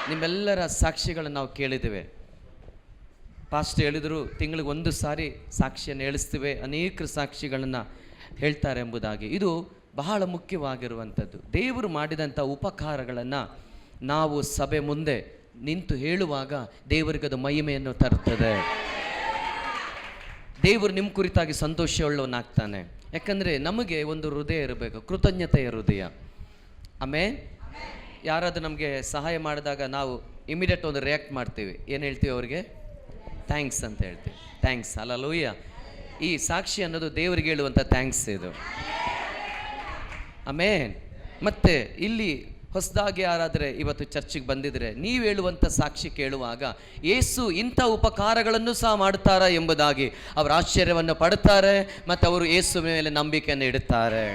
ನಿಮ್ಮೆಲ್ಲರ ಸಾಕ್ಷಿಗಳನ್ನು ನಾವು ಕೇಳಿದ್ದೇವೆ. ಪಾಸ್ಟ್ ಹೇಳಿದರು ತಿಂಗಳಿಗೆ 1 ಸಾರಿ ಸಾಕ್ಷಿಯನ್ನು ಹೇಳಿಸ್ತೀವಿ, ಅನೇಕ ಸಾಕ್ಷಿಗಳನ್ನು ಹೇಳ್ತಾರೆ ಎಂಬುದಾಗಿ. ಇದು ಬಹಳ ಮುಖ್ಯವಾಗಿರುವಂಥದ್ದು. ದೇವರು ಮಾಡಿದಂಥ ಉಪಕಾರಗಳನ್ನು ನಾವು ಸಭೆ ಮುಂದೆ ನಿಂತು ಹೇಳುವಾಗ ದೇವರಿಗೆ ಅದು ಮಹಿಮೆಯನ್ನು ತರ್ತದೆ. ದೇವರು ನಿಮ್ಮ ಕುರಿತಾಗಿ ಸಂತೋಷವುಳ್ಳವನಾಗ್ತಾನೆ. ಯಾಕಂದರೆ ನಮಗೆ ಒಂದು ಹೃದಯ ಇರಬೇಕು, ಕೃತಜ್ಞತೆಯ ಹೃದಯ. ಆಮೇಲೆ ಯಾರಾದರೂ ನಮಗೆ ಸಹಾಯ ಮಾಡಿದಾಗ ನಾವು ಇಮಿಡಿಯೇಟ್ ಒಂದು ರಿಯಾಕ್ಟ್ ಮಾಡ್ತೀವಿ. ಏನು ಹೇಳ್ತೀವಿ ಅವ್ರಿಗೆ? ಥ್ಯಾಂಕ್ಸ್ ಅಂತ ಹೇಳ್ತೀವಿ. ಥ್ಯಾಂಕ್ಸ್. ಹಲ್ಲೆಲೂಯಾ. ಈ ಸಾಕ್ಷಿ ಅನ್ನೋದು ದೇವರಿಗೆ ಹೇಳುವಂಥ ಥ್ಯಾಂಕ್ಸ್ ಇದು. ಆಮೇನ್. ಮತ್ತು ಇಲ್ಲಿ ಹೊಸದಾಗಿ ಯಾರಾದರೆ ಇವತ್ತು ಚರ್ಚಿಗೆ ಬಂದಿದ್ರೆ ನೀವು ಹೇಳುವಂಥ ಸಾಕ್ಷಿ ಕೇಳುವಾಗ ಯೇಸು ಇಂಥ ಉಪಕಾರಗಳನ್ನು ಸಹ ಮಾಡ್ತಾರಾ ಎಂಬುದಾಗಿ ಅವರು ಆಶ್ಚರ್ಯವನ್ನು ಪಡ್ತಾರೆ ಮತ್ತು ಅವರು ಯೇಸು ಮೇಲೆ ನಂಬಿಕೆಯನ್ನು ಇಡುತ್ತಾರೆ.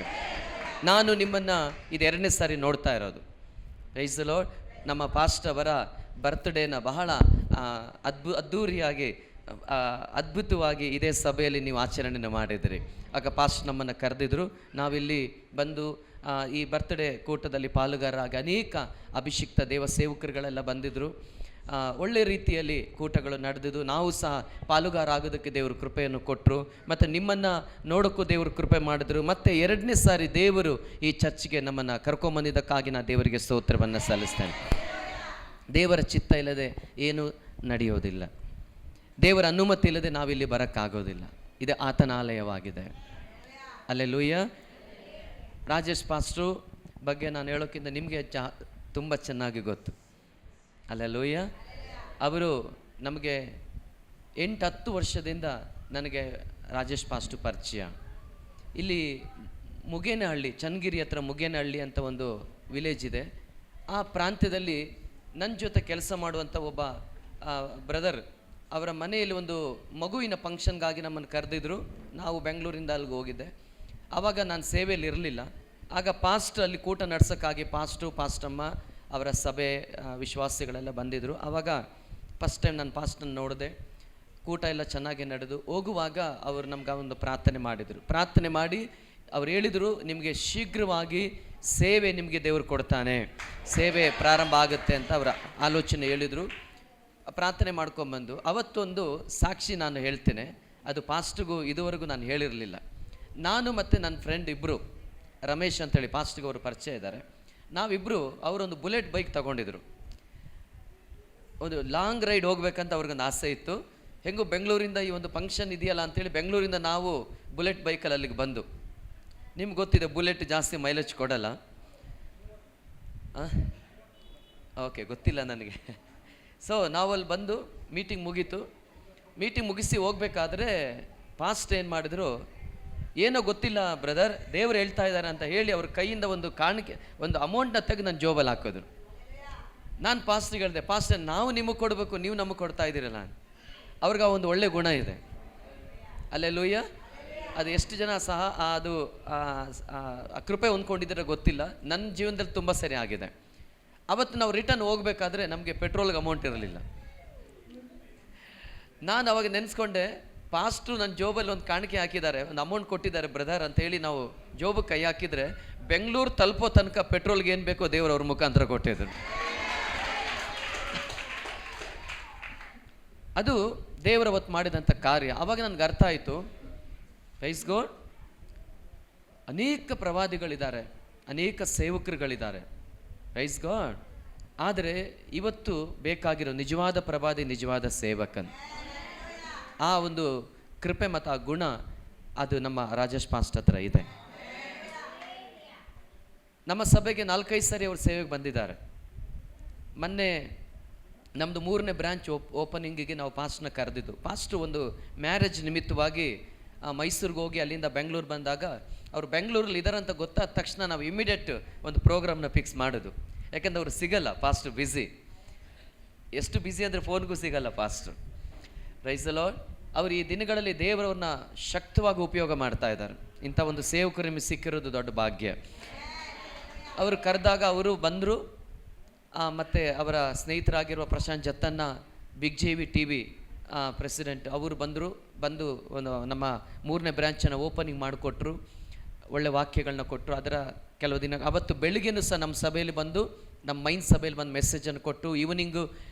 ನಾನು ನಿಮ್ಮನ್ನು ಇದು 2ನೇ ಸಾರಿ ನೋಡ್ತಾ ಇರೋದು. Praise the lord. ನಮ್ಮ ಪಾಸ್ಟ್ ಅವರ ಬರ್ತ್ಡೇನ ಬಹಳ ಅದ್ಭುತವಾಗಿ ಇದೇ ಸಭೆಯಲ್ಲಿ ನೀವು ಆಚರಣೆಯನ್ನು ಮಾಡಿದಿರಿ. ಆಗ ಪಾಸ್ಟ್ ನಮ್ಮನ್ನು ಕರೆದಿದ್ರು. ನಾವಿಲ್ಲಿ ಬಂದು ಈ ಬರ್ತ್ಡೇ ಕೂಟದಲ್ಲಿ ಪಾಲುಗಾರರಾಗಿ ಅನೇಕ ಅಭಿಷಿಕ್ತ ದೇವ ಸೇವಕರುಗಳೆಲ್ಲ ಬಂದಿದ್ದರು. ಒಳ್ಳೆ ರೀತಿಯಲ್ಲಿ ಕೂಟಗಳು ನಡೆದಿದ್ದು, ನಾವು ಸಹ ಪಾಲುಗಾರ ಆಗೋದಕ್ಕೆ ದೇವರು ಕೃಪೆಯನ್ನು ಕೊಟ್ಟರು. ಮತ್ತು ನಿಮ್ಮನ್ನು ನೋಡೋಕ್ಕೂ ದೇವರು ಕೃಪೆ ಮಾಡಿದ್ರು. ಮತ್ತು 2ನೇ ಸಾರಿ ದೇವರು ಈ ಚರ್ಚ್ಗೆ ನಮ್ಮನ್ನು ಕರ್ಕೊಂಬಂದಿದ್ದಕ್ಕಾಗಿ ನಾನು ದೇವರಿಗೆ ಸ್ತೋತ್ರವನ್ನು ಸಲ್ಲಿಸ್ತೇನೆ. ದೇವರ ಚಿತ್ತ ಇಲ್ಲದೆ ಏನೂ ನಡೆಯೋದಿಲ್ಲ. ದೇವರ ಅನುಮತಿ ಇಲ್ಲದೆ ನಾವಿಲ್ಲಿ ಬರೋಕ್ಕಾಗೋದಿಲ್ಲ. ಇದು ಆತನ ಆಲಯವಾಗಿದೆ. ಹಲ್ಲೆಲೂಯ. ರಾಜೇಶ್ ಪಾಸ್ಟ್ರು ಬಗ್ಗೆ ನಾನು ಹೇಳೋಕ್ಕಿಂತ ನಿಮಗೆ ತುಂಬ ಚೆನ್ನಾಗಿ ಗೊತ್ತು. ಹಲ್ಲೆಲೂಯ. ಅವರು ನಮಗೆ 8-10 ವರ್ಷದಿಂದ ನನಗೆ ರಾಜೇಶ್ ಪಾಸ್ಟ್ರು ಪರಿಚಯ. ಇಲ್ಲಿ ಮುಗೇನಹಳ್ಳಿ, ಚನ್ನಗಿರಿ ಹತ್ರ ಮುಗೇನಹಳ್ಳಿ ಅಂತ ಒಂದು ವಿಲೇಜ್ ಇದೆ. ಆ ಪ್ರಾಂತ್ಯದಲ್ಲಿ ನನ್ನ ಜೊತೆ ಕೆಲಸ ಮಾಡುವಂಥ ಒಬ್ಬ ಬ್ರದರ್ ಅವರ ಮನೆಯಲ್ಲಿ ಒಂದು ಮಗುವಿನ ಫಂಕ್ಷನ್ಗಾಗಿ ನಮ್ಮನ್ನು ಕರೆದಿದ್ರು. ನಾವು ಬೆಂಗಳೂರಿಂದ ಅಲ್ಲಿಗೆ ಹೋಗಿದ್ದೆ. ಆವಾಗ ನಾನು ಸೇವೆಯಲ್ಲಿ ಇರಲಿಲ್ಲ. ಆಗ ಪಾಸ್ಟ್ ಅಲ್ಲಿ ಕೂಟ ನಡೆಸೋಕ್ಕಾಗಿ ಪಾಸ್ಟಮ್ಮ ಅವರ ಸಭೆ ವಿಶ್ವಾಸಿಗಳೆಲ್ಲ ಬಂದಿದ್ದರು. ಆವಾಗ ಫಸ್ಟ್ ಟೈಮ್ ನಾನು ಪಾಸ್ಟನ್ನು ನೋಡಿದೆ. ಕೂಟ ಎಲ್ಲ ಚೆನ್ನಾಗಿ ನಡೆದು ಹೋಗುವಾಗ ಅವರು ನಮ್ಗೆ ಒಂದು ಪ್ರಾರ್ಥನೆ ಮಾಡಿದರು. ಪ್ರಾರ್ಥನೆ ಮಾಡಿ ಅವ್ರು ಹೇಳಿದರು, ನಿಮಗೆ ಶೀಘ್ರವಾಗಿ ಸೇವೆ ನಿಮಗೆ ದೇವರು ಕೊಡ್ತಾನೆ, ಸೇವೆ ಪ್ರಾರಂಭ ಆಗುತ್ತೆ ಅಂತ ಅವರ ಆಲೋಚನೆ ಹೇಳಿದರು. ಪ್ರಾರ್ಥನೆ ಮಾಡ್ಕೊಂಬಂದು ಅವತ್ತೊಂದು ಸಾಕ್ಷಿ ನಾನು ಹೇಳ್ತೇನೆ. ಅದು ಪಾಸ್ಟ್ಗೂ ಇದುವರೆಗೂ ನಾನು ಹೇಳಿರಲಿಲ್ಲ. ನಾನು ಮತ್ತು ನನ್ನ ಫ್ರೆಂಡ್ ಇಬ್ಬರು, ರಮೇಶ್ ಅಂತೇಳಿ ಪಾಸ್ಟ್ಗೆ ಅವರು ಪರಿಚಯ ಇದ್ದಾರೆ. ನಾವಿಬ್ಬರು ಅವರೊಂದು ಬುಲೆಟ್ ಬೈಕ್ ತಗೊಂಡಿದ್ರು. ಒಂದು ಲಾಂಗ್ ರೈಡ್ ಹೋಗ್ಬೇಕಂತ ಅವ್ರಿಗೊಂದು ಆಸೆ ಇತ್ತು. ಹೆಂಗೂ ಬೆಂಗಳೂರಿಂದ ಈ ಒಂದು ಫಂಕ್ಷನ್ ಇದೆಯಲ್ಲ ಅಂಥೇಳಿ ಬೆಂಗಳೂರಿಂದ ನಾವು ಬುಲೆಟ್ ಬೈಕಲ್ಲಿ ಅಲ್ಲಿಗೆ ಬಂದು, ನಿಮ್ಗೆ ಗೊತ್ತಿದೆ ಬುಲೆಟ್ ಜಾಸ್ತಿ ಮೈಲೇಜ್ ಕೊಡಲ್ಲ. ಓಕೆ, ಗೊತ್ತಿಲ್ಲ ನನಗೆ. ಸೊ ನಾವಲ್ಲಿ ಬಂದು ಮೀಟಿಂಗ್ ಮುಗೀತು. ಮೀಟಿಂಗ್ ಮುಗಿಸಿ ಹೋಗ್ಬೇಕಾದ್ರೆ ಪಾಸ್ಟ್ ಏನು ಮಾಡಿದ್ರು, ಏನೋ ಗೊತ್ತಿಲ್ಲ ಬ್ರದರ್, ದೇವರು ಹೇಳ್ತಾ ಇದ್ದಾರೆ ಅಂತ ಹೇಳಿ ಅವ್ರ ಕೈಯಿಂದ ಒಂದು ಕಾಣಿಕೆ, ಒಂದು ಅಮೌಂಟ್ನ ತೆಗೆದು ನನ್ನ ಜೋಬಲ್ಲಿ ಹಾಕಿದ್ರು. ನಾನು ಪಾಸ್ಟ್ರಿಗೆ ಹೇಳಿದೆ, ಪಾಸ್ಟರ್ ನಾವು ನಿಮಗೆ ಕೊಡಬೇಕು, ನೀವು ನಮಗೆ ಕೊಡ್ತಾ ಇದ್ದೀರಲ್ಲ. ಅವ್ರಿಗೆ ಆ ಒಂದು ಒಳ್ಳೆ ಗುಣ ಇದೆ. ಹಲ್ಲೆಲೂಯ. ಅದು ಎಷ್ಟು ಜನ ಸಹ ಅದು ಕೃಪೆ ಹೊಂದ್ಕೊಂಡಿದ್ದೀರ ಗೊತ್ತಿಲ್ಲ. ನನ್ನ ಜೀವನದಲ್ಲಿ ತುಂಬ ಸರಿ ಆಗಿದೆ. ಅವತ್ತು ನಾವು ರಿಟರ್ನ್ ಹೋಗ್ಬೇಕಾದ್ರೆ ನಮಗೆ ಪೆಟ್ರೋಲ್ಗೆ ಅಮೌಂಟ್ ಇರಲಿಲ್ಲ. ನಾನು ಅವಾಗ ನೆನೆಸ್ಕೊಂಡೆ, ಪಾಸ್ಟ್ರು ನನ್ನ ಜೋಬಲ್ಲಿ ಒಂದು ಕಾಣಿಕೆ ಹಾಕಿದ್ದಾರೆ, ಒಂದು ಅಮೌಂಟ್ ಕೊಟ್ಟಿದ್ದಾರೆ ಬ್ರದರ್ ಅಂತೇಳಿ ನಾವು ಜೋಬಕ್ಕೆ ಕೈ ಹಾಕಿದರೆ ಬೆಂಗಳೂರು ತಲುಪೋ ತನಕ ಪೆಟ್ರೋಲ್ಗೆ ಏನು ಬೇಕೋ ದೇವರು ಅವ್ರ ಮುಖಾಂತರ ಕೊಟ್ಟಿದ್ರು. ಅದು ದೇವರ ಹೊತ್ತು ಮಾಡಿದಂಥ ಕಾರ್ಯ. ಆವಾಗ ನನಗೆ ಅರ್ಥ ಆಯಿತು, ಪ್ರೈಸ್ ಗಾಡ್, ಅನೇಕ ಪ್ರವಾದಿಗಳಿದ್ದಾರೆ, ಅನೇಕ ಸೇವಕರುಗಳಿದ್ದಾರೆ, ಪ್ರೈಸ್ ಗಾಡ್. ಆದರೆ ಇವತ್ತು ಬೇಕಾಗಿರೋ ನಿಜವಾದ ಪ್ರವಾದಿ, ನಿಜವಾದ ಸೇವಕನ್, ಆ ಒಂದು ಕೃಪೆ ಮತ್ತು ಆ ಗುಣ ಅದು ನಮ್ಮ ರಾಜೇಶ್ ಪಾಸ್ಟ್ ಹತ್ರ ಇದೆ. ನಮ್ಮ ಸಭೆಗೆ 4-5 ಸಾರಿ ಅವರು ಸೇವೆಗೆ ಬಂದಿದ್ದಾರೆ. ಮೊನ್ನೆ ನಮ್ಮದು 3ನೇ ಬ್ರಾಂಚ್ ಓಪನಿಂಗಿಗೆ ನಾವು ಪಾಸ್ಟ್ನ ಕರೆದಿದ್ದು. ಪಾಸ್ಟ್ರು ಒಂದು ಮ್ಯಾರೇಜ್ ನಿಮಿತ್ತವಾಗಿ ಮೈಸೂರಿಗೆ ಹೋಗಿ ಅಲ್ಲಿಂದ ಬೆಂಗಳೂರು ಬಂದಾಗ ಅವರು ಬೆಂಗಳೂರಲ್ಲಿ ಇದ್ದಾರಂತ ಗೊತ್ತಾದ ತಕ್ಷಣ ನಾವು ಇಮಿಡಿಯೇಟ್ ಒಂದು ಪ್ರೋಗ್ರಾಮ್ನ ಫಿಕ್ಸ್ ಮಾಡೋದು. ಯಾಕೆಂದ್ರೆ ಅವರು ಸಿಗಲ್ಲ, ಪಾಸ್ಟ್ರು ಬ್ಯುಸಿ. ಎಷ್ಟು ಬ್ಯುಸಿ ಅಂದರೆ ಫೋನ್ಗೂ ಸಿಗಲ್ಲ ಪಾಸ್ಟ್ರು. Price the lord. ಅವರು ಈ ದಿನಗಳಲ್ಲಿ ದೇವರವ್ರನ್ನ ಶಕ್ತವಾಗಿ ಉಪಯೋಗ ಮಾಡ್ತಾ ಇದ್ದಾರೆ. ಇಂಥ ಒಂದು ಸೇವಕರು ನಿಮಗೆ ಸಿಕ್ಕಿರೋದು ದೊಡ್ಡ ಭಾಗ್ಯ. ಅವರು ಕರೆದಾಗ ಅವರು ಬಂದರು. ಮತ್ತು ಅವರ ಸ್ನೇಹಿತರಾಗಿರುವ Prashanth Jathanna, big JV TV president, ಅವರು ಬಂದು ಒಂದು ನಮ್ಮ 3ನೇ ಬ್ರ್ಯಾಂಚನ್ನು ಓಪನಿಂಗ್ ಮಾಡಿಕೊಟ್ರು. ಒಳ್ಳೆ ವಾಕ್ಯಗಳನ್ನ ಕೊಟ್ಟರು. ಅದರ ಕೆಲವು ದಿನ ಅವತ್ತು ಬೆಳಿಗ್ಗೆನೂ ಸಹ ನಮ್ಮ ಸಭೆಯಲ್ಲಿ ಬಂದು ನಮ್ಮ ಮೈನ್ ಸಭೆಯಲ್ಲಿ ಒಂದು ಮೆಸೇಜನ್ನು ಕೊಟ್ಟು ಈವ್ನಿಂಗು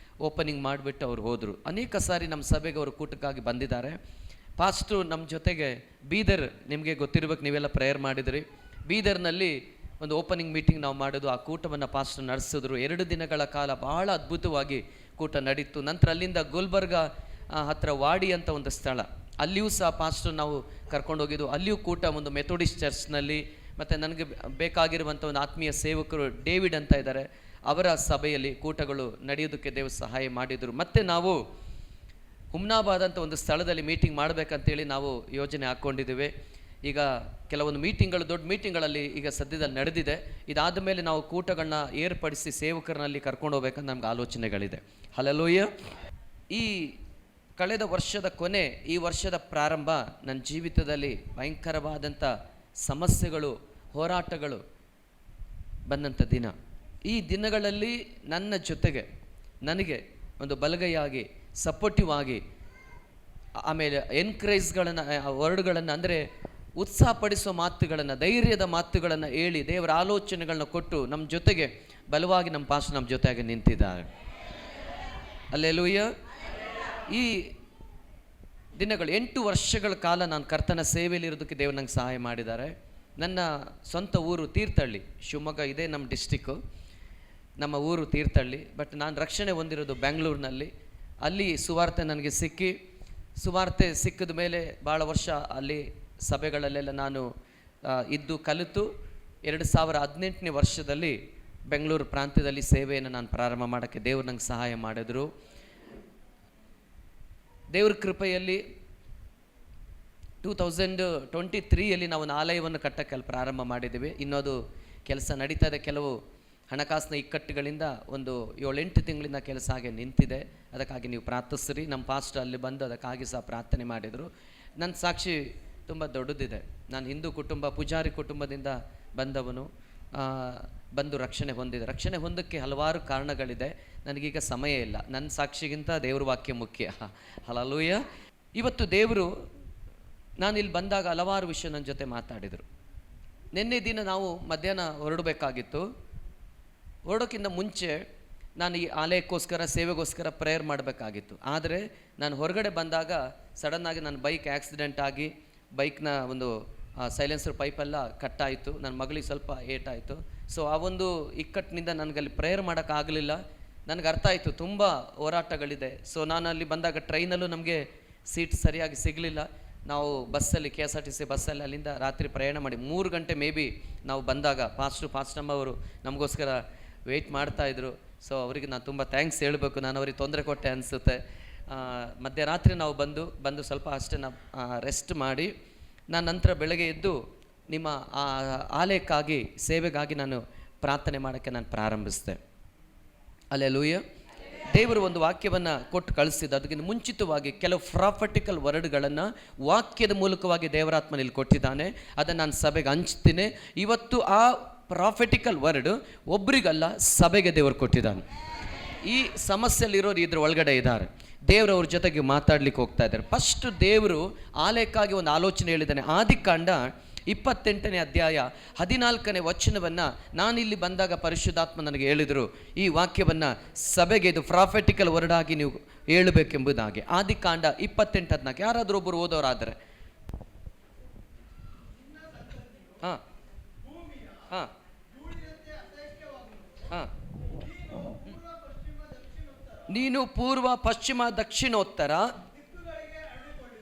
ಓಪನಿಂಗ್ ಮಾಡಿಬಿಟ್ಟು ಅವ್ರು ಹೋದರು. ಅನೇಕ ಸಾರಿ ನಮ್ಮ ಸಭೆಗೆ ಅವರು ಕೂಟಕ್ಕಾಗಿ ಬಂದಿದ್ದಾರೆ. ಪಾಸ್ಟ್ರು ನಮ್ಮ ಜೊತೆಗೆ ಬೀದರ್, ನಿಮಗೆ ಗೊತ್ತಿರ್ಬೇಕು, ನೀವೆಲ್ಲ ಪ್ರೇಯರ್ ಮಾಡಿದ್ರಿ. ಬೀದರ್ನಲ್ಲಿ ಒಂದು ಓಪನಿಂಗ್ ಮೀಟಿಂಗ್ ನಾವು ಮಾಡೋದು, ಆ ಕೂಟವನ್ನು ಪಾಸ್ಟ್ರು ನಡೆಸಿದ್ರು. 2 ದಿನಗಳ ಕಾಲ ಭಾಳ ಅದ್ಭುತವಾಗಿ ಕೂಟ ನಡೀತು. ನಂತರ ಅಲ್ಲಿಂದ ಗುಲ್ಬರ್ಗ ಹತ್ತಿರ ವಾಡಿ ಅಂತ ಒಂದು ಸ್ಥಳ, ಅಲ್ಲಿಯೂ ಸಹ ಪಾಸ್ಟ್ರು ನಾವು ಕರ್ಕೊಂಡೋಗಿದ್ದು. ಅಲ್ಲಿಯೂ ಕೂಟ ಒಂದು ಮೆಥೋಡಿಸ್ಟ್ ಚರ್ಚ್ನಲ್ಲಿ, ಮತ್ತು ನನಗೆ ಬೇಕಾಗಿರುವಂಥ ಒಂದು ಆತ್ಮೀಯ ಸೇವಕರು ಡೇವಿಡ್ ಅಂತ ಇದ್ದಾರೆ, ಅವರ ಸಭೆಯಲ್ಲಿ ಕೂಟಗಳು ನಡೆಯೋದಕ್ಕೆ ದೇವರು ಸಹಾಯ ಮಾಡಿದರು. ಮತ್ತು ನಾವು ಹುಮ್ನಾಬಾದ್ ಅಂತ ಒಂದು ಸ್ಥಳದಲ್ಲಿ ಮೀಟಿಂಗ್ ಮಾಡಬೇಕಂತೇಳಿ ನಾವು ಯೋಜನೆ ಹಾಕ್ಕೊಂಡಿದ್ದೇವೆ. ಈಗ ಕೆಲವೊಂದು ಮೀಟಿಂಗ್ಗಳು, ದೊಡ್ಡ ಮೀಟಿಂಗ್ಗಳಲ್ಲಿ ಈಗ ಸದ್ಯದಲ್ಲಿ ನಡೆದಿದೆ. ಇದಾದ ಮೇಲೆ ನಾವು ಕೂಟಗಳನ್ನ ಏರ್ಪಡಿಸಿ ಸೇವಕರನ್ನಲ್ಲಿ ಕರ್ಕೊಂಡು ಹೋಗ್ಬೇಕಂತ ನಮ್ಗೆ ಆಲೋಚನೆಗಳಿದೆ. ಹಲ್ಲೆಲೂಯಾ. ಈ ಕಳೆದ ವರ್ಷದ ಕೊನೆ, ಈ ವರ್ಷದ ಪ್ರಾರಂಭ ನನ್ನ ಜೀವಿತದಲ್ಲಿ ಭಯಂಕರವಾದಂಥ ಸಮಸ್ಯೆಗಳು, ಹೋರಾಟಗಳು ಬಂದಂಥ ದಿನ. ಈ ದಿನಗಳಲ್ಲಿ ನನ್ನ ಜೊತೆಗೆ ನನಗೆ ಒಂದು ಬಲಗೈಯಾಗಿ, ಸಪೋರ್ಟಿವ್ ಆಗಿ, ಆಮೇಲೆ ಎನ್ಕರೇಜ್ಗಳನ್ನು, ವರ್ಡ್ಗಳನ್ನು, ಅಂದರೆ ಉತ್ಸಾಹಪಡಿಸುವ ಮಾತುಗಳನ್ನು, ಧೈರ್ಯದ ಮಾತುಗಳನ್ನು ಹೇಳಿ ದೇವರ ಆಲೋಚನೆಗಳನ್ನ ಕೊಟ್ಟು ನಮ್ಮ ಜೊತೆಗೆ ಬಲವಾಗಿ ನಮ್ಮ ಪಾಸ್ಟರ್ ನಮ್ಮ ಜೊತೆಗೆ ನಿಂತಿದ್ದಾರೆ. ಹಲ್ಲೆಲೂಯಾ. ಈ ದಿನಗಳು 8 ವರ್ಷಗಳ ಕಾಲ ನಾನು ಕರ್ತನ ಸೇವೆಯಲ್ಲಿ ಇರೋದಕ್ಕೆ ದೇವರು ನಂಗೆ ಸಹಾಯ ಮಾಡಿದ್ದಾರೆ. ನನ್ನ ಸ್ವಂತ ಊರು ತೀರ್ಥಹಳ್ಳಿ, ಶಿವಮೊಗ್ಗ ಇದೆ ನಮ್ಮ ಡಿಸ್ಟಿಕ್ಕು, ನಮ್ಮ ಊರು ತೀರ್ಥಹಳ್ಳಿ. ಬಟ್ ನಾನು ರಕ್ಷಣೆ ಹೊಂದಿರೋದು ಬೆಂಗಳೂರಿನಲ್ಲಿ. ಅಲ್ಲಿ ಸುವಾರ್ತೆ ನನಗೆ ಸುವಾರ್ತೆ ಸಿಕ್ಕಿದ ಮೇಲೆ ಭಾಳ ವರ್ಷ ಅಲ್ಲಿ ಸಭೆಗಳಲ್ಲೆಲ್ಲ ನಾನು ಇದ್ದು ಕಲಿತು 2018ನೇ ವರ್ಷದಲ್ಲಿ ಬೆಂಗಳೂರು ಪ್ರಾಂತ್ಯದಲ್ಲಿ ಸೇವೆಯನ್ನು ನಾನು ಪ್ರಾರಂಭ ಮಾಡೋಕ್ಕೆ ದೇವರು ನಂಗೆ ಸಹಾಯ ಮಾಡಿದ್ರು. ದೇವ್ರ ಕೃಪೆಯಲ್ಲಿ 2023ಯಲ್ಲಿ ನಾವು ಒಂದು ಆಲಯವನ್ನು ಕಟ್ಟಕ್ಕೆ ಪ್ರಾರಂಭ ಮಾಡಿದ್ದೀವಿ. ಇನ್ನೊಂದು ಕೆಲಸ ನಡೀತಾ ಇದೆ. ಕೆಲವು ಹಣಕಾಸಿನ ಇಕ್ಕಟ್ಟುಗಳಿಂದ ಒಂದು 7-8 ತಿಂಗಳಿಂದ ಕೆಲಸ ಹಾಗೆ ನಿಂತಿದೆ. ಅದಕ್ಕಾಗಿ ನೀವು ಪ್ರಾರ್ಥಿಸ್ರಿ. ನಮ್ಮ ಪಾಸ್ಟರ್ ಅಲ್ಲಿ ಬಂದು ಅದಕ್ಕಾಗಿ ಸಹ ಪ್ರಾರ್ಥನೆ ಮಾಡಿದರು. ನನ್ನ ಸಾಕ್ಷಿ ತುಂಬ ದೊಡ್ಡದಿದೆ. ನಾನು ಹಿಂದೂ ಕುಟುಂಬ, ಪೂಜಾರಿ ಕುಟುಂಬದಿಂದ ಬಂದವನು, ಬಂದು ರಕ್ಷಣೆ ಹೊಂದಿದೆ. ರಕ್ಷಣೆ ಹೊಂದಕ್ಕೆ ಹಲವಾರು ಕಾರಣಗಳಿದೆ, ನನಗೀಗ ಸಮಯ ಇಲ್ಲ. ನನ್ನ ಸಾಕ್ಷಿಗಿಂತ ದೇವ್ರ ವಾಕ್ಯ ಮುಖ್ಯ. ಹಲ್ಲೆಲೂಯಾ. ಇವತ್ತು ದೇವರು, ನಾನಿಲ್ಲಿ ಬಂದಾಗ ಹಲವಾರು ವಿಷಯ ನನ್ನ ಜೊತೆ ಮಾತಾಡಿದರು. ನಿನ್ನೆ ದಿನ ನಾವು ಮಧ್ಯಾಹ್ನ ಹೊರಡಬೇಕಾಗಿತ್ತು. ಹೊರಡೋಕ್ಕಿಂತ ಮುಂಚೆ ನಾನು ಈ ಆಲಯಕ್ಕೋಸ್ಕರ, ಸೇವೆಗೋಸ್ಕರ ಪ್ರೇಯರ್ ಮಾಡಬೇಕಾಗಿತ್ತು. ಆದರೆ ನಾನು ಹೊರಗಡೆ ಬಂದಾಗ ಸಡನ್ನಾಗಿ ನನ್ನ ಬೈಕ್ ಆಕ್ಸಿಡೆಂಟ್ ಆಗಿ, ಬೈಕ್ನ ಒಂದು ಸೈಲೆನ್ಸರ್ ಪೈಪೆಲ್ಲ ಕಟ್ಟಾಯಿತು. ನನ್ನ ಮಗಳಿಗೆ ಸ್ವಲ್ಪ ಏಟಾಯಿತು. ಸೊ ಆ ಒಂದು ಇಕ್ಕಟ್ಟಿನಿಂದ ನನಗಲ್ಲಿ ಪ್ರೇಯರ್ ಮಾಡೋಕ್ಕಾಗಲಿಲ್ಲ. ನನಗೆ ಅರ್ಥ ಆಯಿತು ತುಂಬ ಹೋರಾಟಗಳಿದೆ. ಸೊ ನಾನು ಅಲ್ಲಿ ಬಂದಾಗ ಟ್ರೈನಲ್ಲೂ ನಮಗೆ ಸೀಟ್ ಸರಿಯಾಗಿ ಸಿಗಲಿಲ್ಲ. ನಾವು ಬಸ್ಸಲ್ಲಿ, KSRTC ಬಸ್ಸಲ್ಲಿ ಅಲ್ಲಿಂದ ರಾತ್ರಿ ಪ್ರಯಾಣ ಮಾಡಿ 3 ಗಂಟೆ ಮೇ ಬಿ ನಾವು ಬಂದಾಗ ಪಾಸ್ಟಮ್ಮ ಅವರು ನಮಗೋಸ್ಕರ ವೆಯ್ಟ್ ಮಾಡ್ತಾಯಿದ್ರು. ಸೊ ಅವರಿಗೆ ನಾನು ತುಂಬ ಥ್ಯಾಂಕ್ಸ್ ಹೇಳಬೇಕು. ನಾನು ಅವ್ರಿಗೆ ತೊಂದರೆ ಕೊಟ್ಟೆ ಅನಿಸುತ್ತೆ. ಮಧ್ಯರಾತ್ರಿ ನಾವು ಬಂದು ಸ್ವಲ್ಪ ಅಷ್ಟೇ ನಾವು ರೆಸ್ಟ್ ಮಾಡಿ, ನಾನು ನಂತರ ಬೆಳಗ್ಗೆ ಎದ್ದು ನಿಮ್ಮ ಆಲಯಕ್ಕಾಗಿ, ಸೇವೆಗಾಗಿ ನಾನು ಪ್ರಾರ್ಥನೆ ಮಾಡೋಕ್ಕೆ ನಾನು ಪ್ರಾರಂಭಿಸಿದೆ. ಹಲ್ಲೆಲೂಯಾ. ದೇವರು ಒಂದು ವಾಕ್ಯವನ್ನು ಕೊಟ್ಟು ಕಳಿಸಿದ್ದು. ಅದಕ್ಕಿಂತ ಮುಂಚಿತವಾಗಿ ಕೆಲವು ಪ್ರಾಫೆಟಿಕಲ್ ವರ್ಡ್ಗಳನ್ನು ವಾಕ್ಯದ ಮೂಲಕವಾಗಿ ದೇವರಾತ್ಮನಲ್ಲಿ ಕೊಟ್ಟಿದ್ದಾನೆ. ಅದನ್ನು ನಾನು ಸಭೆಗೆ ಹಂಚ್ತೀನಿ. ಇವತ್ತು ಆ ಪ್ರಾಫೆಟಿಕಲ್ ವರ್ಡ್ ಒಬ್ರಿಗಲ್ಲ, ಸಭೆಗೆ ದೇವರು ಕೊಟ್ಟಿದ್ದಾನೆ. ಈ ಸಮಸ್ಯೆಯಲ್ಲಿರೋರು ಇದ್ರ ಒಳಗಡೆ ಇದ್ದಾರೆ. ದೇವರು ಅವ್ರ ಜೊತೆಗೆ ಮಾತಾಡ್ಲಿಕ್ಕೆ ಹೋಗ್ತಾ ಇದ್ದಾರೆ. ಫಸ್ಟ್ ದೇವರು ಆಲಯಕ್ಕಾಗಿ ಒಂದು ಆಲೋಚನೆ ಹೇಳಿದ್ದಾನೆ. ಆದಿಕಾಂಡ 28ನೇ ಅಧ್ಯಾಯ 14ನೇ ವಚನವನ್ನು ನಾನಿಲ್ಲಿ ಬಂದಾಗ ಪರಿಶುದ್ಧಾತ್ಮ ನನಗೆ ಹೇಳಿದರು, ಈ ವಾಕ್ಯವನ್ನು ಸಭೆಗೆ ಇದು ಪ್ರಾಫೆಟಿಕಲ್ ವರ್ಡ್ ಆಗಿ ನೀವು ಹೇಳಬೇಕೆಂಬುದಾಗಿ. ಆದಿಕಾಂಡ 28:14 ಯಾರಾದರೂ ಒಬ್ಬರು ಓದೋರಾದರೆ. ಹಾಂ ಹಾಂ ಹಾಂ ನೀನು ಪೂರ್ವ, ಪಶ್ಚಿಮ, ದಕ್ಷಿಣೋತ್ತರ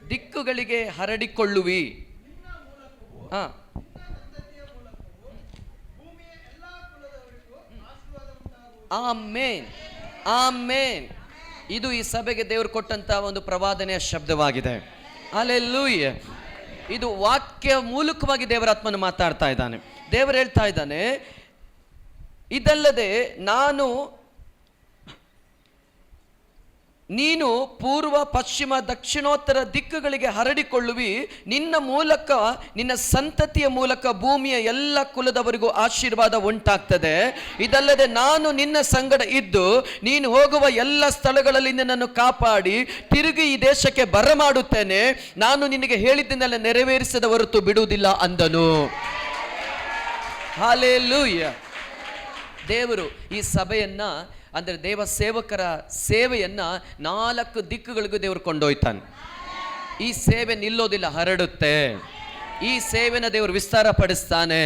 ದಿಕ್ಕುಗಳಿಗೆ ಹರಡಿಕೊಳ್ಳುವಿ. ಹಾಂ ಆಮೇನ್, ಆಮೇನ್. ಇದು ಈ ಸಭೆಗೆ ದೇವರು ಕೊಟ್ಟಂತ ಒಂದು ಪ್ರವಾದನೆಯ ಶಬ್ದವಾಗಿದೆ. ಹಲ್ಲೆಲೂಯಾ. ಇದು ವಾಕ್ಯ ಮೂಲಕವಾಗಿ ದೇವರಾತ್ಮನು ಮಾತಾಡ್ತಾ ಇದ್ದಾನೆ. ದೇವರು ಹೇಳ್ತಾ ಇದ್ದಾನೆ, ಇದಲ್ಲದೆ ನೀನು ಪೂರ್ವ, ಪಶ್ಚಿಮ, ದಕ್ಷಿಣೋತ್ತರ ದಿಕ್ಕುಗಳಿಗೆ ಹರಡಿಕೊಳ್ಳುವಿ. ನಿನ್ನ ಮೂಲಕ, ನಿನ್ನ ಸಂತತಿಯ ಮೂಲಕ ಭೂಮಿಯ ಎಲ್ಲ ಕುಲದವರಿಗೂ ಆಶೀರ್ವಾದ ಉಂಟಾಗ್ತದೆ. ಇದಲ್ಲದೆ ನಾನು ನಿನ್ನ ಸಂಗಡ ಇದ್ದು ನೀನು ಹೋಗುವ ಎಲ್ಲ ಸ್ಥಳಗಳಲ್ಲಿ ನಿನ್ನನ್ನು ಕಾಪಾಡಿ ತಿರುಗಿ ಈ ದೇಶಕ್ಕೆ ಬರಮಾಡುತ್ತೇನೆ. ನಾನು ನಿನಗೆ ಹೇಳಿದ್ದನ್ನೆಲ್ಲ ನೆರವೇರಿಸದ ಹೊರತು ಬಿಡುವುದಿಲ್ಲ ಅಂದನು. ಹಲ್ಲೆಲೂಯಾ. ದೇವರು ಈ ಸಭೆಯನ್ನ, ಅಂದರೆ ದೇವ ಸೇವಕರ ಸೇವೆಯನ್ನ 4 ದಿಕ್ಕುಗಳಿಗೂ ದೇವರು ಕೊಂಡೊಯ್ತಾನೆ. ಈ ಸೇವೆ ನಿಲ್ಲೋದಿಲ್ಲ, ಹರಡುತ್ತೆ. ಈ ಸೇವೆನ ದೇವರು ವಿಸ್ತಾರ ಪಡಿಸ್ತಾನೆ.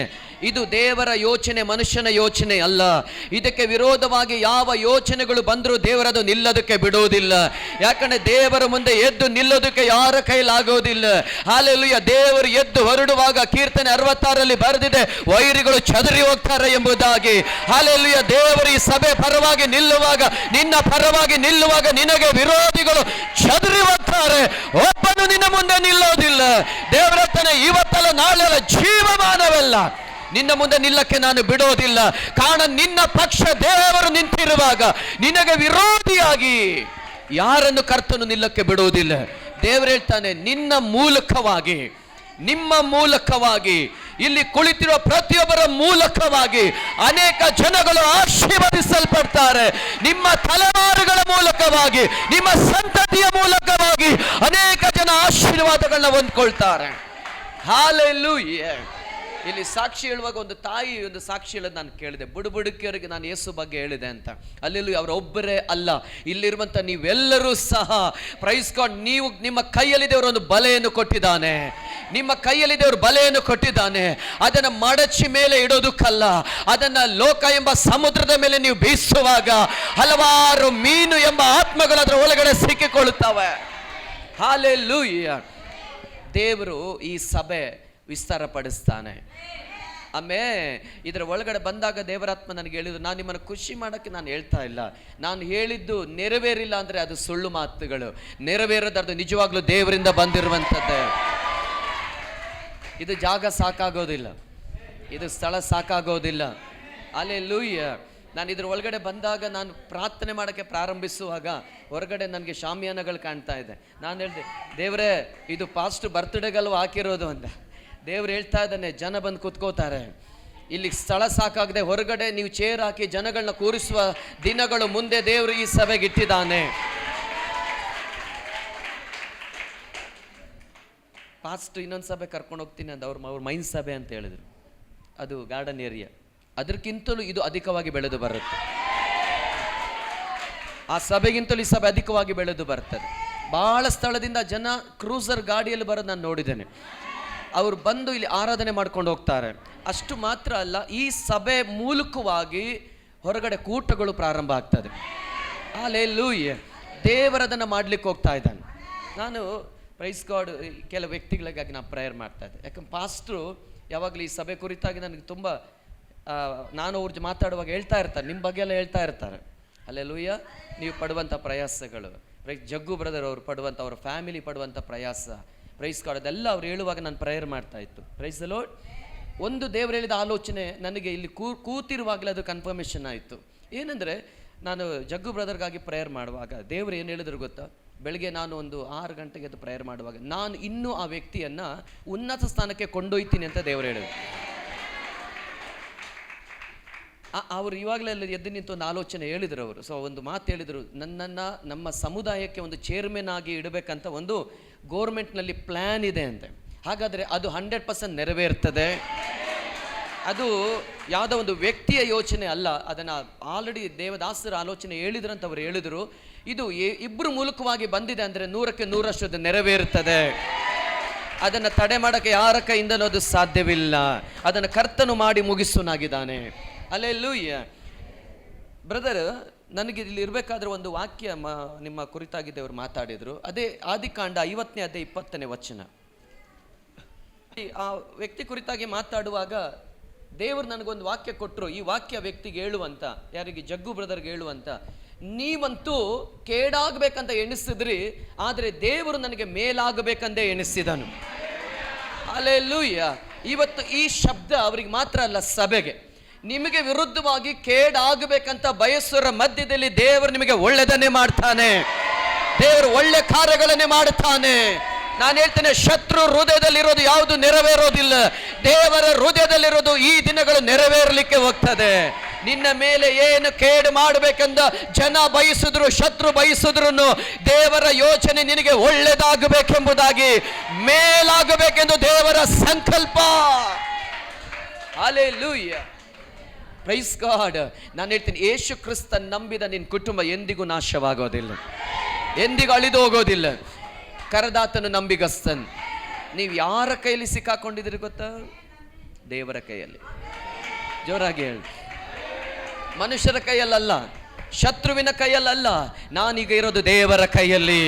ಇದು ದೇವರ ಯೋಚನೆ, ಮನುಷ್ಯನ ಯೋಚನೆ ಅಲ್ಲ. ಇದಕ್ಕೆ ವಿರೋಧವಾಗಿ ಯಾವ ಯೋಚನೆಗಳು ಬಂದರೂ ದೇವರದು ನಿಲ್ಲೋದಕ್ಕೆ ಬಿಡುವುದಿಲ್ಲ. ಯಾಕಂದ್ರೆ ದೇವರ ಮುಂದೆ ಎದ್ದು ನಿಲ್ಲೋದಕ್ಕೆ ಯಾರ ಕೈಲಾಗೋದಿಲ್ಲ. ಹಲ್ಲೆಲೂಯ. ದೇವರು ಎದ್ದು ಹೊರಡುವಾಗ ಕೀರ್ತನೆ 66ರಲ್ಲಿ ಬರೆದಿದೆ, ವೈರಿಗಳು ಚದರಿ ಹೋಗ್ತಾರೆ ಎಂಬುದಾಗಿ. ಹಲ್ಲೆಲೂಯ. ದೇವರು ಈ ಸಭೆ ಪರವಾಗಿ ನಿಲ್ಲುವಾಗ, ನಿನ್ನ ಪರವಾಗಿ ನಿಲ್ಲುವಾಗ ನಿನಗೆ ವಿರೋಧಿಗಳು ಚದರಿ ಹೋಗ್ತಾರೆ. ಒಬ್ಬನು ನಿನ್ನ ಮುಂದೆ ನಿಲ್ಲೋದಿಲ್ಲ. ದೇವರ ತಾನೆ ಇವತ್ತಲ್ಲ ನಾಳೆಲ್ಲ ಜೀವಮಾನವೆಲ್ಲ ನಿನ್ನ ಮುಂದೆ ನಿಲ್ಲಕ್ಕೆ ನಾನು ಬಿಡೋದಿಲ್ಲ. ಕಾರಣ ನಿನ್ನ ಪಕ್ಷ ದೇವರು ನಿಂತಿರುವಾಗ ನಿನಗೆ ವಿರೋಧಿಯಾಗಿ ಯಾರನ್ನು ಕರ್ತನು ನಿಲ್ಲಕ್ಕೆ ಬಿಡುವುದಿಲ್ಲ. ದೇವರು ಹೇಳ್ತಾನೆ, ನಿನ್ನ ಮೂಲಕವಾಗಿ, ನಿಮ್ಮ ಮೂಲಕವಾಗಿ, ಇಲ್ಲಿ ಕುಳಿತಿರುವ ಪ್ರತಿಯೊಬ್ಬರ ಮೂಲಕವಾಗಿ ಅನೇಕ ಜನಗಳು ಆಶೀರ್ವದಿಸಲ್ಪಡ್ತಾರೆ. ನಿಮ್ಮ ತಲೆಮಾರುಗಳ ಮೂಲಕವಾಗಿ, ನಿಮ್ಮ ಸಂತತಿಯ ಮೂಲಕವಾಗಿ ಅನೇಕ ಜನ ಆಶೀರ್ವಾದಗಳನ್ನ ಹೊಂದ್ಕೊಳ್ತಾರೆ. ಹಲ್ಲೆಲೂಯಾ. ಇಲ್ಲಿ ಸಾಕ್ಷಿ ಹೇಳುವಾಗ ಒಂದು ತಾಯಿ ಒಂದು ಸಾಕ್ಷಿ ಹೇಳೋದು ನಾನು ಕೇಳಿದೆ. ಬುಡುಬುಡುಕಿಯವರಿಗೆ ನಾನು ಯೇಸು ಬಗ್ಗೆ ಹೇಳಿದೆ ಅಂತ. ಅಲ್ಲೆಲ್ಲೂ ಅವರೊಬ್ಬರೇ ಅಲ್ಲ, ಇಲ್ಲಿರುವಂಥ ನೀವೆಲ್ಲರೂ ಸಹ ಪ್ರೈಸ್ ಗಾಡ್. ನೀವು ನಿಮ್ಮ ಕೈಯಲ್ಲಿ ದೇವರು ಒಂದು ಬಲೆಯನ್ನು ಕೊಟ್ಟಿದ್ದಾನೆ. ನಿಮ್ಮ ಕೈಯಲ್ಲಿ ದೇವರು ಬಲೆಯನ್ನು ಕೊಟ್ಟಿದ್ದಾನೆ. ಅದನ್ನು ಮಡಚಿ ಮೇಲೆ ಇಡೋದಕ್ಕಲ್ಲ, ಅದನ್ನು ಲೋಕ ಎಂಬ ಸಮುದ್ರದ ಮೇಲೆ ನೀವು ಬೀಸುವಾಗ ಹಲವಾರು ಮೀನು ಎಂಬ ಆತ್ಮಗಳು ಅದರ ಒಳಗಡೆ ಸಿಕ್ಕಿಕೊಳ್ಳುತ್ತವೆ. ಹಲ್ಲೆಲೂಯಾ. ದೇವರು ಈ ಸಭೆ ವಿಸ್ತಾರ ಪಡಿಸ್ತಾನೆ. ಆಮೇಲೆ ಇದರ ಒಳಗಡೆ ಬಂದಾಗ ದೇವರಾತ್ಮ ನನಗೆ ಹೇಳಿದ್ರು, ನಾನು ನಿಮ್ಮನ್ನು ಖುಷಿ ಮಾಡೋಕ್ಕೆ ನಾನು ಹೇಳ್ತಾ ಇಲ್ಲ. ನಾನು ಹೇಳಿದ್ದು ನೆರವೇರಿಲ್ಲ ಅಂದರೆ ಅದು ಸುಳ್ಳು ಮಾತುಗಳು. ನೆರವೇರೋದು ನಿಜವಾಗ್ಲೂ ದೇವರಿಂದ ಬಂದಿರುವಂಥದ್ದೇ. ಇದು ಜಾಗ ಸಾಕಾಗೋದಿಲ್ಲ, ಇದು ಸ್ಥಳ ಸಾಕಾಗೋದಿಲ್ಲ. ಹಲ್ಲೆಲೂಯಾ. ನಾನು ಇದ್ರ ಒಳಗಡೆ ಬಂದಾಗ, ನಾನು ಪ್ರಾರ್ಥನೆ ಮಾಡೋಕ್ಕೆ ಪ್ರಾರಂಭಿಸುವಾಗ ಹೊರಗಡೆ ನನಗೆ ಶಾಮಿಯಾನಗಳು ಕಾಣ್ತಾ ಇದೆ. ನಾನು ಹೇಳಿದೆ, ದೇವರೇ ಇದು ಪಾಸ್ಟ್ ಬರ್ತ್ಡೇಗಲ್ವ ಹಾಕಿರೋದು ಅಂತ. ದೇವ್ರು ಹೇಳ್ತಾ ಇದ್ದಾನೆ, ಜನ ಬಂದು ಕುತ್ಕೋತಾರೆ, ಇಲ್ಲಿ ಸ್ಥಳ ಸಾಕಾಗದೆ ಹೊರಗಡೆ ನೀವು ಚೇರ್ ಹಾಕಿ ಜನಗಳನ್ನ ಕೂರಿಸುವ ದಿನಗಳು ಮುಂದೆ ದೇವರು ಈ ಸಭೆಗೆ ಇಟ್ಟಿದ್ದಾನೆ. ಪಾಸ್ಟ್ ಇನ್ನೊಂದು ಸಭೆ ಕರ್ಕೊಂಡು ಹೋಗ್ತೀನಿ ಅಂತ ಅವ್ರ ಮೈನ್ ಸಭೆ ಅಂತ ಹೇಳಿದ್ರು. ಅದು ಗಾರ್ಡನ್ ಏರಿಯಾ. ಅದಕ್ಕಿಂತಲೂ ಇದು ಅಧಿಕವಾಗಿ ಬೆಳೆದು ಬರುತ್ತೆ. ಆ ಸಭೆಗಿಂತಲೂ ಈ ಸಭೆ ಅಧಿಕವಾಗಿ ಬೆಳೆದು ಬರ್ತದೆ. ಬಹಳ ಸ್ಥಳದಿಂದ ಜನ ಕ್ರೂಸರ್ ಗಾಡಿಯಲ್ಲಿ ಬರೋದು ನಾನು ನೋಡಿದ್ದೇನೆ. ಅವರು ಬಂದು ಇಲ್ಲಿ ಆರಾಧನೆ ಮಾಡ್ಕೊಂಡು ಹೋಗ್ತಾರೆ. ಅಷ್ಟು ಮಾತ್ರ ಅಲ್ಲ, ಈ ಸಭೆ ಮೂಲಕವಾಗಿ ಹೊರಗಡೆ ಕೂಟಗಳು ಪ್ರಾರಂಭ ಆಗ್ತದೆ. ಹಲ್ಲೆಲೂಯಾ. ದೇವರದನ್ನು ಮಾಡ್ಲಿಕ್ಕೆ ಹೋಗ್ತಾ ಇದ್ದಾನೆ. ನಾನು ಪ್ರೈಸ್ ಗಾಡ್ ಕೆಲವು ವ್ಯಕ್ತಿಗಳಿಗಾಗಿ ನಾನು ಪ್ರೇಯರ್ ಮಾಡ್ತಾ ಇದ್ದೆ. ಯಾಕಂದ್ರೆ ಪಾಸ್ಟ್ರು ಯಾವಾಗಲೂ ಈ ಸಭೆ ಕುರಿತಾಗಿ ನನಗೆ ತುಂಬ, ನಾನು ಅವ್ರ ಮಾತಾಡುವಾಗ ಹೇಳ್ತಾ ಇರ್ತಾರೆ, ನಿಮ್ಮ ಬಗ್ಗೆ ಎಲ್ಲ ಹೇಳ್ತಾ ಇರ್ತಾರೆ. ಹಲ್ಲೆಲೂಯಾ. ನೀವು ಪಡುವಂಥ ಪ್ರಯಾಸಗಳು, ಜಗ್ಗು ಬ್ರದರ್ ಅವರು ಪಡುವಂಥ, ಅವರ ಫ್ಯಾಮಿಲಿ ಪಡುವಂಥ ಪ್ರಯಾಸ, ಪ್ರೈಸ್ ಗಾಡ್, ಅದೆಲ್ಲ ಅವ್ರು ಹೇಳುವಾಗ ನಾನು ಪ್ರೇಯರ್ ಮಾಡ್ತಾ ಇತ್ತು. Praise the lord. ಒಂದು ದೇವರು ಹೇಳಿದ ಆಲೋಚನೆ ನನಗೆ ಇಲ್ಲಿ ಕೂತಿರುವಾಗಲೇ ಅದು ಕನ್ಫರ್ಮೇಷನ್ ಆಯಿತು. ಏನಂದರೆ, ನಾನು ಜಗ್ಗು ಬ್ರದರ್ಗಾಗಿ ಪ್ರೇಯರ್ ಮಾಡುವಾಗ ದೇವರು ಏನು ಹೇಳಿದ್ರು ಗೊತ್ತಾ? ಬೆಳಗ್ಗೆ ನಾನು ಒಂದು 6 ಗಂಟೆಗೆ ಅದು ಪ್ರೇಯರ್ ಮಾಡುವಾಗ, ನಾನು ಇನ್ನೂ ಆ ವ್ಯಕ್ತಿಯನ್ನು ಉನ್ನತ ಸ್ಥಾನಕ್ಕೆ ಕೊಂಡೊಯ್ತೀನಿ ಅಂತ ದೇವರು ಹೇಳಿದ್ರು. ಅವರು ಇವಾಗಲೇ ಎದ್ದು ನಿಂತು ಒಂದು ಆಲೋಚನೆ ಹೇಳಿದರು ಅವರು. ಸೊ ಒಂದು ಮಾತು ಹೇಳಿದರು, ನನ್ನನ್ನು ನಮ್ಮ ಸಮುದಾಯಕ್ಕೆ ಒಂದು ಚೇರ್ಮನ್ ಆಗಿ ಇಡಬೇಕಂತ ಒಂದು ಗೋರ್ಮೆಂಟ್ನಲ್ಲಿ ಪ್ಲ್ಯಾನ್ ಇದೆ ಅಂತೆ. ಹಾಗಾದರೆ ಅದು 100% ನೆರವೇರ್ತದೆ. ಅದು ಯಾವುದೋ ಒಂದು ವ್ಯಕ್ತಿಯ ಯೋಚನೆ ಅಲ್ಲ, ಅದನ್ನು ಆಲ್ರೆಡಿ ದೇವದಾಸರ ಆಲೋಚನೆ ಹೇಳಿದ್ರಂತ ಅವರು ಹೇಳಿದರು. ಇದು ಇಬ್ಬರು ಮೂಲಕವಾಗಿ ಬಂದಿದೆ ಅಂದರೆ 100ಕ್ಕೆ 100ರಷ್ಟು ಅದು ನೆರವೇರುತ್ತದೆ. ಅದನ್ನು ತಡೆ ಮಾಡೋಕ್ಕೆ ಯಾರ ಕೈಯಿಂದಲೂ ಅದು ಸಾಧ್ಯವಿಲ್ಲ. ಅದನ್ನು ಕರ್ತನು ಮಾಡಿ ಮುಗಿಸುನಾಗಿದ್ದಾನೆ. ಹಲ್ಲೆಲೂಯಾ. ಬ್ರದರ್, ನನಗೆ ಇಲ್ಲಿ ಇರಬೇಕಾದ್ರೆ ಒಂದು ವಾಕ್ಯ ನಿಮ್ಮ ಕುರಿತಾಗಿ ದೇವರು ಮಾತಾಡಿದರು. ಅದೇ ಆದಿಕಾಂಡ 50ನೇ ಅಧ್ಯಾಯ 20ನೇ ವಚನ. ಆ ವ್ಯಕ್ತಿ ಕುರಿತಾಗಿ ಮಾತಾಡುವಾಗ ದೇವರು ನನಗೊಂದು ವಾಕ್ಯ ಕೊಟ್ಟರು. ಈ ವಾಕ್ಯ ವ್ಯಕ್ತಿಗೆ ಹೇಳುವಂತ, ಯಾರಿಗೆ? ಜಗ್ಗು ಬ್ರದರ್ಗೆ ಹೇಳುವಂತ, ನೀವಂತೂ ಕೇಡಾಗಬೇಕಂತ ಎಣಿಸಿದ್ರಿ, ಆದರೆ ದೇವರು ನನಗೆ ಮೇಲಾಗಬೇಕಂದೇ ಎಣಿಸಿದನು. ಹಲ್ಲೆಲೂಯಾ. ಇವತ್ತು ಈ ಶಬ್ದ ಅವರಿಗೆ ಮಾತ್ರ ಅಲ್ಲ, ಸಭೆಗೆ. ನಿಮಗೆ ವಿರುದ್ಧವಾಗಿ ಕೇಡಾಗಬೇಕಂತ ಬಯಸುವ ಮಧ್ಯದಲ್ಲಿ ದೇವರು ನಿಮಗೆ ಒಳ್ಳೆದನ್ನೇ ಮಾಡ್ತಾನೆ. ದೇವರು ಒಳ್ಳೆ ಕಾರ್ಯಗಳನ್ನೇ ಮಾಡುತ್ತಾನೆ. ನಾನು ಹೇಳ್ತೇನೆ, ಶತ್ರು ಹೃದಯದಲ್ಲಿರೋದು ಯಾವುದು ನೆರವೇರೋದಿಲ್ಲ. ದೇವರ ಹೃದಯದಲ್ಲಿರೋದು ಈ ದಿನಗಳು ನೆರವೇರಲಿಕ್ಕೆ ಹೋಗ್ತದೆ. ನಿನ್ನ ಮೇಲೆ ಏನು ಕೇಡು ಮಾಡಬೇಕೆಂದ ಜನ ಬಯಸಿದ್ರು, ಶತ್ರು ಬಯಸಿದ್ರು, ದೇವರ ಯೋಚನೆ ನಿನಗೆ ಒಳ್ಳೆದಾಗಬೇಕೆಂಬುದಾಗಿ, ಮೇಲಾಗಬೇಕೆಂದು ದೇವರ ಸಂಕಲ್ಪ. ಹಲ್ಲೆಲೂಯಾ. Praise God. ನಾನು ಹೇಳ್ತೀನಿ, ಯೇಸು ಕ್ರಿಸ್ತ ನಂಬಿದ ನಿನ್ನ ಕುಟುಂಬ ಎಂದಿಗೂ ನಾಶವಾಗೋದಿಲ್ಲ, ಎಂದಿಗೂ ಅಳಿದು ಹೋಗೋದಿಲ್ಲ. ಕರೆದಾತನು ನಂಬಿಗಸ್ತನ್. ನೀವು ಯಾರ ಕೈಯಲ್ಲಿ ಸಿಕ್ಕಾಕೊಂಡಿದ್ದೀರಿ ಗೊತ್ತಾ? ದೇವರ ಕೈಯಲ್ಲಿ. ಜೋರಾಗಿ ಹೇಳಿ. ಮನುಷ್ಯರ ಕೈಯಲ್ಲ, ಶತ್ರುವಿನ ಕೈಯಲ್ಲ. ನಾನೀಗ ಇರೋದು ದೇವರ ಕೈಯಲ್ಲಿ.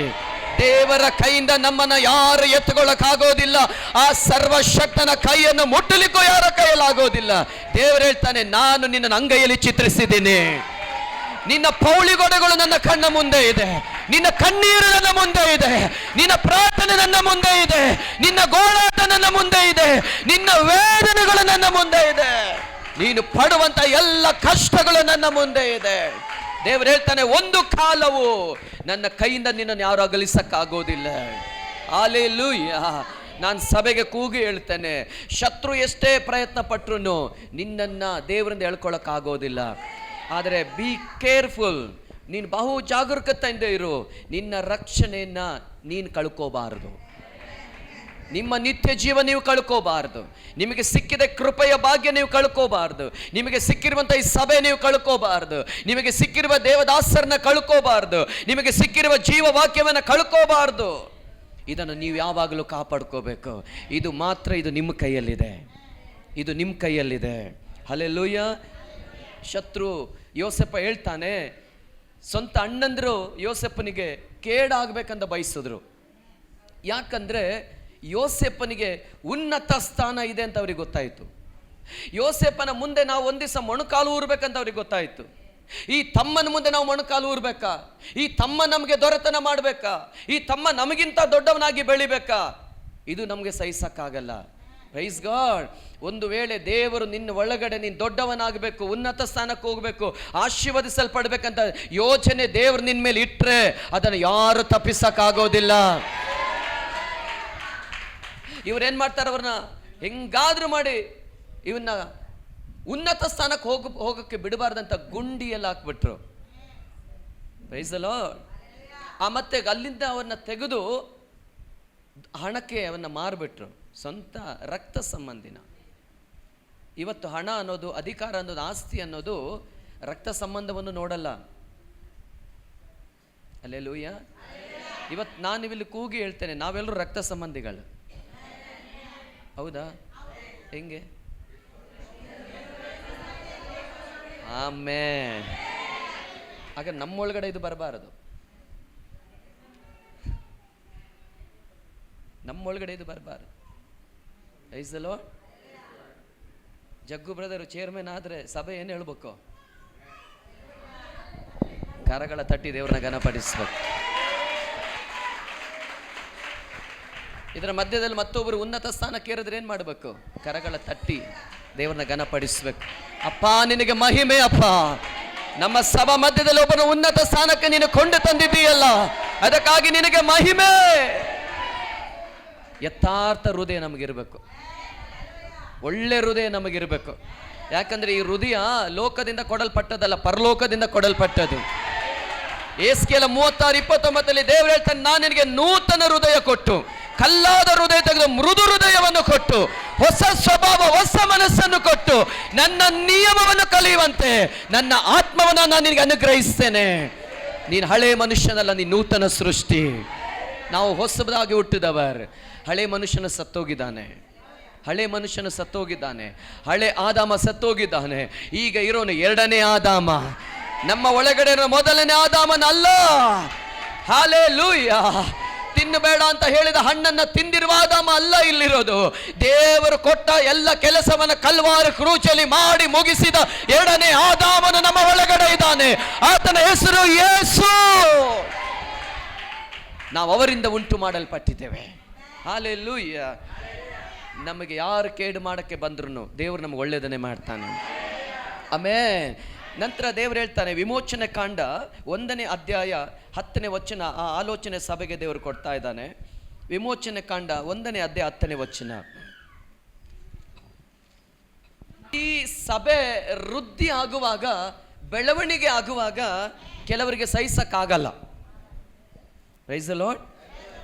ದೇವರ ಕೈಯಿಂದ ನಮ್ಮನ್ನ ಯಾರು ಎತ್ತುಕೊಳ್ಳಕ್ಕಾಗೋದಿಲ್ಲ. ಆ ಸರ್ವಶಕ್ತನ ಕೈಯನ್ನು ಮುಟ್ಟಲಿಕ್ಕೂ ಯಾರ ಕೈಯಲ್ಲಾಗೋದಿಲ್ಲ. ದೇವರು ಹೇಳ್ತಾನೆ, ನಾನು ನಿನ್ನ ಅಂಗೈಯಲ್ಲಿ ಚಿತ್ರಿಸಿದ್ದೀನಿ. ನಿನ್ನ ಪೌಳಿಗೊಡೆಗಳು ನನ್ನ ಕಣ್ಣ ಮುಂದೆ ಇದೆ, ನಿನ್ನ ಕಣ್ಣೀರು ನನ್ನ ಮುಂದೆ ಇದೆ, ನಿನ್ನ ಪ್ರಾರ್ಥನೆ ನನ್ನ ಮುಂದೆ ಇದೆ, ನಿನ್ನ ಗೋಳಾಟ ನನ್ನ ಮುಂದೆ ಇದೆ, ನಿನ್ನ ವೇದನೆಗಳು ನನ್ನ ಮುಂದೆ ಇದೆ, ನೀನು ಪಡುವಂತ ಎಲ್ಲ ಕಷ್ಟಗಳು ನನ್ನ ಮುಂದೆ ಇದೆ. ದೇವರು ಹೇಳ್ತಾನೆ, ಒಂದು ಕಾಲವು ನನ್ನ ಕೈಯಿಂದ ನಿನ್ನನ್ನು ಯಾರು ಅಗಲಿಸಕ್ಕಾಗೋದಿಲ್ಲ. ಹಲ್ಲೆಲೂಯಾ. ನಾನು ಸಭೆಗೆ ಕೂಗಿ ಹೇಳ್ತೇನೆ, ಶತ್ರು ಎಷ್ಟೇ ಪ್ರಯತ್ನ ಪಟ್ರು ನಿನ್ನನ್ನು ದೇವರಿಂದ ಹೇಳ್ಕೊಳಕ್ಕಾಗೋದಿಲ್ಲ. ಆದರೆ ಬಿ ಕೇರ್ಫುಲ್, ನೀನು ಬಹು ಜಾಗರೂಕತೆಯಿಂದ ಇರು. ನಿನ್ನ ರಕ್ಷಣೆಯನ್ನು ನೀನು ಕಳ್ಕೋಬಾರದು, ನಿಮ್ಮ ನಿತ್ಯ ಜೀವ ನೀವು ಕಳ್ಕೋಬಾರ್ದು, ನಿಮಗೆ ಸಿಕ್ಕಿದ ಕೃಪೆಯ ಭಾಗ್ಯ ನೀವು ಕಳ್ಕೋಬಾರ್ದು, ನಿಮಗೆ ಸಿಕ್ಕಿರುವಂಥ ಈ ಸಭೆ ನೀವು ಕಳ್ಕೋಬಾರ್ದು, ನಿಮಗೆ ಸಿಕ್ಕಿರುವ ದೇವದಾಸರನ್ನ ಕಳ್ಕೋಬಾರ್ದು, ನಿಮಗೆ ಸಿಕ್ಕಿರುವ ಜೀವ ವಾಕ್ಯವನ್ನು ಕಳ್ಕೋಬಾರ್ದು. ಇದನ್ನು ನೀವು ಯಾವಾಗಲೂ ಕಾಪಾಡ್ಕೋಬೇಕು. ಇದು ಮಾತ್ರ, ಇದು ನಿಮ್ಮ ಕೈಯಲ್ಲಿದೆ, ಇದು ನಿಮ್ಮ ಕೈಯಲ್ಲಿದೆ. ಹಲ್ಲೆಲೂಯಾ. ಶತ್ರು ಯೋಸೆಫ ಹೇಳ್ತಾನೆ, ಸ್ವಂತ ಅಣ್ಣಂದರು ಯೋಸೆಫನಿಗೆ ಕೇಡಾಗಬೇಕಂತ ಬಯಸಿದ್ರು. ಯಾಕಂದರೆ ಯೋಸೆಫನಿಗೆ ಉನ್ನತ ಸ್ಥಾನ ಇದೆ ಅಂತ ಅವ್ರಿಗೆ ಗೊತ್ತಾಯಿತು. ಯೋಸೆಫನ ಮುಂದೆ ನಾವು ಒಂದು ದಿವಸ ಮೊಣಕಾಲು ಊರ್ಬೇಕಂತ ಅವ್ರಿಗೆ ಗೊತ್ತಾಯಿತು. ಈ ತಮ್ಮನ ಮುಂದೆ ನಾವು ಮೊಣಕಾಲು ಊರ್ಬೇಕಾ? ಈ ತಮ್ಮ ನಮಗೆ ದೊರೆತನ ಮಾಡಬೇಕಾ? ಈ ತಮ್ಮ ನಮಗಿಂತ ದೊಡ್ಡವನಾಗಿ ಬೆಳಿಬೇಕಾ? ಇದು ನಮಗೆ ಸಹಿಸಕ್ಕಾಗಲ್ಲ. Praise God. ಒಂದು ವೇಳೆ ದೇವರು ನಿನ್ನ ಒಳಗಡೆ ನೀನು ದೊಡ್ಡವನಾಗಬೇಕು, ಉನ್ನತ ಸ್ಥಾನಕ್ಕೆ ಹೋಗಬೇಕು, ಆಶೀರ್ವದಿಸಲ್ಪಡ್ಬೇಕಂತ ಯೋಚನೆ ದೇವರು ನಿನ್ನ ಮೇಲೆ ಇಟ್ಟರೆ ಅದನ್ನು ಯಾರು ತಪ್ಪಿಸಕ್ಕಾಗೋದಿಲ್ಲ. ಇವ್ರೇನು ಮಾಡ್ತಾರೆ, ಅವ್ರನ್ನ ಹೆಂಗಾದ್ರೂ ಮಾಡಿ ಇವನ್ನ ಉನ್ನತ ಸ್ಥಾನಕ್ಕೆ ಹೋಗಕ್ಕೆ ಬಿಡಬಾರ್ದಂತ ಗುಂಡಿಯಲ್ಲಿ ಹಾಕ್ಬಿಟ್ರು. Praise the lord. ಮತ್ತೆ ಅಲ್ಲಿಂದ ಅವನ್ನ ತೆಗೆದು ಹಣಕ್ಕೆ ಅವನ್ನ ಮಾರ್ಬಿಟ್ರು. ಸ್ವಂತ ರಕ್ತ ಸಂಬಂಧಿನ. ಇವತ್ತು ಹಣ ಅನ್ನೋದು, ಅಧಿಕಾರ ಅನ್ನೋದು, ಆಸ್ತಿ ಅನ್ನೋದು ರಕ್ತ ಸಂಬಂಧವನ್ನು ನೋಡಲ್ಲ. ಹಲ್ಲೆಲೂಯಾ. ಇವತ್ತು ನಾನು ಇಲ್ಲಿ ಕೂಗಿ ಹೇಳ್ತೇನೆ, ನಾವೆಲ್ಲರೂ ರಕ್ತ ಸಂಬಂಧಿಗಳು. ಹೌದಾ? ಹೆಂಗೆ? ಆಮೇನ್. ಆಗ ನಮ್ಮೊಳಗಡೆ ಇದು ಬರಬಾರದು, ನಮ್ಮೊಳಗಡೆ ಇದು ಬರಬಾರದು. Praise the lord. Jaggu brother chairman ಆದರೆ ಸಭೆ ಏನು ಹೇಳ್ಬೇಕು? ಕರಗಳ ತಟ್ಟಿ ದೇವರನ್ನ ಘನಪಡಿಸ್ಬೇಕು. ಇದರ ಮಧ್ಯದಲ್ಲಿ ಮತ್ತೊಬ್ಬರು ಉನ್ನತ ಸ್ಥಾನಕ್ಕೇರಿದ್ರೆ ಏನು ಮಾಡಬೇಕು? ಕರಗಳ ತಟ್ಟಿ ದೇವರನ್ನ ಘನಪಡಿಸ್ಬೇಕು. ಅಪ್ಪ ನಿನಗೆ ಮಹಿಮೆ. ಅಪ್ಪ, ನಮ್ಮ ಸಭಾ ಮಧ್ಯದಲ್ಲಿ ಒಬ್ಬನ ಉನ್ನತ ಸ್ಥಾನಕ್ಕೆ ನೀನು ಕೊಂಡು ತಂದಿದ್ದೀಯಲ್ಲ, ಅದಕ್ಕಾಗಿ ನಿನಗೆ ಮಹಿಮೆ. ಯಥಾರ್ಥ ಹೃದಯ ನಮಗಿರ್ಬೇಕು, ಒಳ್ಳೆ ಹೃದಯ ನಮಗಿರ್ಬೇಕು. ಯಾಕಂದ್ರೆ ಈ ಹೃದಯ ಲೋಕದಿಂದ ಕೊಡಲ್ಪಟ್ಟದಲ್ಲ, ಪರಲೋಕದಿಂದ ಕೊಡಲ್ಪಟ್ಟದು. ಏಸ್ಕೇಲ 36:29 ದೇವರು ಹೇಳ್ತಾನೆ, ನಾನು ನಿನಗೆ ನೂತನ ಹೃದಯ ಕೊಟ್ಟು, ಕಲ್ಲಾದ ಹೃದಯ ತೆಗೆದು ಮೃದು ಹೃದಯವನ್ನು ಕೊಟ್ಟು, ಹೊಸ ಸ್ವಭಾವ, ಹೊಸ ಮನಸ್ಸನ್ನು ಕೊಟ್ಟು, ನನ್ನ ನಿಯಮವನ್ನು ಕಲಿಯುವಂತೆ ನನ್ನ ಆತ್ಮವನ್ನು ನಾನು ನಿನಗೆ ಅನುಗ್ರಹಿಸ್ತೇನೆ. ನೀನು ಹಳೆ ಮನುಷ್ಯನಲ್ಲ, ನೀನು ನೂತನ ಸೃಷ್ಟಿ. ನಾವು ಹೊಸದಾಗಿ ಹುಟ್ಟಿದವರು. ಹಳೆ ಮನುಷ್ಯನ ಸತ್ತೋಗಿದ್ದಾನೆ, ಹಳೆ ಮನುಷ್ಯನ ಸತ್ತೋಗಿದ್ದಾನೆ, ಹಳೆ ಆದಾಮ ಸತ್ತೋಗಿದ್ದಾನೆ. ಈಗ ಇರೋನು ಎರಡನೇ ಆದಾಮ. ನಮ್ಮ ಒಳಗಡೆ ಮೊದಲನೇ ಆದಾಮನಲ್ಲ. ಹಲ್ಲೆಲೂಯಾ. ತಿನ್ನಬೇಡ ಅಂತ ಹೇಳಿದ ಹಣ್ಣನ್ನು ತಿಂದಿರುವ ಆದಾಮ ಅಲ್ಲ ಇಲ್ಲಿರೋದು. ದೇವರು ಕೊಟ್ಟ ಎಲ್ಲ ಕೆಲಸವನ್ನು ಕಲ್ವಾರಿ ಕ್ರೂಚಲ್ಲಿ ಮಾಡಿ ಮುಗಿಸಿದ ಎರಡನೇ ಆದಾಮನು ನಮ್ಮ ಒಳಗಡೆ ಇದ್ದಾನೆ. ಆತನ ಹೆಸರು ಯೇಸು. ನಾವು ಅವರಿಂದ ಉಂಟು ಮಾಡಲ್ಪಟ್ಟಿದ್ದೇವೆ. ಹಲ್ಲೆಲೂಯಾ. ನಮಗೆ ಯಾರು ಕೇಡು ಮಾಡಕ್ಕೆ ಬಂದ್ರು ದೇವರು ನಮಗೆ ಒಳ್ಳೆಯದನ್ನೇ ಮಾಡ್ತಾನೆ. ಆಮೇನ್. ನಂತರ ದೇವರು ಹೇಳ್ತಾನೆ, ವಿಮೋಚನೆ ಕಾಂಡ 1ನೇ ಅಧ್ಯಾಯ 10ನೇ ವಚನ. ಆ ಆಲೋಚನೆ ಸಭೆಗೆ ದೇವರು ಕೊಡ್ತಾ ಇದ್ದಾನೆ. ವಿಮೋಚನೆ ಕಾಂಡ 1ನೇ ಅಧ್ಯಾಯ 10ನೇ ವಚನ. ಈ ಸಭೆ ವೃದ್ಧಿ ಆಗುವಾಗ, ಬೆಳವಣಿಗೆ ಆಗುವಾಗ ಕೆಲವರಿಗೆ ಸಹಿಸಕ್ಕಾಗಲ್ಲ. Price the lord.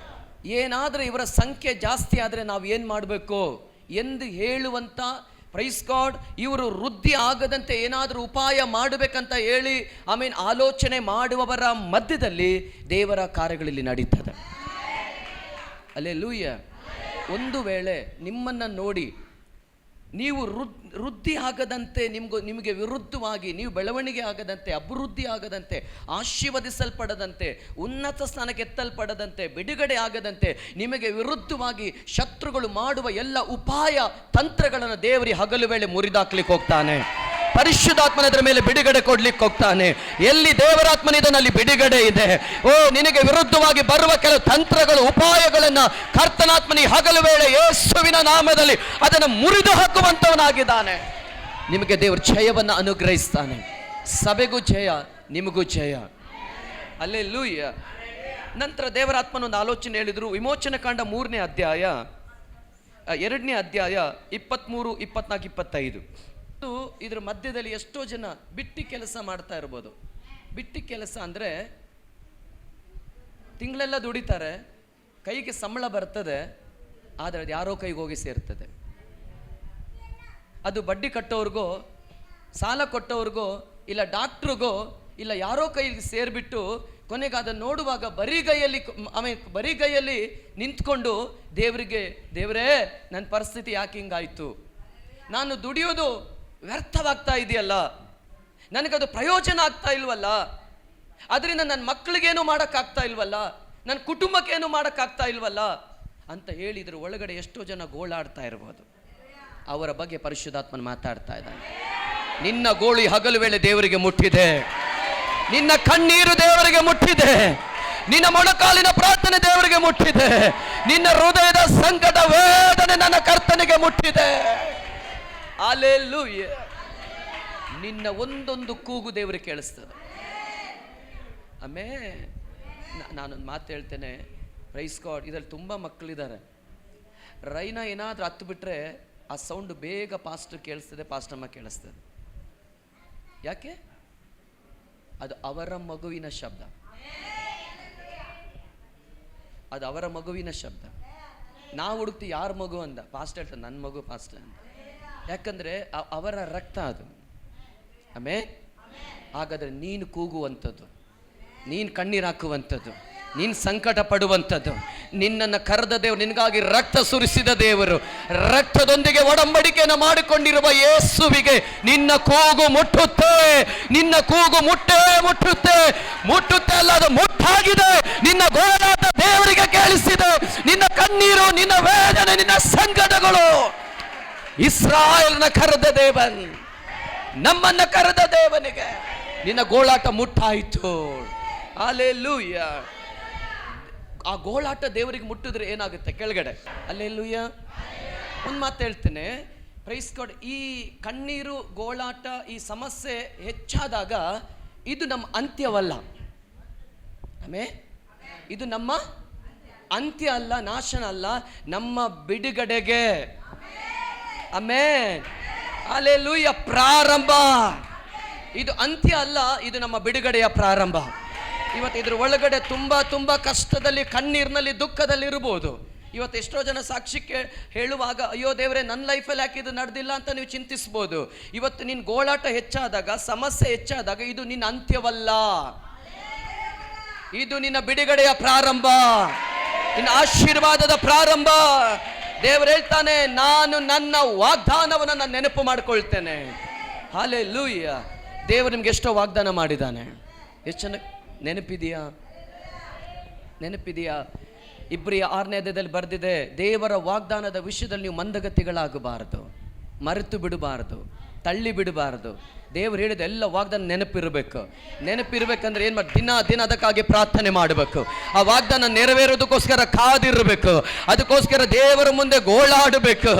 ಏನಾದರೂ ಇವರ ಸಂಖ್ಯೆ ಜಾಸ್ತಿ ಆದರೆ ನಾವು ಏನು ಮಾಡಬೇಕು ಎಂದು ಹೇಳುವಂಥ ಪ್ರೈಸ್ ಗಾಡ್. ಇವರು ವೃದ್ಧಿ ಆಗದಂತೆ ಏನಾದರೂ ಉಪಾಯ ಮಾಡಬೇಕಂತ ಹೇಳಿ ಆಲೋಚನೆ ಮಾಡುವವರ ಮಧ್ಯದಲ್ಲಿ ದೇವರ ಕಾರ್ಯಗಳಲ್ಲಿ ನಡೀತದೆ. ಹಲ್ಲೆಲೂಯಾ. ಒಂದು ವೇಳೆ ನಿಮ್ಮನ್ನು ನೋಡಿ ನೀವು ವೃದ್ಧಿ ಆಗದಂತೆ, ನಿಮಗೆ ವಿರುದ್ಧವಾಗಿ ನೀವು ಬೆಳವಣಿಗೆ ಆಗದಂತೆ, ಅಭಿವೃದ್ಧಿ ಆಗದಂತೆ, ಆಶೀರ್ವದಿಸಲ್ಪಡದಂತೆ, ಉನ್ನತ ಸ್ಥಾನಕ್ಕೆ ಎತ್ತಲ್ಪಡದಂತೆ, ಬಿಡುಗಡೆ ಆಗದಂತೆ ನಿಮಗೆ ವಿರುದ್ಧವಾಗಿ ಶತ್ರುಗಳು ಮಾಡುವ ಎಲ್ಲ ಉಪಾಯ ತಂತ್ರಗಳನ್ನು ದೇವರಿಗೆ ಹಗಲು ವೇಳೆ ಮುರಿದಾಕ್ಲಿಕ್ಕೆ ಹೋಗ್ತಾನೆ. ಪರಿಶುದ್ಧಾತ್ಮನದರ ಮೇಲೆ ಬಿಡುಗಡೆ ಕೊಡ್ಲಿಕ್ಕೆ ಹೋಗ್ತಾನೆ. ಎಲ್ಲಿ ದೇವರಾತ್ಮನಿದನಲ್ಲಿ ಬಿಡುಗಡೆ ಇದೆ. ನಿನಗೆ ವಿರುದ್ಧವಾಗಿ ಬರುವ ಕೆಲವು ತಂತ್ರಗಳು, ಉಪಾಯಗಳನ್ನು ಕರ್ತನಾತ್ಮನಿಗೆ ಹಗಲು ವೇಳೆ ಯೇಸುವಿನ ನಾಮದಲ್ಲಿ ಅದನ್ನು ಮುರಿದು ಹಾಕುವಂತವನಾಗಿದ್ದಾನೆ. ನಿಮಗೆ ದೇವರು ಜಯವನ್ನು ಅನುಗ್ರಹಿಸ್ತಾನೆ. ಸಭೆಗೂ ಜಯ, ನಿಮಗೂ ಜಯ. ಹಲ್ಲೆಲೂಯಾ. ನಂತರ ದೇವರಾತ್ಮನೊಂದು ಆಲೋಚನೆ ಹೇಳಿದ್ರು. ವಿಮೋಚನ ಕಾಂಡ 3ನೇ ಅಧ್ಯಾಯ 2ನೇ ಅಧ್ಯಾಯ 23, 24, 25. ಇದ್ರ ಮಧ್ಯದಲ್ಲಿ ಎಷ್ಟೋ ಜನ ಬಿಟ್ಟಿ ಕೆಲಸ ಮಾಡ್ತಾ ಇರ್ಬೋದು. ಬಿಟ್ಟಿ ಕೆಲಸ ಅಂದರೆ ತಿಂಗಳೆಲ್ಲ ದುಡಿತಾರೆ, ಕೈಗೆ ಸಂಬಳ ಬರ್ತದೆ, ಆದರೆ ಅದು ಯಾರೋ ಕೈಗೆ ಹೋಗಿ ಸೇರ್ತದೆ. ಅದು ಬಡ್ಡಿ ಕಟ್ಟೋರ್ಗೋ, ಸಾಲ ಕೊಟ್ಟವ್ರಿಗೋ, ಇಲ್ಲ ಡಾಕ್ಟ್ರಿಗೋ, ಇಲ್ಲ ಯಾರೋ ಕೈಗೆ ಸೇರಿಬಿಟ್ಟು ಕೊನೆಗೆ ಅದನ್ನು ನೋಡುವಾಗ ಬರಿಗೈಯಲ್ಲಿ ನಿಂತ್ಕೊಂಡು ದೇವರೇ ನನ್ನ ಪರಿಸ್ಥಿತಿ ಯಾಕೆ ಹಿಂಗಾಯಿತು, ನಾನು ದುಡಿಯೋದು ವ್ಯರ್ಥವಾಗ್ತಾ ಇದೆಯಲ್ಲ, ನನಗದು ಪ್ರಯೋಜನ ಆಗ್ತಾ ಇಲ್ವಲ್ಲ, ಅದರಿಂದ ನನ್ನ ಮಕ್ಕಳಿಗೇನು ಮಾಡೋಕ್ಕಾಗ್ತಾ ಇಲ್ವಲ್ಲ, ನನ್ನ ಕುಟುಂಬಕ್ಕೇನು ಮಾಡೋಕ್ಕಾಗ್ತಾ ಇಲ್ವಲ್ಲ ಅಂತ ಹೇಳಿದ್ರ ಒಳಗಡೆ ಎಷ್ಟೋ ಜನ ಗೋಳಾಡ್ತಾ ಇರ್ಬೋದು. ಅವರ ಬಗ್ಗೆ ಪರಿಶುದ್ಧಾತ್ಮನ ಮಾತಾಡ್ತಾ ಇದ್ದಾನೆ. ನಿನ್ನ ಗೋಳಿ ಹಗಲು ವೇಳೆ ದೇವರಿಗೆ ಮುಟ್ಟಿದೆ, ನಿನ್ನ ಕಣ್ಣೀರು ದೇವರಿಗೆ ಮುಟ್ಟಿದೆ, ನಿನ್ನ ಮೊಣಕಾಲಿನ ಪ್ರಾರ್ಥನೆ ದೇವರಿಗೆ ಮುಟ್ಟಿದೆ, ನಿನ್ನ ಹೃದಯದ ಸಂಕಟ ವೇದನೆ ನನ್ನ ಕರ್ತನಿಗೆ ಮುಟ್ಟಿದೆ. ಹಲ್ಲೆಲೂಯಾ. ನಿನ್ನ ಒಂದೊಂದು ಕೂಗು ದೇವರಿಗೆ ಕೇಳಿಸ್ತದೆ. ನಾನೊಂದು ಮಾತು ಹೇಳ್ತೇನೆ. Praise God. ಇದರಲ್ಲಿ ತುಂಬ ಮಕ್ಕಳಿದ್ದಾರೆ. ರೈನ ಏನಾದರೂ ಹತ್ತು ಬಿಟ್ರೆ ಆ ಸೌಂಡ್ ಬೇಗ ಪಾಸ್ಟರ್ ಕೇಳಿಸ್ತದೆ, ಪಾಸ್ಟಮ್ಮ ಕೇಳಿಸ್ತದೆ. ಯಾಕೆ? ಅದು ಅವರ ಮಗುವಿನ ಶಬ್ದ, ಅದು ಅವರ ಮಗುವಿನ ಶಬ್ದ. ನಾವು ಹುಡುಕ್ತಿ ಯಾರ ಮಗು ಅಂದ, ಪಾಸ್ಟರ್ ಹೇಳ್ತಾರೆ ನನ್ನ ಮಗು ಪಾಸ್ಟರ್ ಅಂತ. ಯಾಕಂದರೆ ಅವರ ರಕ್ತ ಅದು. ಹಾಗಾದರೆ ನೀನು ಕೂಗುವಂಥದ್ದು, ನೀನು ಕಣ್ಣೀರು ಹಾಕುವಂಥದ್ದು, ನೀನು ಸಂಕಟ ಪಡುವಂಥದ್ದು, ನಿನ್ನನ್ನು ಕರೆದ ದೇವರು, ನಿನಗಾಗಿ ರಕ್ತ ಸುರಿಸಿದ ದೇವರು, ರಕ್ತದೊಂದಿಗೆ ಒಡಂಬಡಿಕೆಯನ್ನು ಮಾಡಿಕೊಂಡಿರುವ ಯೇಸುವಿಗೆ ನಿನ್ನ ಕೂಗು ಮುಟ್ಟುತ್ತೆ. ನಿನ್ನ ಕೂಗು ಮುಟ್ಟುತ್ತೆ ಅಲ್ಲ, ಅದು ಮುಟ್ಟಾಗಿದೆ. ನಿನ್ನ ಗೋಳಾಟ ದೇವರಿಗೆ ಕೇಳಿಸಿದೆ. ನಿನ್ನ ಕಣ್ಣೀರು, ನಿನ್ನ ವೇದನೆ, ನಿನ್ನ ಸಂಕಟಗಳು ಇಸ್ರಾಯೇಲ್ನ ಕರೆದ ದೇವನ್, ನಮ್ಮನ್ನ ಕರೆದ ದೇವನಿಗೆ ನಿನ್ನ ಗೋಳಾಟ ಮುಟ್ಟಾಯಿತು. ಹಲ್ಲೆಲೂಯಾ. ಆ ಗೋಳಾಟ ದೇವರಿಗೆ ಮುಟ್ಟಿದ್ರೆ ಏನಾಗುತ್ತೆ ಕೆಳಗಡೆ? ಹಲ್ಲೆಲೂಯಾ. ಒಂದು ಮಾತು ಹೇಳ್ತೇನೆ, ಪ್ರೈಸ್ ಗಾಡ್. ಈ ಕಣ್ಣೀರು, ಗೋಳಾಟ, ಈ ಸಮಸ್ಯೆ ಹೆಚ್ಚಾದಾಗ ಇದು ನಮ್ಮ ಅಂತ್ಯವಲ್ಲ. ಇದು ನಮ್ಮ ಅಂತ್ಯ ಅಲ್ಲ, ನಾಶನ ಅಲ್ಲ, ನಮ್ಮ ಬಿಡುಗಡೆಗೆ. ಆಮೆನ್. ಹಲ್ಲೆಲೂಯಾ. ಪ್ರಾರಂಭ. ಇದು ಅಂತ್ಯ ಅಲ್ಲ, ಇದು ನಮ್ಮ ಬಿಡುಗಡೆಯ ಪ್ರಾರಂಭ. ಇವತ್ತು ಇದ್ರ ಒಳಗಡೆ ತುಂಬ ಕಷ್ಟದಲ್ಲಿ, ಕಣ್ಣೀರಿನಲ್ಲಿ, ದುಃಖದಲ್ಲಿ ಇರ್ಬೋದು. ಇವತ್ತು ಎಷ್ಟೋ ಜನ ಸಾಕ್ಷಿಗೆ ಹೇಳುವಾಗ, ಅಯ್ಯೋ ದೇವರೇ ನನ್ನ ಲೈಫಲ್ಲಿ ಯಾಕೆ ಇದು ನಡೆದಿಲ್ಲ ಅಂತ ನೀವು ಚಿಂತಿಸ್ಬೋದು. ಇವತ್ತು ನಿನ್ನ ಗೋಳಾಟ ಹೆಚ್ಚಾದಾಗ, ಸಮಸ್ಯೆ ಹೆಚ್ಚಾದಾಗ ಇದು ನಿನ್ನ ಅಂತ್ಯವಲ್ಲ, ಇದು ನಿನ್ನ ಬಿಡುಗಡೆಯ ಪ್ರಾರಂಭ, ನಿನ್ನ ಆಶೀರ್ವಾದದ ಪ್ರಾರಂಭ. ದೇವರು ಹೇಳ್ತಾನೆ, ನಾನು ನನ್ನ ವಾಗ್ದಾನವನ್ನು ನಾನು ನೆನಪು ಮಾಡಿಕೊಳ್ತೇನೆ. ಹಲ್ಲೆಲೂಯಾ. ದೇವರು ನಿಮ್ಗೆ ಎಷ್ಟೋ ವಾಗ್ದಾನ ಮಾಡಿದ್ದಾನೆ. ಎಷ್ಟು ಚೆನ್ನಾಗಿ ನೆನಪಿದೆಯಾ? ಇಬ್ರಿಯ 6ನೇ ಅಧ್ಯಾಯದಲ್ಲಿ ಬರೆದಿದೆ, ದೇವರ ವಾಗ್ದಾನದ ವಿಷಯದಲ್ಲಿ ನೀವು ಮಂದಗತಿಗಳಾಗಬಾರದು, ಮರೆತು ಬಿಡಬಾರದು, ತಳ್ಳಿ ಬಿಡಬಾರದು. ದೇವರು ಹೇಳಿದ ಎಲ್ಲ ವಾಗ್ದಾನ ನೆನಪಿರ್ಬೇಕಂದ್ರೆ ಏನು ಮಾಡಿ? ದಿನ ಅದಕ್ಕಾಗಿ ಪ್ರಾರ್ಥನೆ ಮಾಡಬೇಕು. ಆ ವಾಗ್ದಾನ ನೆರವೇರೋದಕ್ಕೋಸ್ಕರ ಕಾದಿರಬೇಕು. ಅದಕ್ಕೋಸ್ಕರ ದೇವರ ಮುಂದೆ ಗೋಳಾಡಬೇಕು.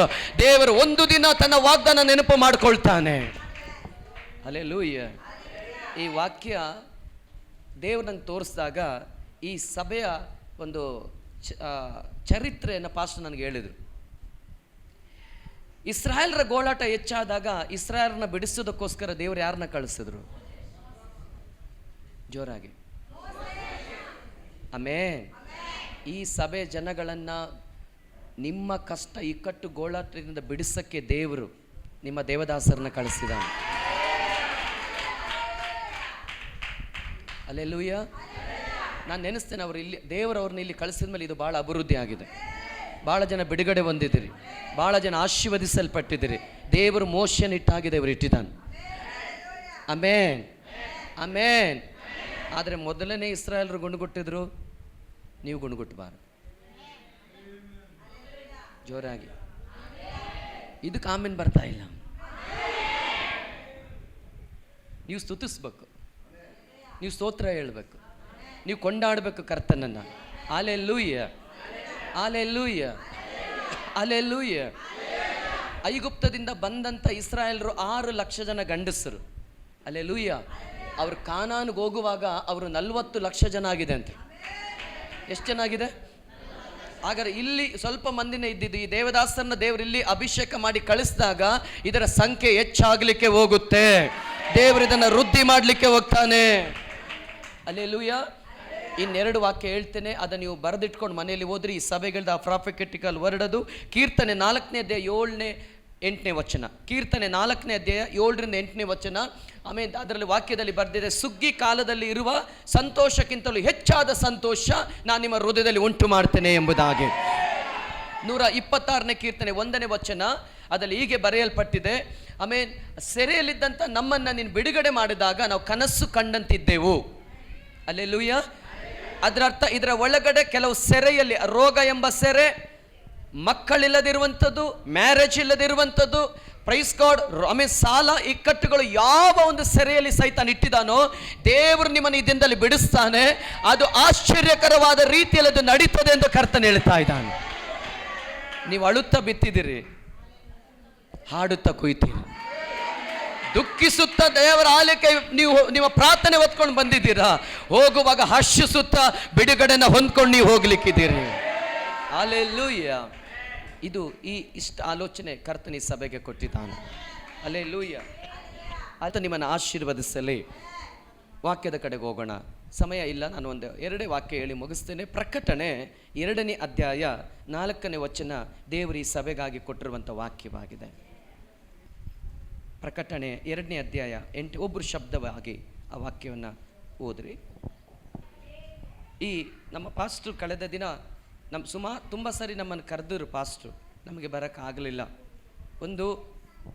ದೇವರು ಒಂದು ದಿನ ತನ್ನ ವಾಗ್ದಾನ ನೆನಪು ಮಾಡಿಕೊಳ್ತಾನೆ. ಹಲ್ಲೆಲೂಯಾ. ಈ ವಾಕ್ಯ ದೇವ್ರು ನಂಗೆ ತೋರಿಸಿದಾಗ ಈ ಸಭೆಯ ಒಂದು ಚರಿತ್ರೆಯನ್ನು ಪಾಸ್ಟರ್ ನನಗೆ ಹೇಳಿದರು. ಇಸ್ರಾಯೇಲ್ರ ಗೋಳಾಟ ಹೆಚ್ಚಾದಾಗ ಇಸ್ರಾಯೇಲ್ನ ಬಿಡಿಸೋದಕ್ಕೋಸ್ಕರ ದೇವರು ಯಾರನ್ನ ಕಳಿಸಿದ್ರು? ಜೋರಾಗಿ ಆಮೆನ್. ಈ ಸಭೆ ಜನಗಳನ್ನು ನಿಮ್ಮ ಕಷ್ಟ, ಇಕ್ಕಟ್ಟು, ಗೋಳಾಟದಿಂದ ಬಿಡಿಸೋಕ್ಕೆ ದೇವರು ನಿಮ್ಮ ದೇವದಾಸರನ್ನ ಕಳಿಸಿದ್ದಾನೆ. ಅಲ್ಲೆಲೂಯ. ನಾನು ನೆನೆಸ್ತೇನೆ, ಅವರು ಇಲ್ಲಿ ದೇವರವ್ರನ್ನ ಇಲ್ಲಿ ಕಳಿಸಿದ ಮೇಲೆ ಇದು ಭಾಳ ಅಭಿವೃದ್ಧಿ ಆಗಿದೆ. ಭಾಳ ಜನ ಬಿಡುಗಡೆ ಹೊಂದಿದ್ದೀರಿ, ಭಾಳ ಜನ ಆಶೀರ್ವದಿಸಲ್ಪಟ್ಟಿದ್ದೀರಿ. ದೇವರು ಮೋಶನ್ ಇಟ್ಟಾಗಿದೆ, ಇವರು ಇಟ್ಟಿದ್ದಾನೆ. ಆಮೇನ್, ಆಮೇನ್. ಆದರೆ ಮೊದಲನೇ ಇಸ್ರಾಯೇಲರು ಗುಣಗುಟ್ಟಿದ್ರು, ನೀವು ಗುಣಗುಟ್ಟಬಾರದು. ಜೋರಾಗಿ ಇದಕ್ಕೆ ಆಮೇನ್ ಬರ್ತಾ ಇಲ್ಲ. ನೀವು ಸ್ತುತಿಸ್ಬೇಕು, ನೀವು ಸ್ತೋತ್ರ ಹೇಳ್ಬೇಕು, ನೀವು ಕೊಂಡಾಡಬೇಕು ಕರ್ತನನ್ನು. Alleluia, alleluia, alleluia. ಐಗುಪ್ತದಿಂದ ಬಂದಂಥ ಇಸ್ರಾಯೇಲರು 6 ಲಕ್ಷ ಜನ ಗಂಡಸರು. ಅಲ್ಲೆಲೂಯ. ಅವರು ಕಾನಾನ್ಗೆ ಹೋಗುವಾಗ ಅವರು 40 ಲಕ್ಷ ಜನ ಆಗಿದೆ ಅಂತೆ. ಎಷ್ಟು ಜನ ಆಗಿದೆ? ಹಾಗಾದ್ರೆ ಇಲ್ಲಿ ಸ್ವಲ್ಪ ಮಂದಿನೇ ಇದ್ದಿದ್ದು. ಈ ದೇವದಾಸರನ್ನ ದೇವರು ಇಲ್ಲಿ ಅಭಿಷೇಕ ಮಾಡಿ ಕಳಿಸಿದಾಗ ಇದರ ಸಂಖ್ಯೆ ಹೆಚ್ಚಾಗಲಿಕ್ಕೆ ಹೋಗುತ್ತೆ. ದೇವರು ಇದನ್ನು ವೃದ್ಧಿ ಮಾಡಲಿಕ್ಕೆ ಹೋಗ್ತಾನೆ. ಅಲ್ಲೆಲೂಯ. ಇನ್ನೆರಡು ವಾಕ್ಯ ಹೇಳ್ತೇನೆ, ಅದನ್ನು ನೀವು ಬರೆದಿಟ್ಕೊಂಡು ಮನೆಯಲ್ಲಿ ಓದ್ರಿ. ಈ ಸಭೆಗಳದ ಪ್ರಾಫಿಕೆಟಿಕಲ್ ವರ್ಡ್ ಅದು. ಕೀರ್ತನೆ 4ನೇ ಅಧ್ಯಾಯ 7ನೇ 8ನೇ ವಚನ. ಕೀರ್ತನೆ 4ನೇ ಅಧ್ಯಾಯ 7ರಿಂದ 8ನೇ ವಚನ. ಆಮೇಲೆ ಅದರಲ್ಲಿ ವಾಕ್ಯದಲ್ಲಿ ಬರೆದಿದೆ, ಸುಗ್ಗಿ ಕಾಲದಲ್ಲಿ ಇರುವ ಸಂತೋಷಕ್ಕಿಂತಲೂ ಹೆಚ್ಚಾದ ಸಂತೋಷ ನಾನು ನಿಮ್ಮ ಹೃದಯದಲ್ಲಿ ಉಂಟು ಮಾಡ್ತೇನೆ ಎಂಬುದಾಗಿ. 126ನೇ ಕೀರ್ತನೆ 1ನೇ ವಚನ. ಅದರಲ್ಲಿ ಹೀಗೆ ಬರೆಯಲ್ಪಟ್ಟಿದೆ, ಆಮೇಲೆ ಸೆರೆಯಲ್ಲಿದ್ದಂಥ ನಮ್ಮನ್ನು ನೀನು ಬಿಡುಗಡೆ ಮಾಡಿದಾಗ ನಾವು ಕನಸು ಕಂಡಂತಿದ್ದೆವು. ಅಲ್ಲೆಲೂಯ. ಅದರ ಅರ್ಥ, ಇದರ ಒಳಗಡೆ ಕೆಲವು ಸೆರೆಯಲ್ಲಿ ರೋಗ ಎಂಬ ಸೆರೆ, ಮಕ್ಕಳಿಲ್ಲದಿರುವಂಥದ್ದು, ಮ್ಯಾರೇಜ್ ಇಲ್ಲದಿರುವಂಥದ್ದು, ಪ್ರೈಸ್ ಗಾಡ್, ಆಮೇಲೆ ಸಾಲ ಇಕ್ಕಟ್ಟುಗಳು ಯಾವ ಒಂದು ಸೆರೆಯಲ್ಲಿ ಸೈತಾನ್ ಇಟ್ಟಿದ್ದಾನೋ ದೇವರು ನಿಮ್ಮನ್ನು ಈ ದಿನದಲ್ಲಿ ಬಿಡಿಸ್ತಾನೆ. ಅದು ಆಶ್ಚರ್ಯಕರವಾದ ರೀತಿಯಲ್ಲಿ ಅದು ನಡೀತದೆ ಎಂದು ಕರ್ತನು ಹೇಳ್ತಾ ಇದ್ದಾನೆ. ನೀವು ಅಳುತ್ತಾ ಬಿತ್ತಿದ್ದೀರಿ, ಹಾಡುತ್ತಾ ಕುಯ್ತೀರಿ. ದುಃಖಿಸುತ್ತಾ ದೇವರ ಆಲಯಕ್ಕೆ ನೀವು ನಿಮ್ಮ ಪ್ರಾರ್ಥನೆ ಹೊತ್ಕೊಂಡು ಬಂದಿದ್ದೀರಾ. ಹೋಗುವಾಗ ಹರ್ಷಿಸುತ್ತಾ ಬಿಡುಗಡೆನ ಹೊಂದ್ಕೊಂಡು ನೀವು ಹೋಗ್ಲಿಕ್ಕಿದ್ದೀರಿ. ಅಲ್ಲೆಲೂಯ. ಇದು ಇಷ್ಟ ಆಲೋಚನೆ ಕರ್ತನಿ ಸಭೆಗೆ ಕೊಟ್ಟಿದ್ದಾನೆ. ಅಲ್ಲೆಲೂಯ. ಆಯ್ತು, ನಿಮ್ಮನ್ನು ಆಶೀರ್ವದಿಸಲಿ. ವಾಕ್ಯದ ಕಡೆಗೆ ಹೋಗೋಣ, ಸಮಯ ಇಲ್ಲ. ನಾನು ಎರಡೇ ವಾಕ್ಯ ಹೇಳಿ ಮುಗಿಸ್ತೇನೆ. ಪ್ರಕಟಣೆ 2ನೇ ಅಧ್ಯಾಯ 4ನೇ ವಚನ ದೇವರು ಈ ಸಭೆಗಾಗಿ ಕೊಟ್ಟಿರುವಂಥ ವಾಕ್ಯವಾಗಿದೆ. ಪ್ರಕಟಣೆ 2ನೇ ಅಧ್ಯಾಯ 8. ಒಬ್ಬರು ಶಬ್ದವಾಗಿ ಆ ವಾಕ್ಯವನ್ನು ಓದ್ರಿ. ಈ ನಮ್ಮ ಪಾಸ್ಟ್ರು ಕಳೆದ ದಿನ ತುಂಬ ಸರಿ ನಮ್ಮನ್ನು ಕರೆದರು. ಪಾಸ್ಟ್ರು ನಮಗೆ ಬರೋಕ್ಕಾಗಲಿಲ್ಲ.